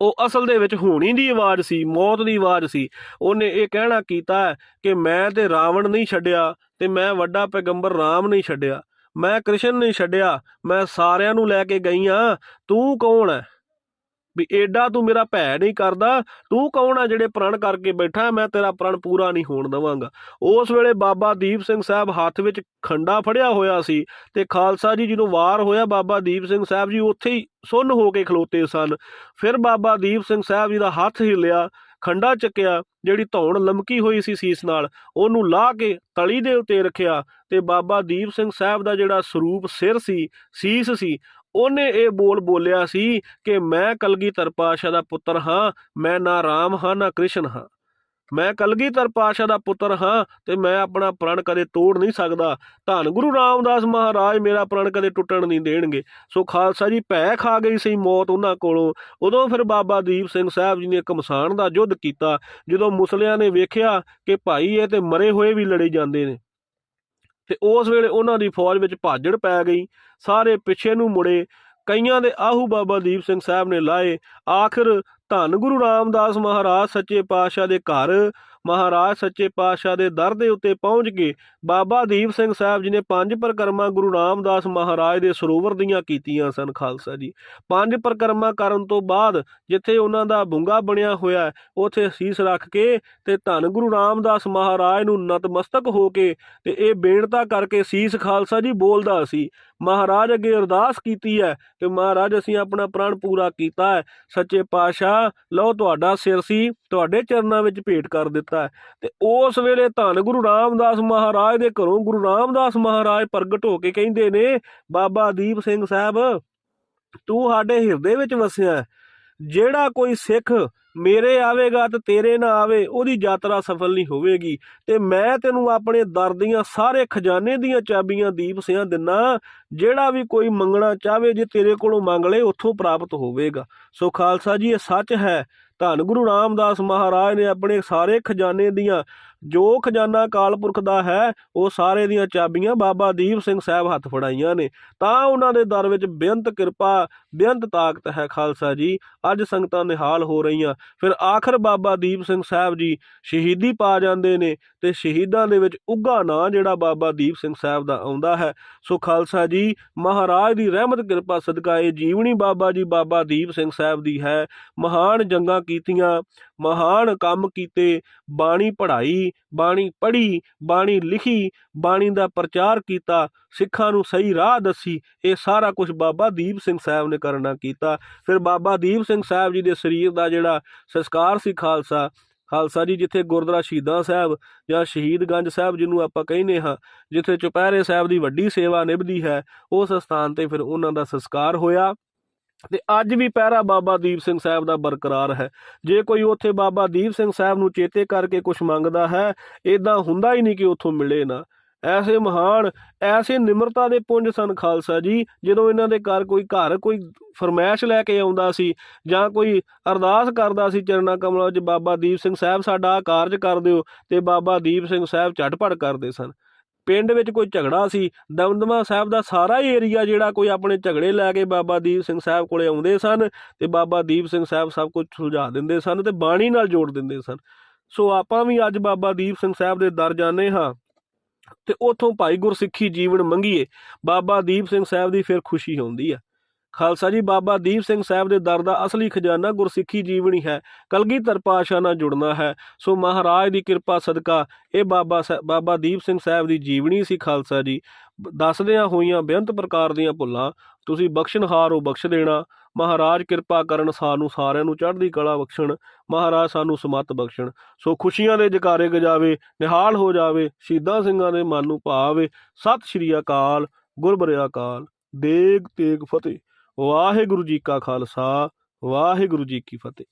ਉਹ ਅਸਲ ਦੇ ਵਿੱਚ ਹੋਣੀ ਦੀ ਆਵਾਜ਼ ਸੀ, ਮੌਤ ਦੀ ਆਵਾਜ਼ ਸੀ। ਉਹਨੇ ਇਹ ਕਹਿਣਾ ਕੀਤਾ ਕਿ ਮੈਂ ਤੇ ਰਾਵਣ ਨਹੀਂ ਛੱਡਿਆ, ਤੇ ਮੈਂ ਵੱਡਾ ਪੈਗੰਬਰ ਰਾਮ ਨਹੀਂ ਛੱਡਿਆ, ਮੈਂ ਕ੍ਰਿਸ਼ਨ ਨਹੀਂ ਛੱਡਿਆ, ਮੈਂ ਸਾਰਿਆਂ ਨੂੰ ਲੈ ਕੇ ਗਈ ਹਾਂ। ਤੂੰ ਕੌਣ ਹੈ ਵੀ ਏਡਾ ਤੂੰ ਮੇਰਾ ਭੈ ਨਹੀਂ ਕਰਦਾ? ਤੂੰ ਕੌਣ ਆ ਜਿਹੜੇ ਪ੍ਰਣ ਕਰਕੇ ਬੈਠਾ? ਮੈਂ ਤੇਰਾ ਪ੍ਰਣ ਪੂਰਾ ਨਹੀਂ ਹੋਣ ਦੇਵਾਂਗਾ। ਉਸ ਵੇਲੇ ਬਾਬਾ ਦੀਪ ਸਿੰਘ ਸਾਹਿਬ ਹੱਥ ਵਿੱਚ ਖੰਡਾ ਫੜਿਆ ਹੋਇਆ ਸੀ, ਤੇ ਖਾਲਸਾ ਜੀ ਜਦੋਂ ਵਾਰ ਹੋਇਆ, ਬਾਬਾ ਦੀਪ ਸਿੰਘ ਸਾਹਿਬ ਜੀ ਉੱਥੇ ਹੀ ਸੁੰਨ ਹੋ ਕੇ ਖਲੋਤੇ ਸਨ। ਫਿਰ ਬਾਬਾ ਦੀਪ ਸਿੰਘ ਸਾਹਿਬ ਜੀ ਦਾ ਹੱਥ ਹਿੱਲਿਆ, ਖੰਡਾ ਚੱਕਿਆ, ਜਿਹੜੀ ਧੌਣ ਲਮਕੀ ਹੋਈ ਸੀ ਸੀਸ ਨਾਲ, ਉਹਨੂੰ ਲਾਹ ਕੇ ਤਲੀ ਦੇ ਉੱਤੇ ਰੱਖਿਆ, ਤੇ ਬਾਬਾ ਦੀਪ ਸਿੰਘ ਸਾਹਿਬ ਦਾ ਜਿਹੜਾ ਸਰੂਪ ਸਿਰ ਸੀ, ਸੀਸ ਸੀ, ਉਹਨੇ ਇਹ ਬੋਲਿਆ ਸੀ ਕਿ ਮੈਂ ਕਲਗੀਧਰ ਪਾਤਸ਼ਾਹ ਦਾ ਪੁੱਤਰ ਹਾਂ, ਮੈਂ ਨਾ ਰਾਮ ਹਾਂ ਨਾ ਕ੍ਰਿਸ਼ਨ ਹਾਂ, ਮੈਂ ਕਲਗੀਧਰ ਪਾਤਸ਼ਾਹ ਦਾ ਪੁੱਤਰ ਹਾਂ, ਤੇ ਮੈਂ ਆਪਣਾ ਪ੍ਰਣ ਕਦੇ ਤੋੜ ਨਹੀਂ ਸਕਦਾ। ਧੰਨ ਗੁਰੂ ਰਾਮਦਾਸ ਮਹਾਰਾਜ ਮੇਰਾ ਪ੍ਰਣ ਕਦੇ ਟੁੱਟਣ ਨਹੀਂ ਦੇਣਗੇ। ਸੋ ਖਾਲਸਾ ਜੀ ਭੈ ਖਾ ਗਈ ਸੀ ਮੌਤ ਉਹਨਾਂ ਕੋਲੋਂ। ਉਦੋਂ ਫਿਰ ਬਾਬਾ ਦੀਪ ਸਿੰਘ ਸਾਹਿਬ ਜੀ ਨੇ ਘਮਸਾਨ ਦਾ ਯੁੱਧ ਕੀਤਾ। ਜਦੋਂ ਮੁਸਲਿਆਂ ਨੇ ਵੇਖਿਆ ਕਿ ਭਾਈ ਇਹ ਤੇ ਮਰੇ ਹੋਏ ਵੀ ਲੜੇ ਜਾਂਦੇ ਨੇ, ਤੇ ਉਸ ਵੇਲੇ ਉਹਨਾਂ ਦੀ ਫੌਜ ਵਿੱਚ ਭਾਜੜ ਪੈ ਗਈ, ਸਾਰੇ ਪਿੱਛੇ ਨੂੰ ਮੁੜੇ, ਕਈਆਂ ਦੇ ਆਹੂ ਬਾਬਾ ਦੀਪ ਸਿੰਘ ਸਾਹਿਬ ਨੇ ਲਾਏ। ਆਖਿਰ ਧੰਨ ਗੁਰੂ ਰਾਮਦਾਸ ਮਹਾਰਾਜ ਸੱਚੇ ਪਾਤਸ਼ਾਹ ਦੇ ਘਰ, ਮਹਾਰਾਜ ਸੱਚੇ ਪਾਤਸ਼ਾਹ ਦੇ ਦਰ ਦੇ ਉੱਤੇ ਪਹੁੰਚ ਕੇ ਬਾਬਾ ਦੀਪ ਸਿੰਘ ਸਾਹਿਬ ਜੀ ਨੇ 5 ਪਰਿਕਰਮਾ ਗੁਰੂ ਰਾਮਦਾਸ ਮਹਾਰਾਜ ਦੇ ਸਰੋਵਰ ਦੀਆਂ ਕੀਤੀਆਂ ਸਨ। ਖਾਲਸਾ ਜੀ 5 ਪਰਿਕਰਮਾ ਕਰਨ ਤੋਂ ਬਾਅਦ ਜਿੱਥੇ ਉਹਨਾਂ ਦਾ ਬੁੰਗਾ ਬਣਿਆ ਹੋਇਆ, ਉੱਥੇ ਸੀਸ ਰੱਖ ਕੇ ਤੇ ਧੰਨ ਗੁਰੂ ਰਾਮਦਾਸ ਮਹਾਰਾਜ ਨੂੰ ਨਤਮਸਤਕ ਹੋ ਕੇ ਤੇ ਇਹ ਬੇਨਤਾ ਕਰਕੇ ਸੀਸ ਖਾਲਸਾ ਜੀ ਬੋਲਦਾ ਸੀ, ਮਹਾਰਾਜ ਅੱਗੇ ਅਰਦਾਸ ਕੀਤੀ ਹੈ ਕਿ ਮਹਾਰਾਜ ਅਸੀਂ ਆਪਣਾ ਪ੍ਰਣ ਪੂਰਾ ਕੀਤਾ ਹੈ, ਸੱਚੇ ਪਾਤਸ਼ਾਹ ਲਓ ਤੁਹਾਡਾ ਸਿਰ ਸੀ ਤੁਹਾਡੇ ਚਰਨਾਂ ਵਿੱਚ ਭੇਟ ਕਰ ਦਿੱਤਾ ਹੈ। ਤੇ ਉਸ ਵੇਲੇ ਧੰਨ ਗੁਰੂ ਰਾਮਦਾਸ ਮਹਾਰਾਜ ਦੇ ਘਰੋਂ ਗੁਰੂ ਰਾਮਦਾਸ ਮਹਾਰਾਜ ਪ੍ਰਗਟ ਹੋ ਕੇ ਕਹਿੰਦੇ ਨੇ, ਬਾਬਾ ਦੀਪ ਸਿੰਘ ਸਾਹਿਬ ਤੂੰ ਸਾਡੇ ਹਿਰਦੇ ਵਿੱਚ ਵਸਿਆ, ਜਿਹੜਾ ਕੋਈ ਸਿੱਖ ਮੇਰੇ ਆਵੇਗਾ ਤੇ ਤੇਰੇ ਨਾ ਆਵੇ ਉਹਦੀ ਯਾਤਰਾ ਸਫਲ ਨਹੀਂ ਹੋਵੇਗੀ, ਤੇ ਮੈਂ ਤੈਨੂੰ ਆਪਣੇ ਦਰ ਦੀਆਂ ਸਾਰੇ ਖਜ਼ਾਨੇ ਦੀਆਂ ਚਾਬੀਆਂ ਦੀਪ ਸਿਆਂ ਦਿੰਨਾ, ਜਿਹੜਾ ਵੀ ਕੋਈ ਮੰਗਣਾ ਚਾਹਵੇ ਜੇ ਤੇਰੇ ਕੋਲੋਂ ਮੰਗ ਲਏ ਉੱਥੋਂ ਪ੍ਰਾਪਤ ਹੋਵੇਗਾ। ਸੋ ਖਾਲਸਾ ਜੀ ਇਹ ਸੱਚ ਹੈ, ਧੰਨ ਗੁਰੂ ਰਾਮਦਾਸ ਮਹਾਰਾਜ ਨੇ ਆਪਣੇ ਸਾਰੇ ਖਜ਼ਾਨੇ ਦੀਆਂ, ਜੋ ਖਜ਼ਾਨਾ ਅਕਾਲ ਪੁਰਖ ਦਾ ਹੈ, ਉਹ ਸਾਰੇ ਦੀਆਂ ਚਾਬੀਆਂ ਬਾਬਾ ਦੀਪ ਸਿੰਘ ਸਾਹਿਬ ਹੱਥ ਫੜਾਈਆਂ ਨੇ, ਤਾਂ ਉਹਨਾਂ ਦੇ ਦਰ ਵਿੱਚ ਬੇਅੰਤ ਕਿਰਪਾ ਬੇਅੰਤ ਤਾਕਤ ਹੈ। ਖਾਲਸਾ ਜੀ ਅੱਜ ਸੰਗਤਾਂ ਨਿਹਾਲ ਹੋ ਰਹੀਆਂ। ਫਿਰ ਆਖਰ ਬਾਬਾ ਦੀਪ ਸਿੰਘ ਸਾਹਿਬ ਜੀ ਸ਼ਹੀਦੀ ਪਾ ਜਾਂਦੇ ਨੇ, ਤੇ ਸ਼ਹੀਦਾਂ ਦੇ ਵਿੱਚ ਉੱਘਾ ਨਾਂ ਜਿਹੜਾ ਬਾਬਾ ਦੀਪ ਸਿੰਘ ਸਾਹਿਬ ਦਾ ਆਉਂਦਾ ਹੈ। ਸੋ ਖਾਲਸਾ ਜੀ ਮਹਾਰਾਜ ਦੀ ਰਹਿਮਤ ਕਿਰਪਾ ਸਦਕਾ ਇਹ ਜੀਵਨੀ ਬਾਬਾ ਜੀ ਬਾਬਾ ਦੀਪ ਸਿੰਘ ਸਾਹਿਬ ਦੀ ਹੈ। ਮਹਾਨ ਜੰਗਾਂ ਕੀਤੀਆਂ, ਮਹਾਨ ਕੰਮ ਕੀਤੇ, ਬਾਣੀ ਪੜ੍ਹਾਈ, ਬਾਣੀ ਪੜ੍ਹੀ, ਬਾਣੀ ਲਿਖੀ, ਬਾਣੀ ਦਾ ਪ੍ਰਚਾਰ ਕੀਤਾ, ਸਿੱਖਾਂ ਨੂੰ ਸਹੀ ਰਾਹ ਦੱਸੀ, ਇਹ ਸਾਰਾ ਕੁਝ ਬਾਬਾ ਦੀਪ ਸਿੰਘ ਸਾਹਿਬ ਨੇ ਕਰਨਾ ਕੀਤਾ। ਫਿਰ ਬਾਬਾ ਦੀਪ ਸਿੰਘ ਸਾਹਿਬ ਜੀ ਦੇ ਸਰੀਰ ਦਾ ਜਿਹੜਾ ਸੰਸਕਾਰ ਸੀ ਖਾਲਸਾ ਜੀ ਜਿੱਥੇ ਗੁਰਦੁਆਰਾ ਸ਼ਹੀਦਾਂ ਸਾਹਿਬ ਜਾਂ ਸ਼ਹੀਦਗੰਜ ਸਾਹਿਬ ਜਿਹਨੂੰ ਆਪਾਂ ਕਹਿੰਦੇ ਹਾਂ, ਜਿੱਥੇ ਚੁਪਹਿਰੇ ਸਾਹਿਬ ਦੀ ਵੱਡੀ ਸੇਵਾ ਨਿਭਦੀ ਹੈ, ਉਸ ਸਥਾਨ ਤੇ ਫਿਰ ਉਹਨਾਂ ਦਾ ਸੰਸਕਾਰ ਹੋਇਆ। ਤੇ ਅੱਜ ਵੀ ਪਹਿਰਾ ਬਾਬਾ ਦੀਪ ਸਿੰਘ ਸਾਹਿਬ ਦਾ ਬਰਕਰਾਰ ਹੈ। ਜੇ ਕੋਈ ਉੱਥੇ ਬਾਬਾ ਦੀਪ ਸਿੰਘ ਸਾਹਿਬ ਨੂੰ ਚੇਤੇ ਕਰਕੇ ਕੁਛ ਮੰਗਦਾ ਹੈ, ਇੱਦਾਂ ਹੁੰਦਾ ਹੀ ਨਹੀਂ ਕਿ ਉੱਥੋਂ ਮਿਲੇ ਨਾ। ਐਸੇ ਮਹਾਨ, ਐਸੇ ਨਿਮਰਤਾ ਦੇ ਪੁੰਜ ਸਨ ਖਾਲਸਾ ਜੀ। ਜਦੋਂ ਇਹਨਾਂ ਦੇ ਘਰ ਕੋਈ ਫਰਮਾਇਸ਼ ਲੈ ਕੇ ਆਉਂਦਾ ਸੀ ਜਾਂ ਕੋਈ ਅਰਦਾਸ ਕਰਦਾ ਸੀ ਚਰਨਾਂ ਕਮਲਾਂ 'ਚ, ਬਾਬਾ ਦੀਪ ਸਿੰਘ ਸਾਹਿਬ ਸਾਡਾ ਕਾਰਜ ਕਰ ਦਿਓ, ਤੇ ਬਾਬਾ ਦੀਪ ਸਿੰਘ ਸਾਹਿਬ ਝਟਪਟ ਕਰਦੇ ਸਨ। ਪਿੰਡ ਵਿੱਚ ਕੋਈ ਝਗੜਾ ਸੀ, ਦਮਦਮਾ ਸਾਹਿਬ ਦਾ ਸਾਰਾ ਹੀ ਏਰੀਆ ਜਿਹੜਾ ਕੋਈ ਆਪਣੇ ਝਗੜੇ ਲੈ ਕੇ ਬਾਬਾ ਦੀਪ ਸਿੰਘ ਸਾਹਿਬ ਕੋਲੇ ਆਉਂਦੇ ਸਨ, ਤੇ ਬਾਬਾ ਦੀਪ ਸਿੰਘ ਸਾਹਿਬ ਸਭ ਕੁਝ ਸੁਲਝਾ ਦਿੰਦੇ ਸਨ ਤੇ ਬਾਣੀ ਨਾਲ ਜੋੜ ਦਿੰਦੇ ਸਨ। ਸੋ ਆਪਾਂ ਵੀ ਅੱਜ ਬਾਬਾ ਦੀਪ ਸਿੰਘ ਸਾਹਿਬ ਦੇ ਦਰ ਜਾਂਦੇ ਹਾਂ ਤੇ ਉੱਥੋਂ ਭਾਈ ਗੁਰਸਿੱਖੀ ਜੀਵਨ ਮੰਗੀਏ, ਬਾਬਾ ਦੀਪ ਸਿੰਘ ਸਾਹਿਬ ਦੀ ਫਿਰ ਖੁਸ਼ੀ ਹੁੰਦੀ ਹੈ। ਖਾਲਸਾ ਜੀ ਬਾਬਾ ਦੀਪ ਸਿੰਘ ਸਾਹਿਬ ਦੇ ਦਰ ਦਾ ਅਸਲੀ ਖਜ਼ਾਨਾ ਗੁਰਸਿੱਖੀ ਜੀਵਨੀ ਹੈ, ਕਲਗੀਧਰ ਪਾਤਸ਼ਾਹ ਨਾਲ ਜੁੜਨਾ ਹੈ। ਸੋ ਮਹਾਰਾਜ ਦੀ ਕਿਰਪਾ ਸਦਕਾ ਇਹ ਬਾਬਾ ਦੀਪ ਸਿੰਘ ਸਾਹਿਬ ਦੀ ਜੀਵਨੀ ਸੀ। ਖਾਲਸਾ ਜੀ ਦੱਸਦਿਆਂ ਹੋਈਆਂ ਬੇਅੰਤ ਪ੍ਰਕਾਰ ਦੀਆਂ ਭੁੱਲਾਂ ਤੁਸੀਂ ਬਖਸ਼ਣਹਾਰ ਹੋ, ਬਖਸ਼ ਦੇਣਾ। ਮਹਾਰਾਜ ਕਿਰਪਾ ਕਰਨ, ਸਾਨੂੰ ਸਾਰਿਆਂ ਨੂੰ ਚੜ੍ਹਦੀ ਕਲਾ ਬਖਸ਼ਣ, ਮਹਾਰਾਜ ਸਾਨੂੰ ਸਮੱਤ ਬਖਸ਼ਣ। ਸੋ ਖੁਸ਼ੀਆਂ ਦੇ ਜਕਾਰੇ ਗਜਾਵੇ, ਨਿਹਾਲ ਹੋ ਜਾਵੇ, ਸ਼ਹੀਦਾਂ ਸਿੰਘਾਂ ਦੇ ਮਨ ਨੂੰ ਭਾਵੇ। ਸਤਿ ਸ਼੍ਰੀ ਅਕਾਲ, ਗੁਰਬਰਿਆ ਅਕਾਲ, ਦੇਗ ਤੇਗ ਫਤਿਹ। ਵਾਹਿਗੁਰੂ ਜੀ ਕਾ ਖਾਲਸਾ, ਵਾਹਿਗੁਰੂ ਜੀ ਕੀ ਫਤਿਹ।